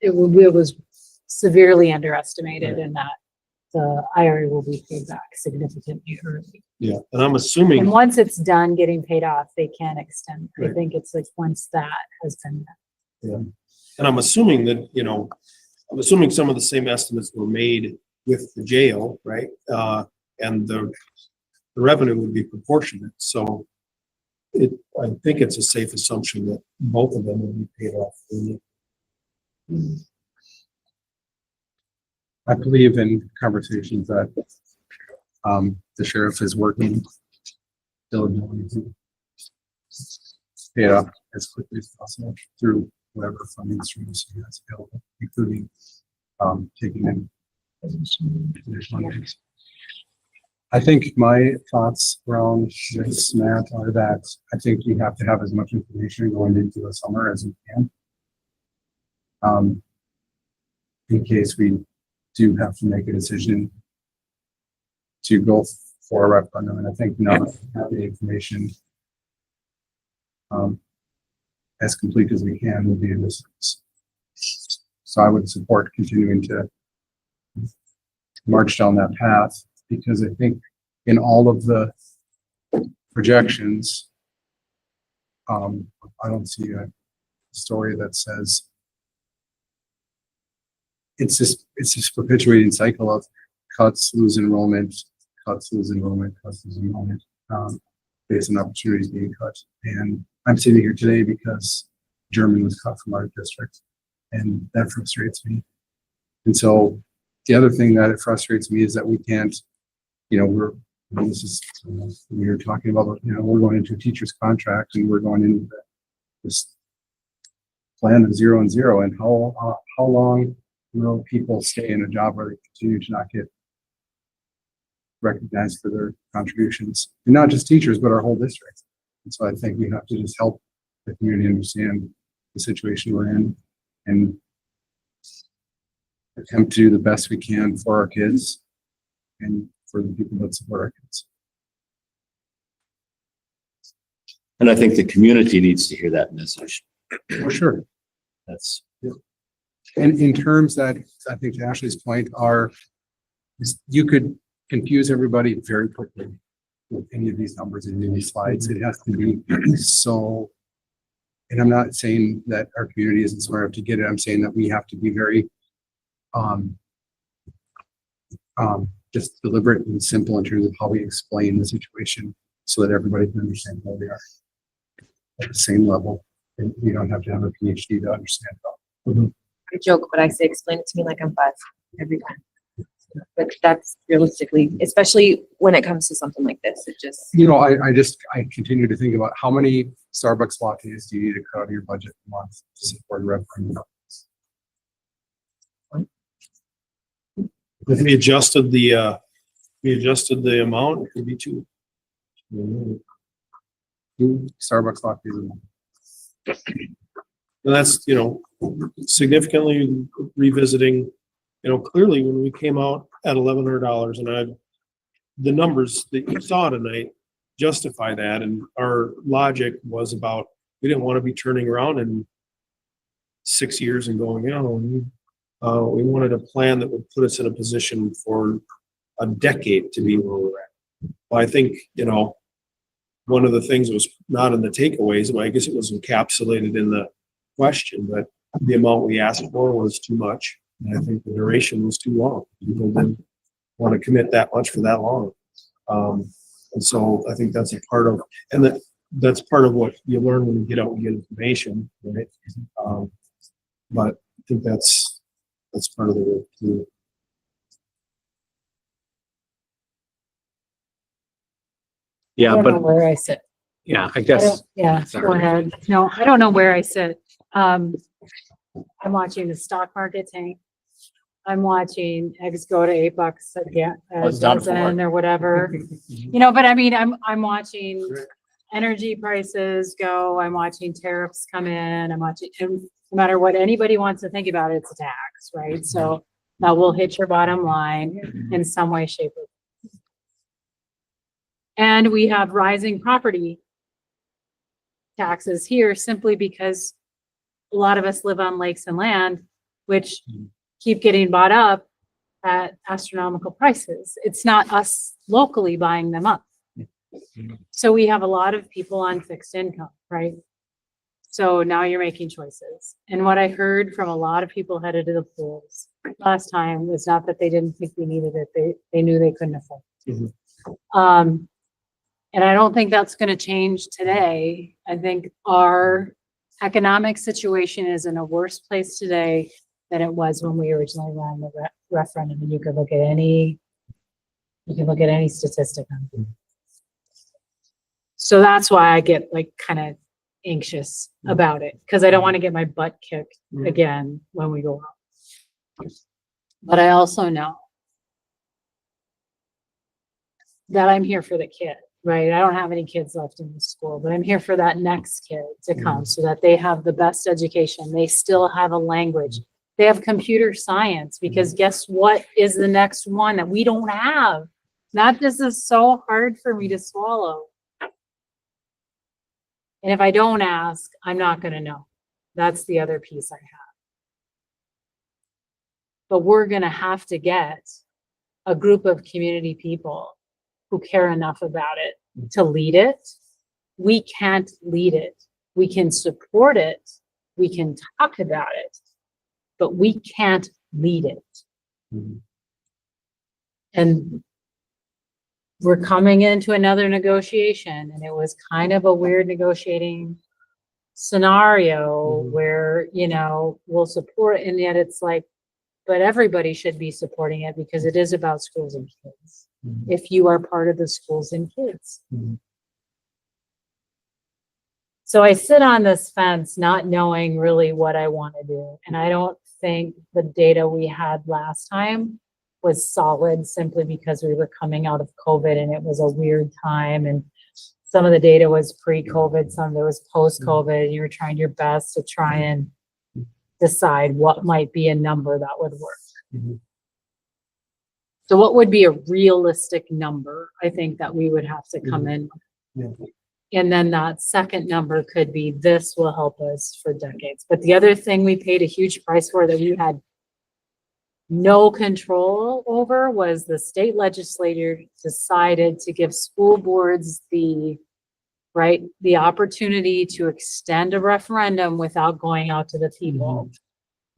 It was severely underestimated in that the IRA will be paid back significantly early. Yeah, and I'm And assuming, once it's done getting paid off, they can extend. I Right. think it's like once that has been done. and I'm assuming that, you know, I'm assuming some of the same estimates were made with the jail, right? And the revenue would be proportionate. So I think it's a safe assumption that both of them will be paid off. I believe in conversations that the sheriff is working diligently to pay it off as quickly as possible through whatever funding streams he has available, including taking in additional monies. I think my thoughts around this, Matt, are that I think you have to have as much information going into the summer as you can. In case we do have to make a decision to go for a referendum, and I think now that we have the information as complete as we can will be in this. So I would support continuing to march down that path, because I think in all of the projections, I don't see a story that says it's this perpetuating cycle of cuts, lose enrollment, cuts, lose enrollment, cuts, lose enrollment, based on opportunities being cut. And I'm sitting here today because German was cut from our district, and that frustrates me. And so the other thing that it frustrates me is that we can't, we were talking about, we're going into a teacher's contract and we're going into this plan of 0 and 0, and how long will people stay in a job where they continue to not get recognized for their contributions, and not just teachers, but our whole district. And so I think we have to just help the community understand the situation we're in and attempt to do the best we can for our kids and for the people that support our kids. And I think the community needs to hear that message. For sure. That's, And in terms that, I think to Ashley's point, you could confuse everybody very quickly with any of these numbers and any of these slides. It has to be so, and I'm not saying that our community isn't smart enough to get it. I'm saying that we have to be very just deliberate and simple in terms of how we explain the situation so that everybody can understand where we are at the same level. And you don't have to have a PhD to understand that. I joke, but I say explain it to me like I'm 5 every time. But that's realistically, especially when it comes to something like this, it just. I continue to think about how many Starbucks lattes do you need to cut out of your budget a month to support a referendum? If we adjusted the amount, it could be 2. Starbucks lattes. And that's, significantly revisiting, clearly when we came out at $1,100 and the numbers that you saw tonight justify that. And our logic was about, we didn't want to be turning around in 6 years and going, we wanted a plan that would put us in a position for a decade to be where we're at. Well, I think, one of the things was not in the takeaways, but I guess it was encapsulated in the question, but the amount we asked for was too much. And I think the duration was too long. People didn't want to commit that much for that long. And so I think that's a part of, and that's part of what you learn when you get out and get information, right? But I think that's part of the work too. I Yeah, don't know but where I sit. yeah, I I guess, don't- Yeah, go Sorry. ahead. No, I don't know where I sit. I'm watching the stock market tank. I'm watching eggs go to $8 a it's down to dozen or whatever. But I mean, I'm watching energy prices go. I'm watching tariffs come in. I'm watching, and no matter what anybody wants to think about it, it's a tax, right? So that will hit your bottom line in some way, shape, or form. And we have rising property taxes here simply because a lot of us live on lakes and land, which keep getting bought up at astronomical prices. It's not us locally buying them up. So we have a lot of people on fixed income, right? So now you're making choices. And what I heard from a lot of people headed to the polls last time was not that they didn't think we needed it. They knew they couldn't afford it. And I don't think that's going to change today. I think our economic situation is in a worse place today than it was when we originally ran the referendum. And you could look at any statistic on it. So that's why I get like kind of anxious about it, because I don't want to get my butt kicked again when we go out. But I also know that I'm here for the kid, right? I don't have any kids left in the school, but I'm here for that next kid to come so that they have the best education. They still have a language. They have computer science, because guess what is the next one that we don't have? That this is so hard for me to swallow. And if I don't ask, I'm not going to know. That's the other piece I have. But we're going to have to get a group of community people who care enough about it to lead it. We can't lead it. We can support it. We can talk about it, but we can't lead it. And we're coming into another negotiation, and it was kind of a weird negotiating scenario where, we'll support it, and yet it's like, but everybody should be supporting it because it is about schools and kids. If you are part of the schools and kids. So I sit on this fence not knowing really what I want to do. And I don't think the data we had last time was solid, simply because we were coming out of COVID and it was a weird time. And some of the data was pre-COVID, some of it was post-COVID. And you were trying your best to try and decide what might be a number that would work. So what would be a realistic number, I think, that we would have to come in with? And then that second number could be, this will help us for decades. But the other thing we paid a huge price for that we had no control over was the state legislature decided to give school boards the opportunity to extend a referendum without going out to the people.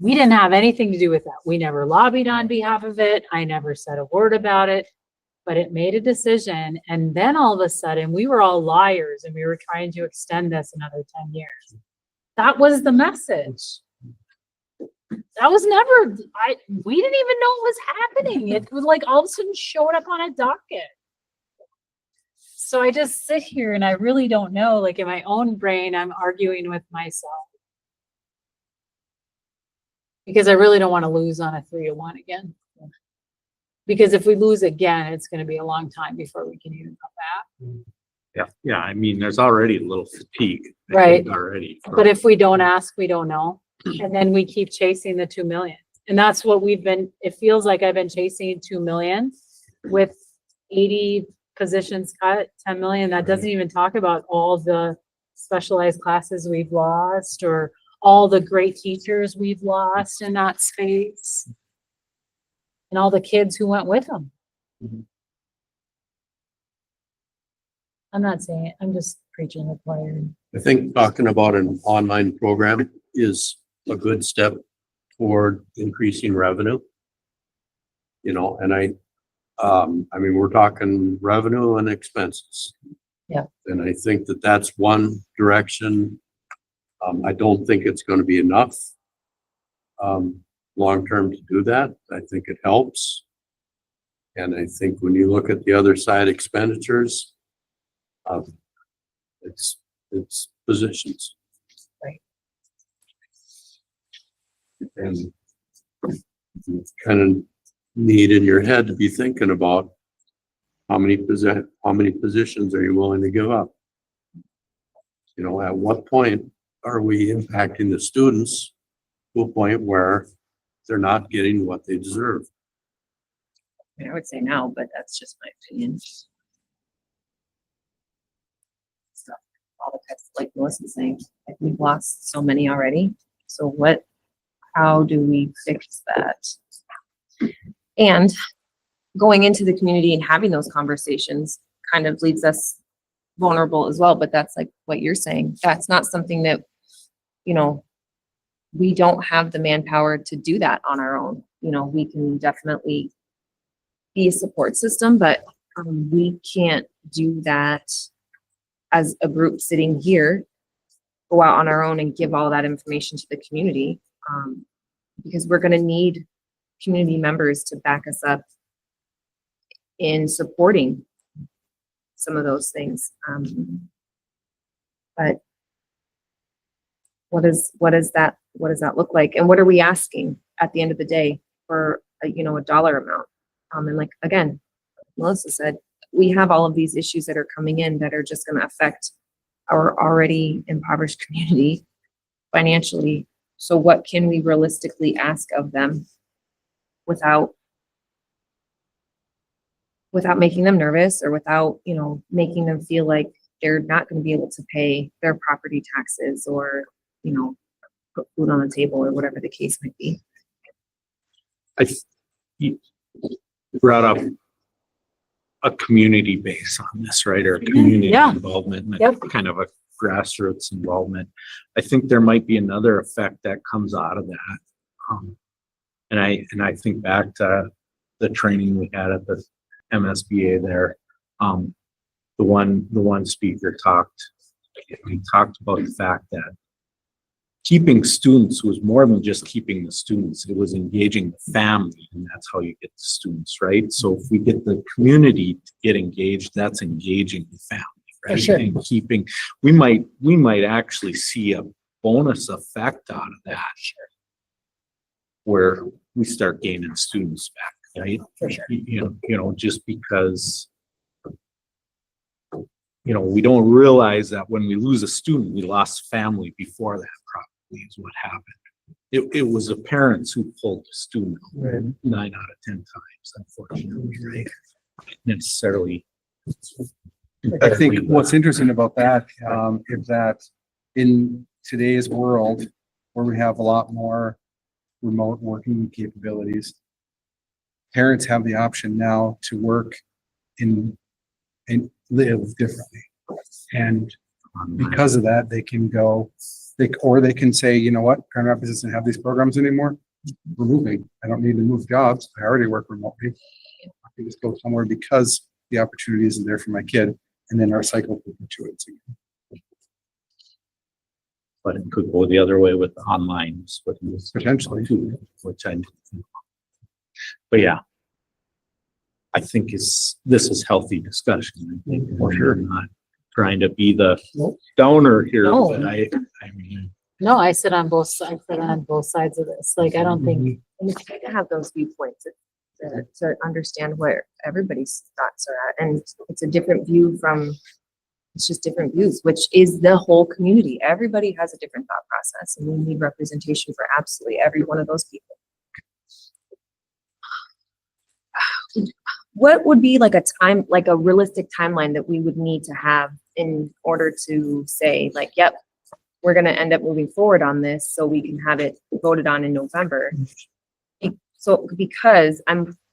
We didn't have anything to do with that. We never lobbied on behalf of it. I never said a word about it, but it made a decision. And then all of a sudden we were all liars and we were trying to extend this another 10 years. That was the message. That was never, we didn't even know it was happening. It was like all of a sudden showed up on a docket. So I just sit here and I really don't know, like in my own brain, I'm arguing with myself. Because I really don't want to lose on a 3-1 again. Because if we lose again, it's going to be a long time before we can even come back. Yeah, I mean, there's already a little fatigue. I Right. think, already. But if we don't ask, we don't know. And then we keep chasing the 2 million. And that's what it feels like I've been chasing 2 million with 80 positions cut, 10 million. That doesn't even talk about all the specialized classes we've lost or all the great teachers we've lost in that space. And all the kids who went with them. Mhm. I'm not saying it, I'm just preaching the choir. I think talking about an online program is a good step toward increasing revenue. You know, and I mean, we're talking revenue and expenses. Yeah. And I think that that's one direction. I don't think it's going to be enough long-term to do that. I think it helps. And I think when you look at the other side expenditures, it's positions. Right. And you kind of need in your head to be thinking about how many positions are you willing to give up? You know, at what point are we impacting the students to a point where they're not getting what they deserve? I mean, I would say now, but that's just my opinion. So, all the tests, like Melissa's saying, like we've lost so many already. So how do we fix that? And going into the community and having those conversations kind of leaves us vulnerable as well. But that's like what you're saying. That's not something that, you know, we don't have the manpower to do that on our own. You know, we can definitely be a support system, but we can't do that as a group sitting here, go out on our own and give all that information to the community, because we're going to need community members to back us up in supporting some of those things. But what does that look like? And what are we asking at the end of the day for a dollar amount? And like, again, Melissa said, we have all of these issues that are coming in that are just going to affect our already impoverished community financially. So what can we realistically ask of them without making them nervous or without, making them feel like they're not going to be able to pay their property taxes or, put food on the table or whatever the case might be. You brought up a community base on this, right? Or a community Yeah. involvement, and Yep. kind of a grassroots involvement. I think there might be another effect that comes out of that. And I think back to the training we had at the MSBA there. The one speaker talked about the fact that keeping students was more than just keeping the students. It was engaging the family, and that's how you get the students, right? So if we get the community to get engaged, that's engaging the family, right? For sure. And we might actually see a bonus effect out of that. Where we start gaining students back, right? For sure. Just because we don't realize that when we lose a student, we lost family before that probably is what happened. It was the parents who pulled the student Right. 9 out of 10 times, unfortunately, right? Necessarily. I think what's interesting about that, is that in today's world, where we have a lot more remote working capabilities, parents have the option now to work and live differently. And because of that, they can they can say, you know what, Grand Rapids doesn't have these programs anymore. We're moving. I don't need to move jobs. I already work remotely. I can just go somewhere because the opportunity isn't there for my kid. And then our cycle perpetuates again. But it could go the other way with online, Potentially. too, which I. But yeah, I think this is healthy discussion. I think for sure. Not trying to be the downer here, No. but I mean. No, I sit on both sides of this. Like, I don't think, And it's good to have those viewpoints to understand where everybody's thoughts are at. And it's a different view from It's just different views, which is the whole community. Everybody has a different thought process, and we need representation for absolutely every one of those people. What would be like a realistic timeline that we would need to have in order to say like, yep, we're gonna end up moving forward on this so we can have it voted on in November? So, because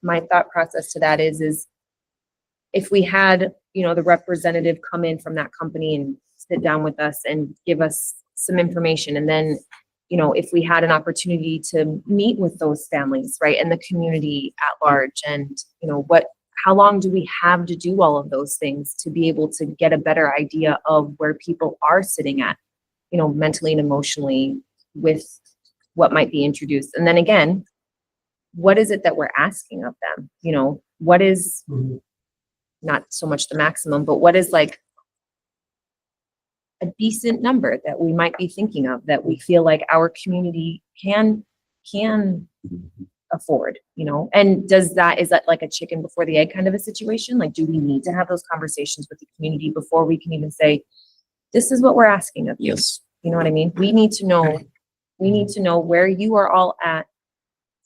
my thought process to that is if we had, the representative come in from that company and sit down with us and give us some information, and then, if we had an opportunity to meet with those families, right, and the community at large, and, how long do we have to do all of those things to be able to get a better idea of where people are sitting at, mentally and emotionally with what might be introduced? And then again, what is it that we're asking of them? What is not so much the maximum, but what is like a decent number that we might be thinking of that we feel like our community can afford, and is that like a chicken before the egg kind of a situation? Like, do we need to have those conversations with the community before we can even say, this is what we're asking of you? Yes. You know what I mean? We need to know where you are all at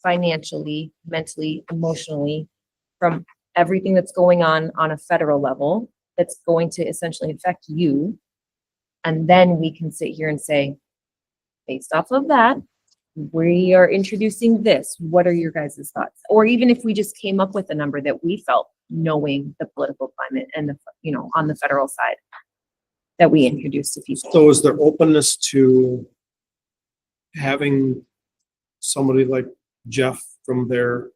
financially, mentally, emotionally, from everything that's going on a federal level that's going to essentially affect you. And then we can sit here and say, based off of that, we are introducing this. What are your guys' thoughts? Or even if we just came up with a number that we felt, knowing the political climate and on the federal side, that we introduced to people. So is there openness to having somebody like Jeff from there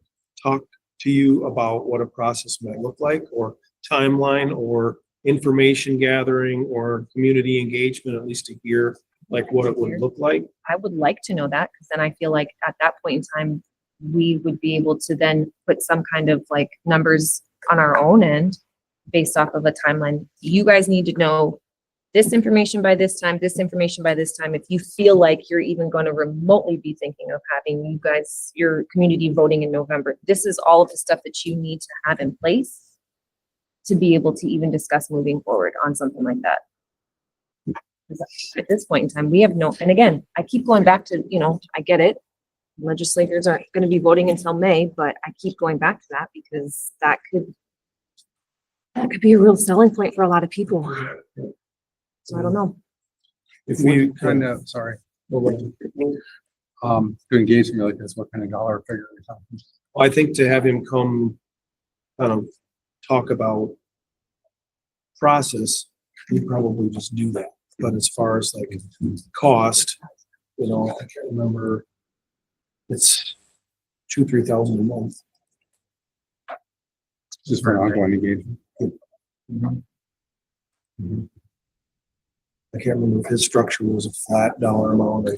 talk to you about what a process might look like, or timeline, or information gathering, or community engagement, at least to hear like what it would look like? I would like to know that, because then I feel like at that point in time, we would be able to then put some kind of like numbers on our own end based off of a timeline. You guys need to know this information by this time, this information by this time. If you feel like you're even going to remotely be thinking of having you guys, your community voting in November, this is all of the stuff that you need to have in place to be able to even discuss moving forward on something like that. At this point in time, we have no, and again, I keep going back to, I get it. Legislators aren't going to be voting until May, but I keep going back to that because that could be a real selling point for a lot of people. So I don't know. If we Sorry, to engage me like this, what kind of dollar figure are we talking? I think to have him come talk about process, we probably just do that. But as far as like cost, I can't remember. It's $2,000-3,000 a month. Just for an ongoing engagement. I can't remember if his structure was a flat dollar amount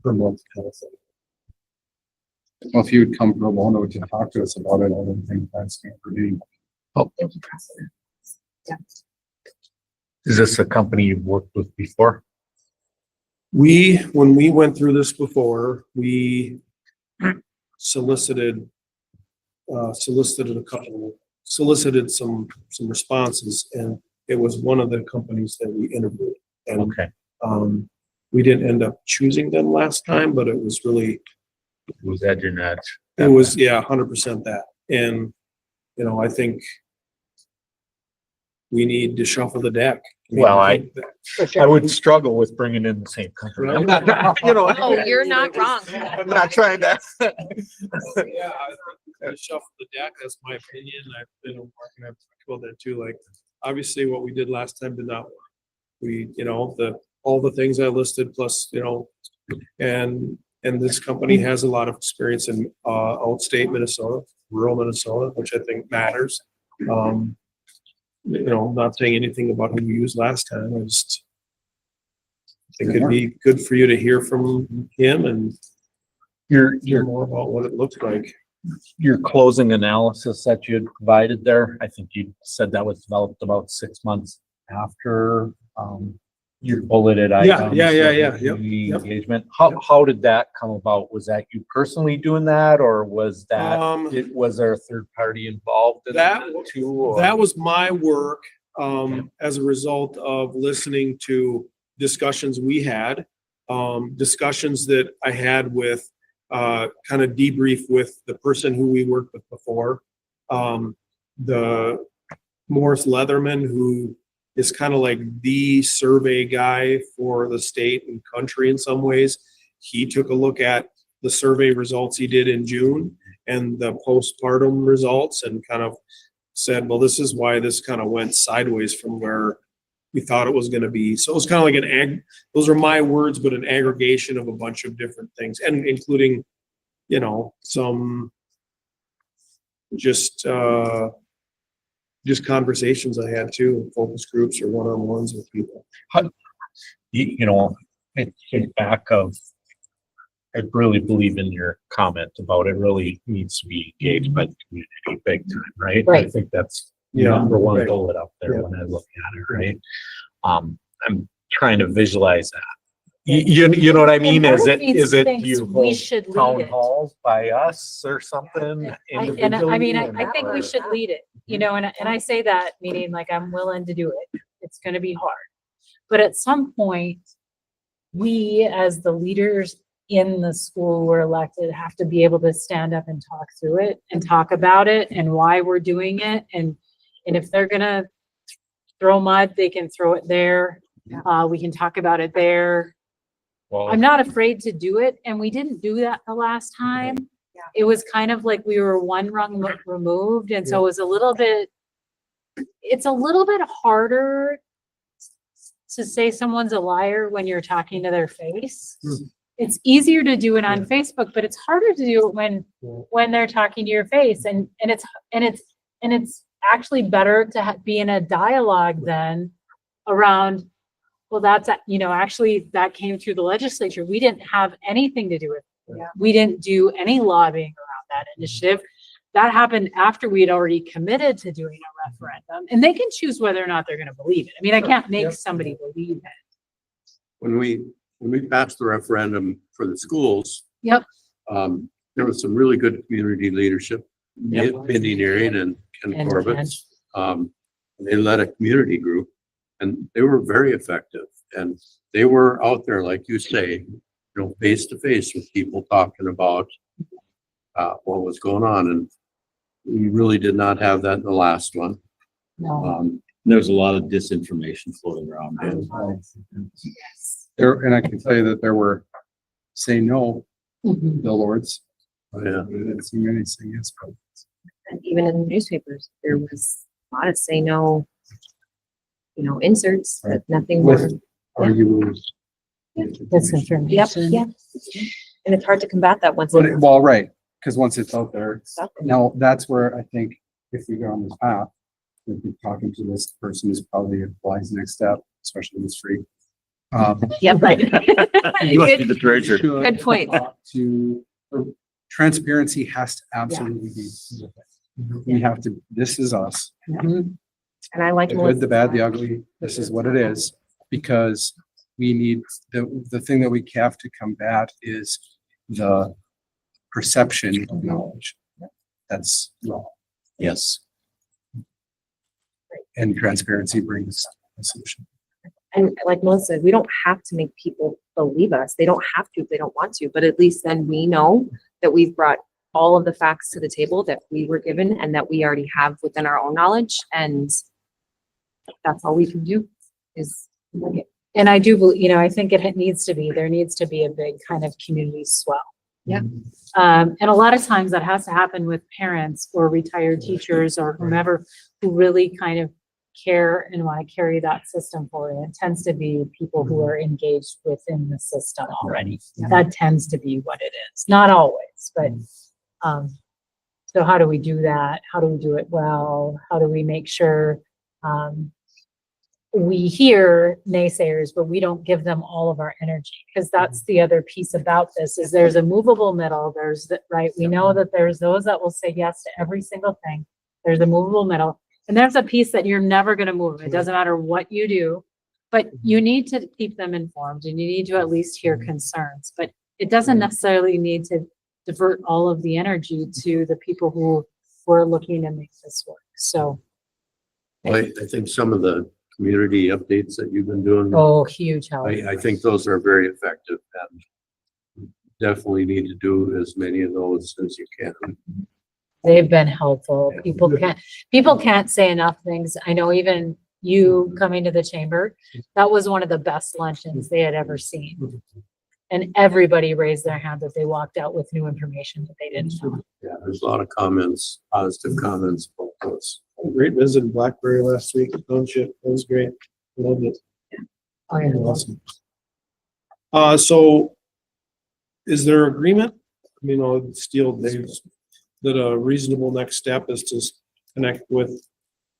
per month kind of thing. Well, if you would come pro bono to talk to us about it, I don't think that's for me. Thank you, President. Yeah. Is this a company you've worked with before? When we went through this before, we solicited some responses, and it was one of the companies that we interviewed. And Okay. we didn't end up choosing them last time, but it was really, It was edge and edge. it was, 100% that. And, I think we need to shuffle the deck. Well, I think would struggle with bringing in the same company. I'm not, Oh, you're not wrong. I'm not trying to. Yeah, I think shuffle the deck, that's my opinion. I've been working, I've talked about that too. Like, obviously what we did last time did not work. We, all the things I listed plus, and this company has a lot of experience in, outstate Minnesota, rural Minnesota, which I think matters. Not saying anything about who we used last time. I just think it'd be good for you to hear from him and hear more about what it looks like. Your closing analysis that you had provided there, I think you said that was developed about 6 months after your bulleted items. Yeah. of the engagement. How did that come about? Was that you personally doing that, or was that, was there a third party involved in that too? Or? That was my work. as a result of listening to discussions we had, discussions that I had with, kind of debrief with the person who we worked with before. The Morris Leatherman, who is kind of like the survey guy for the state and country in some ways. He took a look at the survey results he did in June and the postpartum results and kind of said, well, this is why this kind of went sideways from where we thought it was going to be. So it was kind of like those are my words, but an aggregation of a bunch of different things, and including, you know, some just conversations I had too, focus groups or one-on-ones with people. You know, I think back of, I really believe in your comment about it really needs to be engaged by the community big time, right? I Right. think that's Yeah, number one right. bullet up there Yeah. when I look at it, right? I'm trying to visualize that. You know what I mean? part Is of it, me is it, thinks do you we hold should lead town it. halls by us or something individually? I mean, I and- think we should lead it, you know, and I say that, meaning like I'm willing to do it. It's gonna be hard. But at some point, we as the leaders in the school we're elected have to be able to stand up and talk through it and talk about it and why we're doing it. And if they're gonna throw mud, they can throw it there. We can talk about it there. Well, I'm not afraid to do it, and we didn't do that the last time. It was kind of like we were one rung removed, and so it was it's a little bit harder to say someone's a liar when you're talking to their face. It's easier to do it on Facebook, but it's harder to do it when they're talking to your face, and it's actually better to be in a dialogue then around, well, that's, you know, actually that came through the legislature. We didn't have anything to do with it. We didn't do any lobbying around that initiative. That happened after we had already committed to doing a referendum, and they can choose whether or not they're going to believe it. I mean, I can't make somebody believe it. When we passed the referendum for the schools. Yep. There was some really good community leadership, Mindy Nearing and Ken And Corbett. They led a community group and they were very effective, and they were out there, like you say, you know, face to face with people talking about what was going on. And we really did not have that in the last one. No. There's a lot of disinformation floating around. And I can tell you that there were say no Mhm. billboards. Yeah. I didn't see many say yes. And even in the newspapers, there was a lot of say no, you know, inserts, but nothing more. With arguably. Disinformation. Yep, yeah. And it's hard to combat that once. But, well, right, because once it's out there, it's out there. now that's where I think if we go on this path, we'll be talking to this person is probably a wise next step, especially this free. Yep, right. You must be Good, the treasurer. should good point. talk To, transparency has to absolutely be. We have to, this is us. And I like. The good, the bad, the ugly, this is what it is, because we need, the thing that we have to combat is the perception of knowledge. That's wrong, Yes. and transparency brings a solution. And like Melissa said, we don't have to make people believe us. They don't have to if they don't want to, but at least then we know that we've brought all of the facts to the table that we were given and that we already have within our own knowledge. And that's all we can do is look at. And I do, you know, I think there needs to be a big kind of community swell. Yeah. And a lot of times that has to happen with parents or retired teachers or whomever who really kind of care and want to carry that system forward. It tends to be people who are engaged within the system already. That tends to be what it is. Not always, but so how do we do that? How do we do it well? How do we make sure we hear naysayers, but we don't give them all of our energy? Because that's the other piece about this is there's a movable middle. There's the, right. We know that there's those that will say yes to every single thing. There's a movable middle. And there's a piece that you're never going to move. It doesn't matter what you do, but you need to keep them informed and you need to at least hear concerns, but it doesn't necessarily need to divert all of the energy to the people who were looking to make this work. So I think some of the community updates that you've been doing, Oh, huge help. I think those are very effective and definitely need to do as many of those as you can. They've been helpful. People can't say enough things. I know even you coming to the chamber, that was one of the best luncheons they had ever seen. And everybody raised their hand that they walked out with new information that they didn't know. Yeah, there's a lot of comments, positive comments about those. Great visit in Blackberry last week, township, that was great, loved it. Oh, yeah. Awesome. So is there agreement, you know, Steel Dave's, that a reasonable next step is to connect with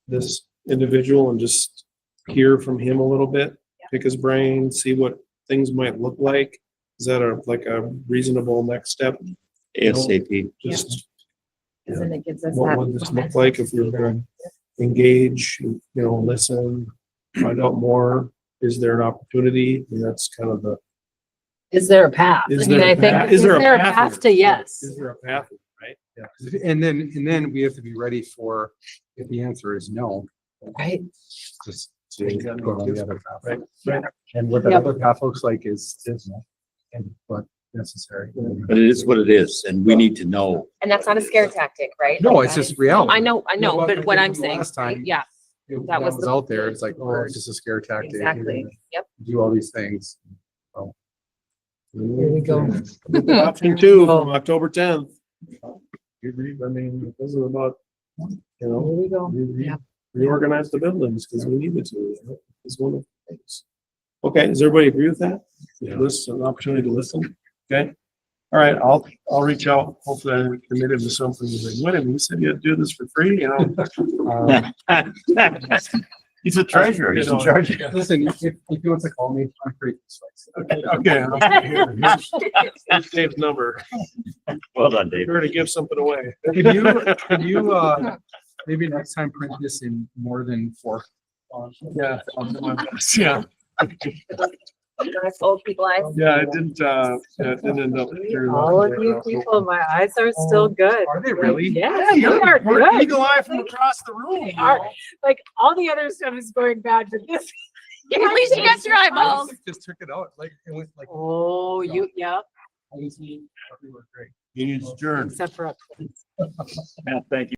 this individual and just hear from him a little bit, pick his brain, see what things might look like? Is that like a reasonable next step? ASAP. Just And then it gives us what that. would this look like if we were gonna engage, you know, listen, find out more? Is there an opportunity? And that's kind of the. Is there a path? Is I mean, there a I think, path? is there a path to yes? Is there a path, right? Yeah. And then we have to be ready for, if the answer is no, Right? just go on the other path. Right, right. And what that Yep. other path looks like is but necessary. But it is what it is, and we need to know. And that's not a scare tactic, right? No, Like, it's that just is- reality. I know, No, but what I'm the saying, last time, yeah, That that was was the- out there, it's like, oh, it's just a scare tactic. exactly. Yep. Do all these things. Here we go. Option two from October 10th. You agree? I mean, this is about, you Here know, we go. Yeah. reorganize the buildings because we need it to. Is one of the things. Okay, does everybody agree with that? Listen, an opportunity to listen. Okay. All right, I'll reach out. Hopefully I'm committed to something. He's like, wait a minute, you said you'd do this for free, you know? He's a treasurer, he's in charge. Listen, if you want to call me, I'm free. Okay. Here's Dave's number. Well done, Dave. You're to give something away. Can you, maybe next time print this in more than 4? Yeah. I'll do my best. Yeah. Nice old people eyes. Yeah, it didn't end up. All of you people, my eyes are still good. Are they really? Yeah, you are good. Eagle eye from across the room. They are. Like, all the other stuff is going bad, but this. At least you got your eyeballs. Just took it out, like, it went like. Oh, yeah, Easy, everywhere, great. Meeting's adjourned. except for up. Thank you.